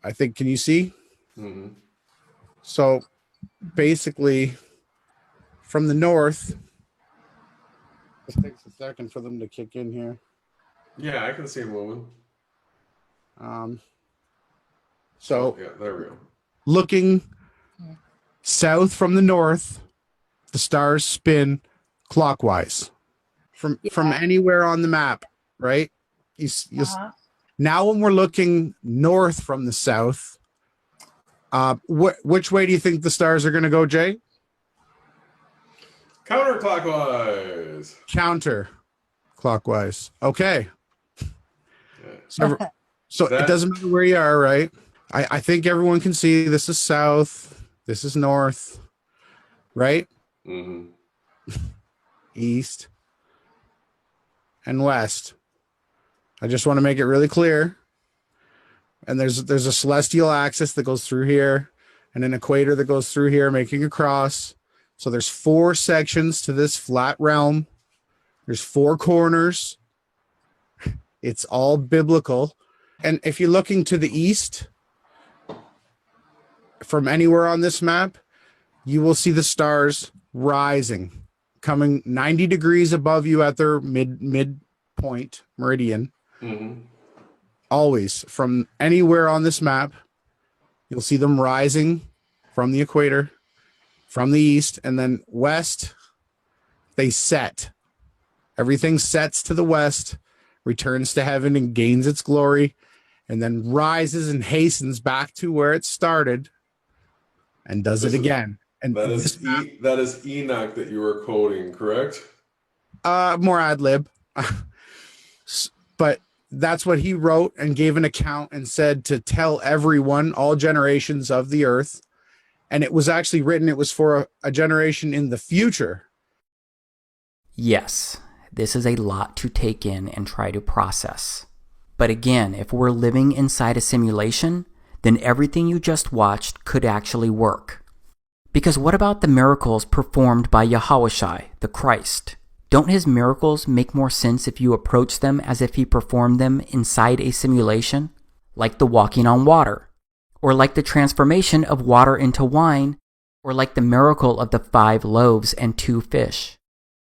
I think, can you see? Mm-hmm. So basically from the north, it takes a second for them to kick in here. Yeah, I can see it moving. So yeah, there we go. Looking south from the north, the stars spin clockwise from anywhere on the map, right? Now when we're looking north from the south, which way do you think the stars are going to go, Jay? Counterclockwise. Counterclockwise. Okay. So it doesn't matter where you are, right? I think everyone can see this is south, this is north, right? Mm-hmm. East and west. I just want to make it really clear. And there's a celestial axis that goes through here and an equator that goes through here, making a cross. So there's 4 sections to this flat realm. There's 4 corners. It's all biblical. And if you're looking to the east from anywhere on this map, you will see the stars rising, coming 90 degrees above you at their midpoint meridian. Mm-hmm. Always from anywhere on this map, you'll see them rising from the equator, from the east, and then west, they set. Everything sets to the west, returns to heaven and gains its glory, and then rises and hastens back to where it started and does it again. And that is Enoch that you were quoting, correct? More ad lib. But that's what he wrote and gave an account and said to tell everyone, all generations of the earth. And it was actually written, it was for a generation in the future. Yes, this is a lot to take in and try to process. But again, if we're living inside a simulation, then everything you just watched could actually work. Because what about the miracles performed by Yahushua, the Christ? Don't his miracles make more sense if you approach them as if he performed them inside a simulation? Like the walking on water, or like the transformation of water into wine, or like the miracle of the 5 loaves and 2 fish.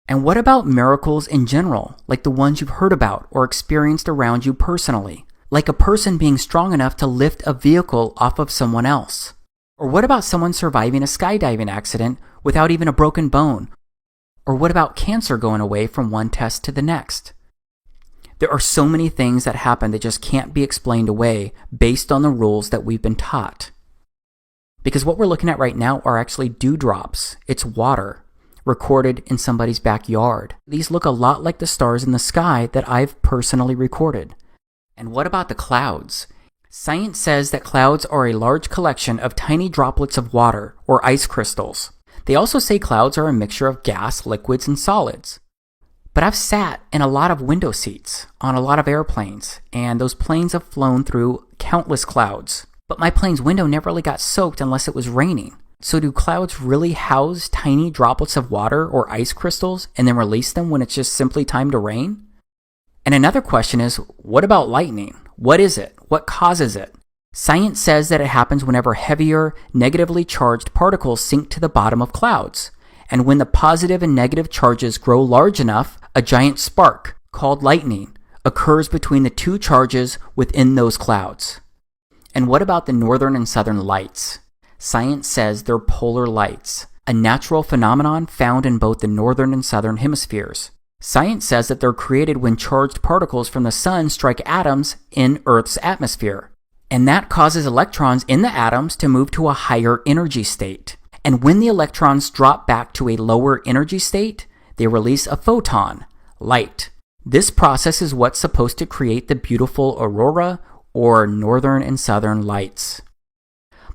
And what about miracles in general, like the ones you've heard about or experienced around you personally? Like a person being strong enough to lift a vehicle off of someone else? Or what about someone surviving a skydiving accident without even a broken bone? Or what about cancer going away from one test to the next? There are so many things that happen that just can't be explained away based on the rules that we've been taught. Because what we're looking at right now are actually dewdrops. It's water recorded in somebody's backyard. These look a lot like the stars in the sky that I've personally recorded. And what about the clouds? Science says that clouds are a large collection of tiny droplets of water or ice crystals. They also say clouds are a mixture of gas, liquids, and solids. But I've sat in a lot of window seats on a lot of airplanes, and those planes have flown through countless clouds. But my plane's window never really got soaked unless it was raining. So do clouds really house tiny droplets of water or ice crystals and then release them when it's just simply time to rain? And another question is, what about lightning? What is it? What causes it? Science says that it happens whenever heavier, negatively charged particles sink to the bottom of clouds. And when the positive and negative charges grow large enough, a giant spark, called lightning, occurs between the 2 charges within those clouds. And what about the northern and southern lights? Science says they're polar lights, a natural phenomenon found in both the northern and southern hemispheres. Science says that they're created when charged particles from the sun strike atoms in Earth's atmosphere. And that causes electrons in the atoms to move to a higher energy state. And when the electrons drop back to a lower energy state, they release a photon, light. This process is what's supposed to create the beautiful aurora or northern and southern lights.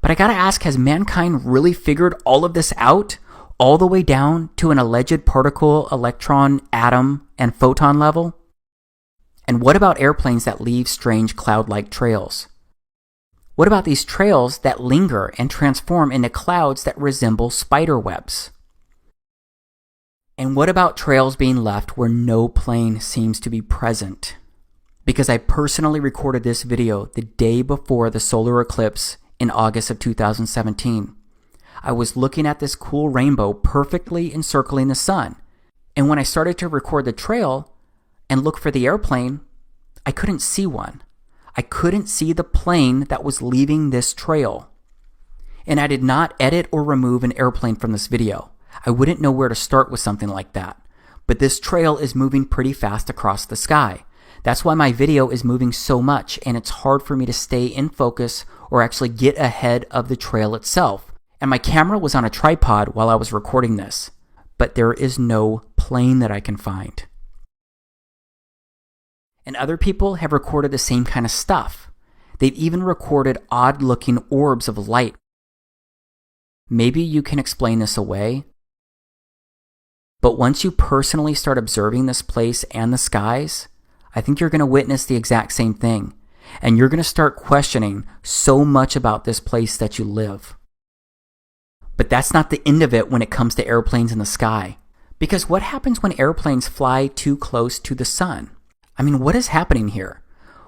But I gotta ask, has mankind really figured all of this out? All the way down to an alleged particle, electron, atom, and photon level? And what about airplanes that leave strange cloud-like trails? What about these trails that linger and transform into clouds that resemble spider webs? And what about trails being left where no plane seems to be present? Because I personally recorded this video the day before the solar eclipse in August of 2017. I was looking at this cool rainbow perfectly encircling the sun. And when I started to record the trail and look for the airplane, I couldn't see one. I couldn't see the plane that was leaving this trail. And I did not edit or remove an airplane from this video. I wouldn't know where to start with something like that. But this trail is moving pretty fast across the sky. That's why my video is moving so much, and it's hard for me to stay in focus or actually get ahead of the trail itself. And my camera was on a tripod while I was recording this. But there is no plane that I can find. And other people have recorded the same kind of stuff. They've even recorded odd-looking orbs of light. Maybe you can explain this away. But once you personally start observing this place and the skies, I think you're going to witness the exact same thing. And you're going to start questioning so much about this place that you live. But that's not the end of it when it comes to airplanes in the sky. Because what happens when airplanes fly too close to the sun? I mean, what is happening here?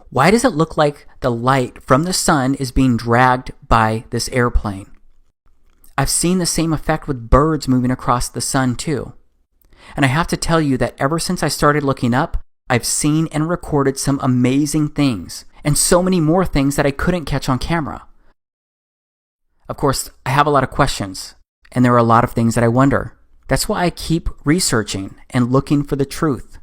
Why does it look like the light from the sun is being dragged by this airplane? I've seen the same effect with birds moving across the sun too. And I have to tell you that ever since I started looking up, I've seen and recorded some amazing things, and so many more things that I couldn't catch on camera. Of course, I have a lot of questions, and there are a lot of things that I wonder. That's why I keep researching and looking for the truth.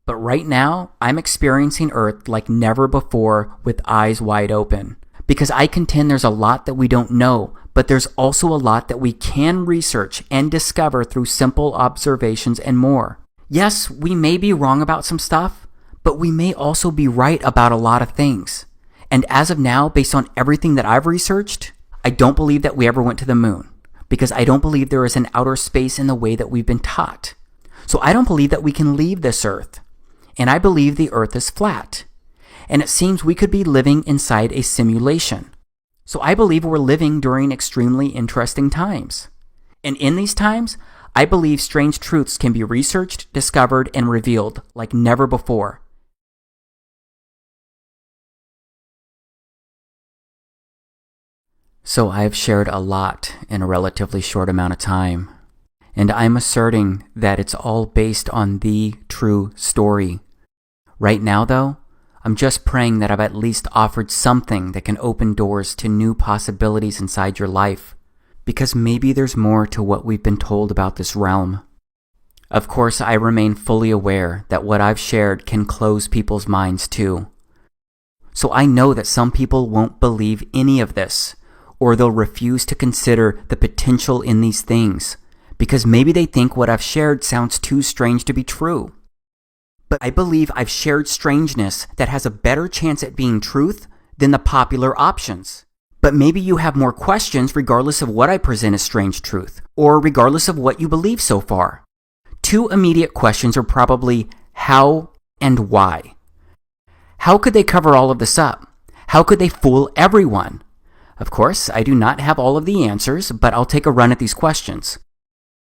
But right now, I'm experiencing Earth like never before with eyes wide open. Because I contend there's a lot that we don't know, but there's also a lot that we can research and discover through simple observations and more. Yes, we may be wrong about some stuff, but we may also be right about a lot of things. And as of now, based on everything that I've researched, I don't believe that we ever went to the moon, because I don't believe there is an outer space in the way that we've been taught. So I don't believe that we can leave this Earth. And I believe the Earth is flat. And it seems we could be living inside a simulation. So I believe we're living during extremely interesting times. And in these times, I believe strange truths can be researched, discovered, and revealed like never before. So I've shared a lot in a relatively short amount of time. And I'm asserting that it's all based on the true story. Right now, though, I'm just praying that I've at least offered something that can open doors to new possibilities inside your life. Because maybe there's more to what we've been told about this realm. Of course, I remain fully aware that what I've shared can close people's minds too. So I know that some people won't believe any of this, or they'll refuse to consider the potential in these things, because maybe they think what I've shared sounds too strange to be true. But I believe I've shared strangeness that has a better chance at being truth than the popular options. But maybe you have more questions regardless of what I present as strange truth, or regardless of what you believe so far. Two immediate questions are probably how and why. How could they cover all of this up? How could they fool everyone? Of course, I do not have all of the answers, but I'll take a run at these questions.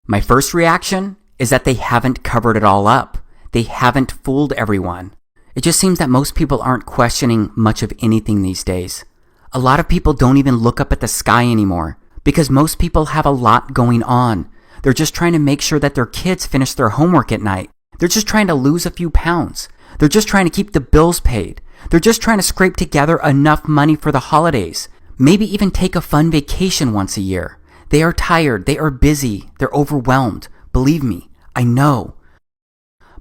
My first reaction is that they haven't covered it all up. They haven't fooled everyone. It just seems that most people aren't questioning much of anything these days. A lot of people don't even look up at the sky anymore because most people have a lot going on. They're just trying to make sure that their kids finish their homework at night. They're just trying to lose a few pounds. They're just trying to keep the bills paid. They're just trying to scrape together enough money for the holidays. Maybe even take a fun vacation once a year. They are tired. They are busy. They're overwhelmed. Believe me, I know.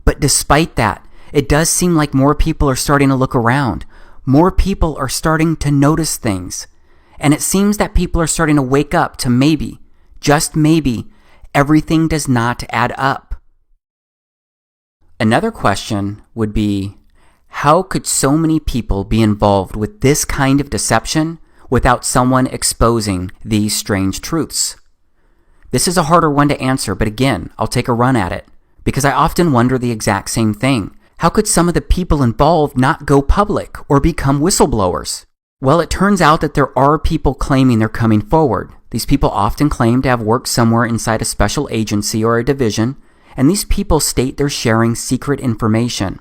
But despite that, it does seem like more people are starting to look around. More people are starting to notice things. And it seems that people are starting to wake up to maybe, just maybe, everything does not add up. Another question would be, how could so many people be involved with this kind of deception without someone exposing these strange truths? This is a harder one to answer, but again, I'll take a run at it. Because I often wonder the exact same thing. How could some of the people involved not go public or become whistleblowers? Well, it turns out that there are people claiming they're coming forward. These people often claim to have worked somewhere inside a special agency or a division, and these people state they're sharing secret information.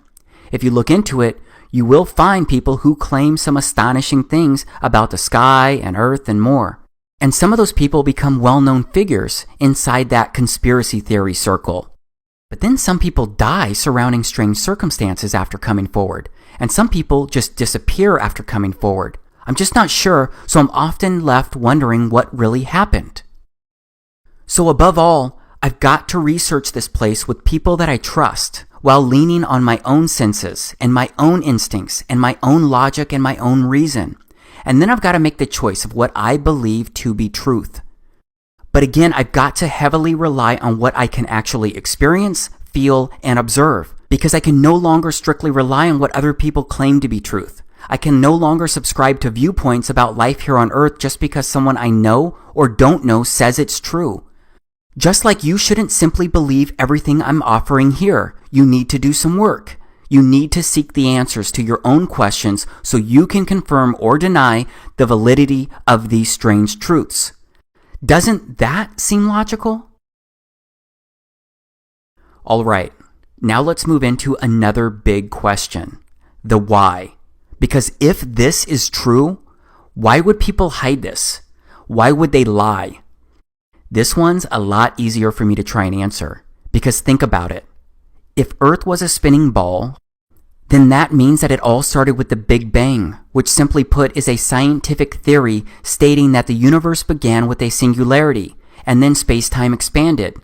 If you look into it, you will find people who claim some astonishing things about the sky and earth and more. And some of those people become well-known figures inside that conspiracy theory circle. But then some people die surrounding strange circumstances after coming forward, and some people just disappear after coming forward. I'm just not sure, so I'm often left wondering what really happened. So above all, I've got to research this place with people that I trust, while leaning on my own senses and my own instincts and my own logic and my own reason. And then I've got to make the choice of what I believe to be truth. But again, I've got to heavily rely on what I can actually experience, feel, and observe, because I can no longer strictly rely on what other people claim to be truth. I can no longer subscribe to viewpoints about life here on Earth just because someone I know or don't know says it's true. Just like you shouldn't simply believe everything I'm offering here, you need to do some work. You need to seek the answers to your own questions so you can confirm or deny the validity of these strange truths. Doesn't that seem logical? All right, now let's move into another big question, the why. Because if this is true, why would people hide this? Why would they lie? This one's a lot easier for me to try and answer, because think about it. If Earth was a spinning ball, then that means that it all started with the Big Bang, which simply put is a scientific theory stating that the universe began with a singularity, and then space-time expanded.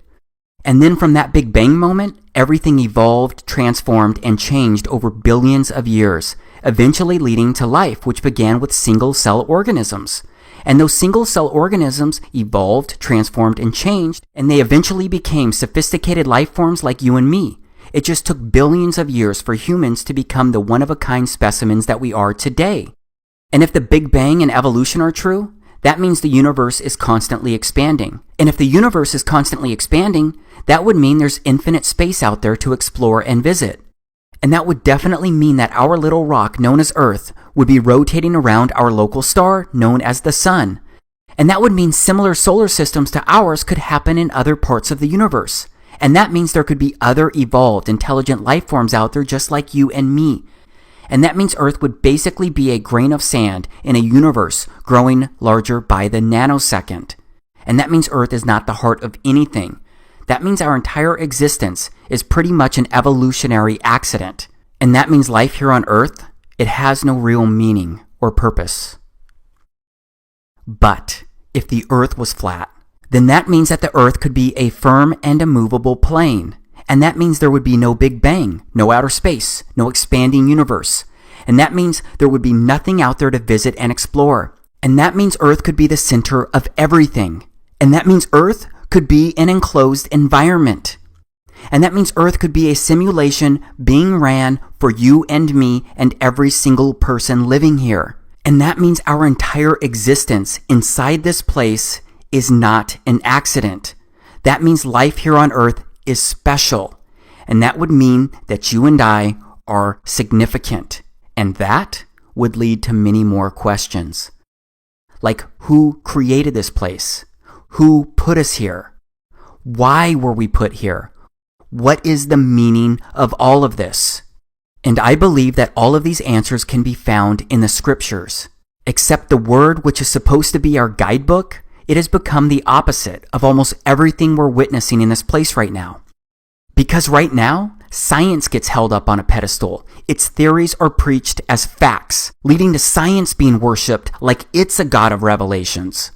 And then from that Big Bang moment, everything evolved, transformed, and changed over billions of years, eventually leading to life, which began with single-cell organisms. And those single-cell organisms evolved, transformed, and changed, and they eventually became sophisticated life forms like you and me. It just took billions of years for humans to become the one-of-a-kind specimens that we are today. And if the Big Bang and evolution are true, that means the universe is constantly expanding. And if the universe is constantly expanding, that would mean there's infinite space out there to explore and visit. And that would definitely mean that our little rock known as Earth would be rotating around our local star known as the Sun. And that would mean similar solar systems to ours could happen in other parts of the universe. And that means there could be other evolved, intelligent life forms out there just like you and me. And that means Earth would basically be a grain of sand in a universe growing larger by the nanosecond. And that means Earth is not the heart of anything. That means our entire existence is pretty much an evolutionary accident. And that means life here on Earth, it has no real meaning or purpose. But if the Earth was flat, then that means that the Earth could be a firm and immovable plane. And that means there would be no Big Bang, no outer space, no expanding universe. And that means there would be nothing out there to visit and explore. And that means Earth could be the center of everything. And that means Earth could be an enclosed environment. And that means Earth could be a simulation being ran for you and me and every single person living here. And that means our entire existence inside this place is not an accident. That means life here on Earth is special. And that would mean that you and I are significant. And that would lead to many more questions. Like, who created this place? Who put us here? Why were we put here? What is the meaning of all of this? And I believe that all of these answers can be found in the scriptures. Except the word which is supposed to be our guidebook, it has become the opposite of almost everything we're witnessing in this place right now. Because right now, science gets held up on a pedestal. Its theories are preached as facts, leading to science being worshipped like it's a god of revelations.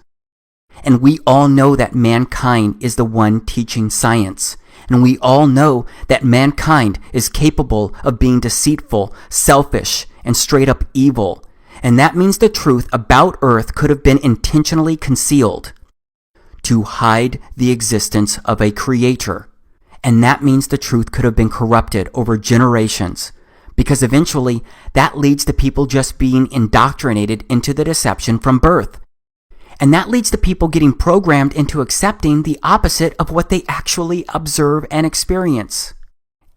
And we all know that mankind is the one teaching science. And we all know that mankind is capable of being deceitful, selfish, and straight up evil. And that means the truth about Earth could have been intentionally concealed to hide the existence of a creator. And that means the truth could have been corrupted over generations, because eventually that leads to people just being indoctrinated into the deception from birth. And that leads to people getting programmed into accepting the opposite of what they actually observe and experience.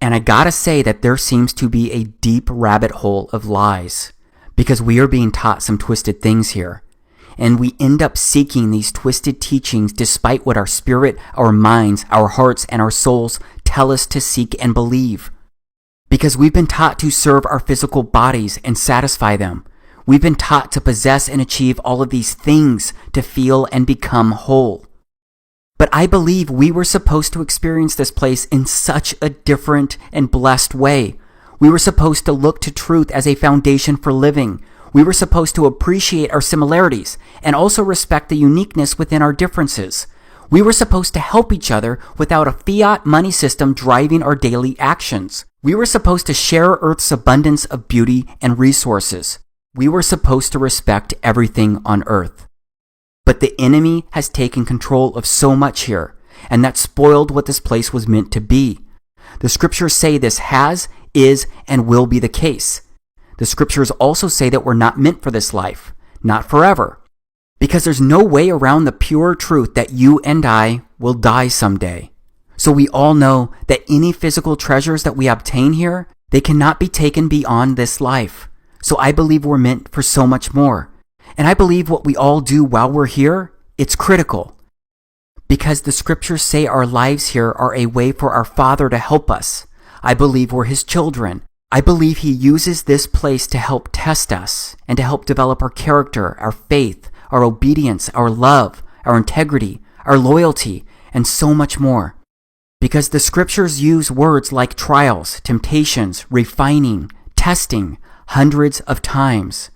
And I gotta say that there seems to be a deep rabbit hole of lies, because we are being taught some twisted things here. And we end up seeking these twisted teachings despite what our spirit, our minds, our hearts, and our souls tell us to seek and believe. Because we've been taught to serve our physical bodies and satisfy them. We've been taught to possess and achieve all of these things to feel and become whole. But I believe we were supposed to experience this place in such a different and blessed way. We were supposed to look to truth as a foundation for living. We were supposed to appreciate our similarities and also respect the uniqueness within our differences. We were supposed to help each other without a fiat money system driving our daily actions. We were supposed to share Earth's abundance of beauty and resources. We were supposed to respect everything on Earth. But the enemy has taken control of so much here, and that spoiled what this place was meant to be. The scriptures say this has, is, and will be the case. The scriptures also say that we're not meant for this life, not forever, because there's no way around the pure truth that you and I will die someday. So we all know that any physical treasures that we obtain here, they cannot be taken beyond this life. So I believe we're meant for so much more. And I believe what we all do while we're here, it's critical. Because the scriptures say our lives here are a way for our Father to help us. I believe we're His children. I believe He uses this place to help test us and to help develop our character, our faith, our obedience, our love, our integrity, our loyalty, and so much more. Because the scriptures use words like trials, temptations, refining, testing, hundreds of times.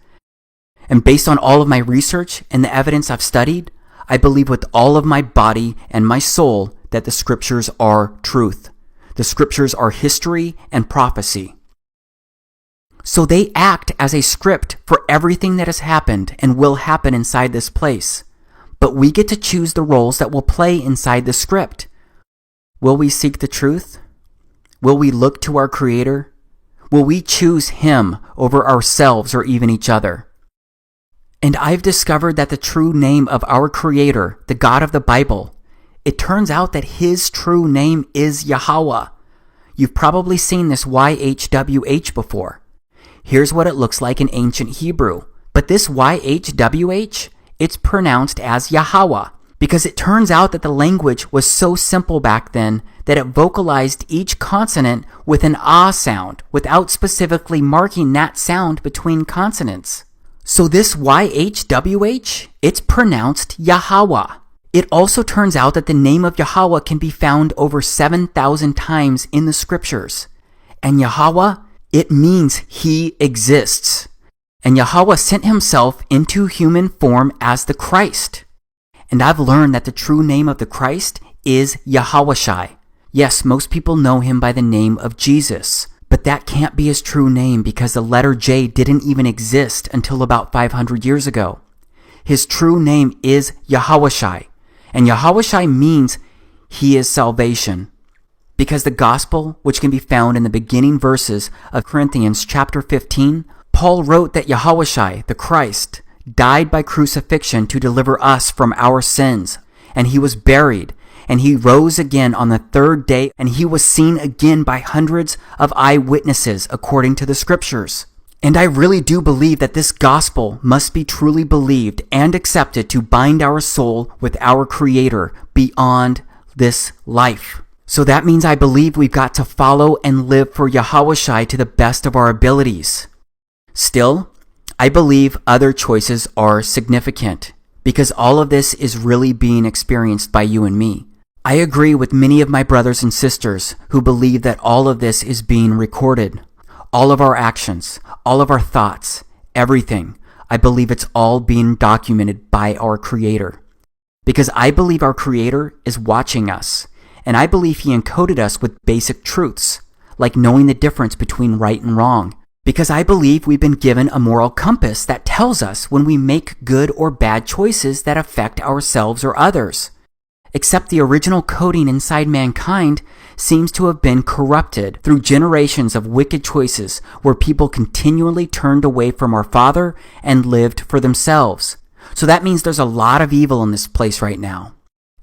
And based on all of my research and the evidence I've studied, I believe with all of my body and my soul that the scriptures are truth. The scriptures are history and prophecy. So they act as a script for everything that has happened and will happen inside this place. But we get to choose the roles that will play inside the script. Will we seek the truth? Will we look to our Creator? Will we choose Him over ourselves or even each other? And I've discovered that the true name of our Creator, the God of the Bible, it turns out that His true name is Yahweh. You've probably seen this YHWH before. Here's what it looks like in ancient Hebrew. But this YHWH, it's pronounced as Yahweh, because it turns out that the language was so simple back then that it vocalized each consonant with an ah sound without specifically marking that sound between consonants. So this YHWH, it's pronounced Yahweh. It also turns out that the name of Yahweh can be found over 7,000 times in the scriptures. And Yahweh, it means He exists. And Yahweh sent Himself into human form as the Christ. And I've learned that the true name of the Christ is Yahawashi. Yes, most people know Him by the name of Jesus, but that can't be His true name because the letter J didn't even exist until about 500 years ago. His true name is Yahawashi, and Yahawashi means He is salvation. Because the gospel, which can be found in the beginning verses of Corinthians chapter 15, Paul wrote that Yahawashi, the Christ, died by crucifixion to deliver us from our sins, and He was buried, and He rose again on the third day, and He was seen again by hundreds of eyewitnesses according to the scriptures. And I really do believe that this gospel must be truly believed and accepted to bind our soul with our Creator beyond this life. So that means I believe we've got to follow and live for Yahawashi to the best of our abilities. Still, I believe other choices are significant because all of this is really being experienced by you and me. I agree with many of my brothers and sisters who believe that all of this is being recorded. All of our actions, all of our thoughts, everything. I believe it's all being documented by our Creator. Because I believe our Creator is watching us, and I believe He encoded us with basic truths, like knowing the difference between right and wrong. Because I believe we've been given a moral compass that tells us when we make good or bad choices that affect ourselves or others. Except the original coding inside mankind seems to have been corrupted through generations of wicked choices where people continually turned away from our Father and lived for themselves. So that means there's a lot of evil in this place right now.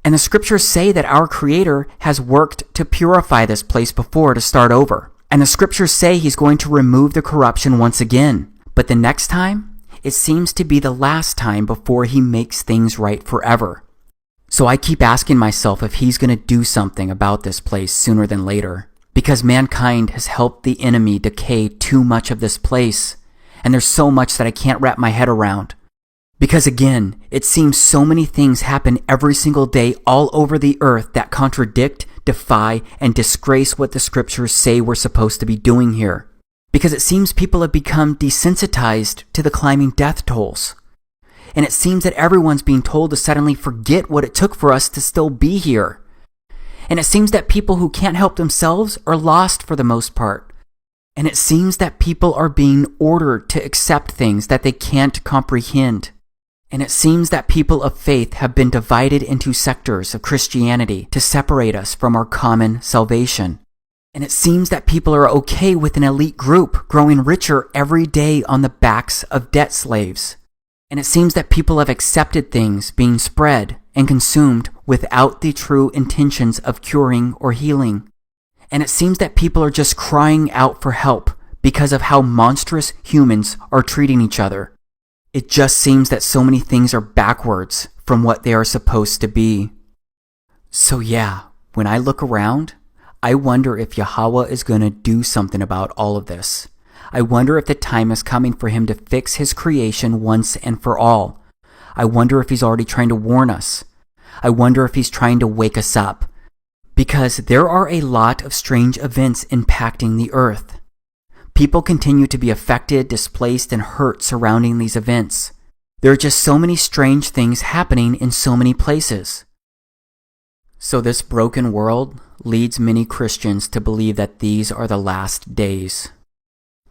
And the scriptures say that our Creator has worked to purify this place before to start over. And the scriptures say He's going to remove the corruption once again. But the next time, it seems to be the last time before He makes things right forever. So I keep asking myself if he's going to do something about this place sooner than later, because mankind has helped the enemy decay too much of this place, and there's so much that I can't wrap my head around. Because again, it seems so many things happen every single day all over the earth that contradict, defy, and disgrace what the scriptures say we're supposed to be doing here. Because it seems people have become desensitized to the climbing death tolls. And it seems that everyone's being told to suddenly forget what it took for us to still be here. And it seems that people who can't help themselves are lost for the most part. And it seems that people are being ordered to accept things that they can't comprehend. And it seems that people of faith have been divided into sectors of Christianity to separate us from our common salvation. And it seems that people are okay with an elite group growing richer every day on the backs of debt slaves. And it seems that people have accepted things being spread and consumed without the true intentions of curing or healing. And it seems that people are just crying out for help because of how monstrous humans are treating each other. It just seems that so many things are backwards from what they are supposed to be. So yeah, when I look around, I wonder if Yahweh is going to do something about all of this. I wonder if the time is coming for him to fix his creation once and for all. I wonder if he's already trying to warn us. I wonder if he's trying to wake us up. Because there are a lot of strange events impacting the earth. People continue to be affected, displaced, and hurt surrounding these events. There are just so many strange things happening in so many places. So this broken world leads many Christians to believe that these are the last days.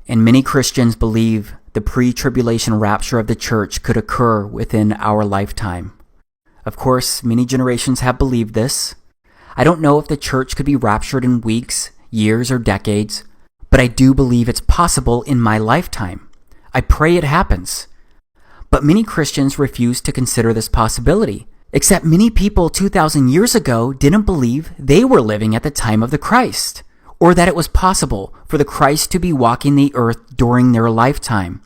And many Christians believe the pre-tribulation rapture of the church could occur within our lifetime. Of course, many generations have believed this. I don't know if the church could be raptured in weeks, years, or decades, but I do believe it's possible in my lifetime. I pray it happens. But many Christians refuse to consider this possibility, except many people 2,000 years ago didn't believe they were living at the time of the Christ, or that it was possible for the Christ to be walking the earth during their lifetime.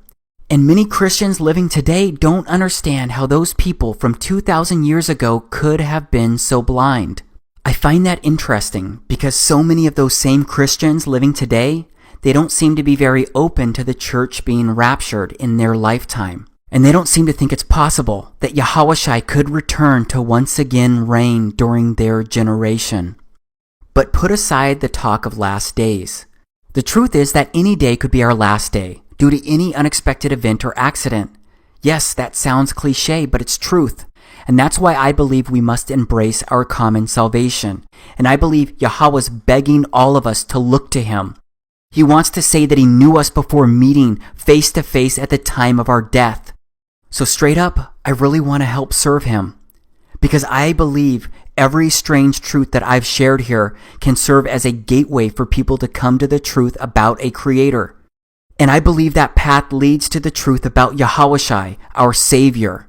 And many Christians living today don't understand how those people from 2,000 years ago could have been so blind. I find that interesting because so many of those same Christians living today, they don't seem to be very open to the church being raptured in their lifetime. And they don't seem to think it's possible that Yahushua could return to once again reign during their generation. But put aside the talk of last days. The truth is that any day could be our last day due to any unexpected event or accident. Yes, that sounds cliche, but it's truth. And that's why I believe we must embrace our common salvation. And I believe Yahweh's begging all of us to look to him. He wants to say that he knew us before meeting face to face at the time of our death. So straight up, I really want to help serve him. Because I believe every strange truth that I've shared here can serve as a gateway for people to come to the truth about a creator. And I believe that path leads to the truth about Yahushua, our Savior.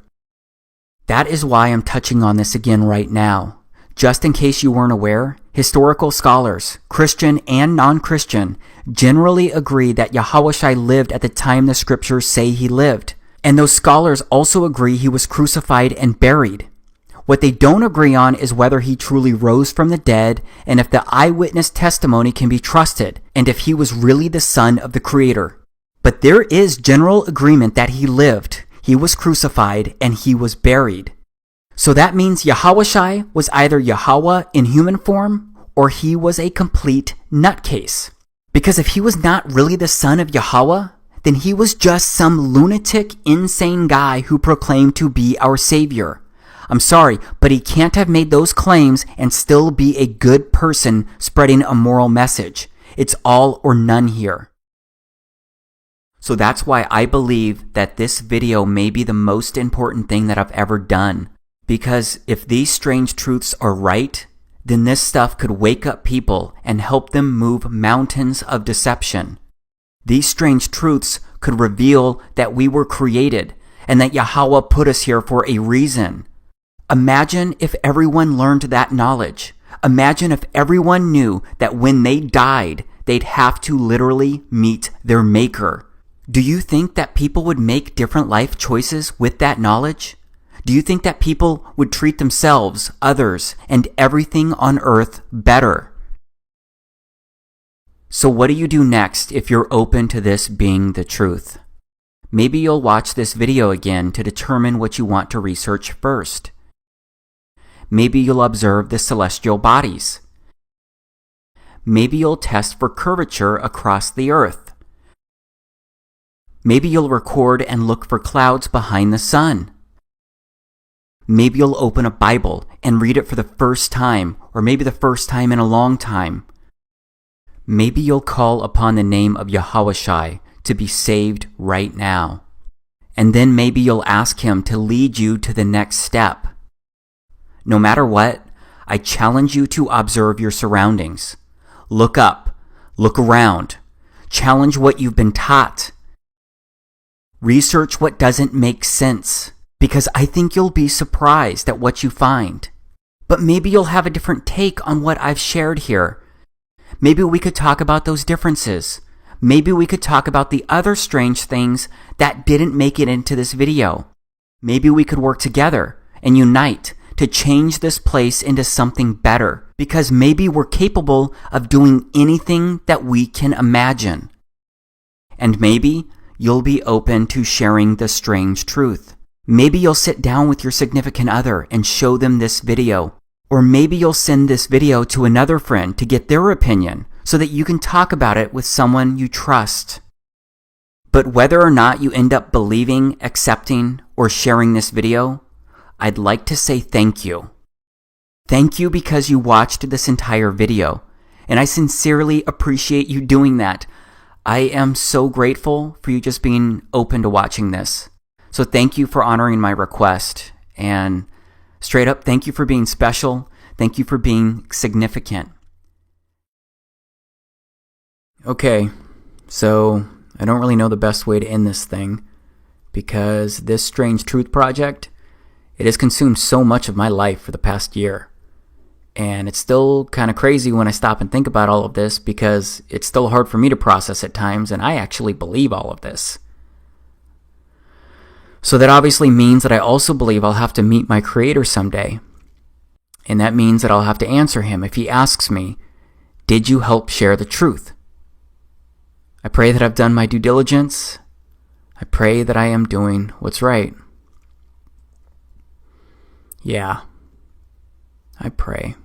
That is why I'm touching on this again right now. Just in case you weren't aware, historical scholars, Christian and non-Christian, generally agree that Yahushua lived at the time the scriptures say he lived. And those scholars also agree he was crucified and buried. What they don't agree on is whether he truly rose from the dead and if the eyewitness testimony can be trusted and if he was really the son of the Creator. But there is general agreement that he lived, he was crucified, and he was buried. So that means Yahushua was either Yahweh in human form or he was a complete nutcase. Because if he was not really the son of Yahweh, then he was just some lunatic, insane guy who proclaimed to be our Savior. I'm sorry, but he can't have made those claims and still be a good person spreading a moral message. It's all or none here. So that's why I believe that this video may be the most important thing that I've ever done. Because if these strange truths are right, then this stuff could wake up people and help them move mountains of deception. These strange truths could reveal that we were created and that Yahweh put us here for a reason. Imagine if everyone learned that knowledge. Imagine if everyone knew that when they died, they'd have to literally meet their Maker. Do you think that people would make different life choices with that knowledge? Do you think that people would treat themselves, others, and everything on earth better? So what do you do next if you're open to this being the truth? Maybe you'll watch this video again to determine what you want to research first. Maybe you'll observe the celestial bodies. Maybe you'll test for curvature across the earth. Maybe you'll record and look for clouds behind the sun. Maybe you'll open a Bible and read it for the first time, or maybe the first time in a long time. Maybe you'll call upon the name of Yahweh to be saved right now. And then maybe you'll ask him to lead you to the next step. No matter what, I challenge you to observe your surroundings. Look up, look around, challenge what you've been taught. Research what doesn't make sense, because I think you'll be surprised at what you find. But maybe you'll have a different take on what I've shared here. Maybe we could talk about those differences. Maybe we could talk about the other strange things that didn't make it into this video. Maybe we could work together and unite to change this place into something better, because maybe we're capable of doing anything that we can imagine. And maybe you'll be open to sharing the strange truth. Maybe you'll sit down with your significant other and show them this video. Or maybe you'll send this video to another friend to get their opinion so that you can talk about it with someone you trust. But whether or not you end up believing, accepting, or sharing this video, I'd like to say thank you. Thank you because you watched this entire video, and I sincerely appreciate you doing that. I am so grateful for you just being open to watching this. So thank you for honoring my request, and straight up, thank you for being special. Thank you for being significant. Okay, so I don't really know the best way to end this thing, because this Strange Truth project, it has consumed so much of my life for the past year. And it's still kind of crazy when I stop and think about all of this, because it's still hard for me to process at times, and I actually believe all of this. So that obviously means that I also believe I'll have to meet my Creator someday. And that means that I'll have to answer him if he asks me, did you help share the truth? I pray that I've done my due diligence. I pray that I am doing what's right. Yeah, I pray.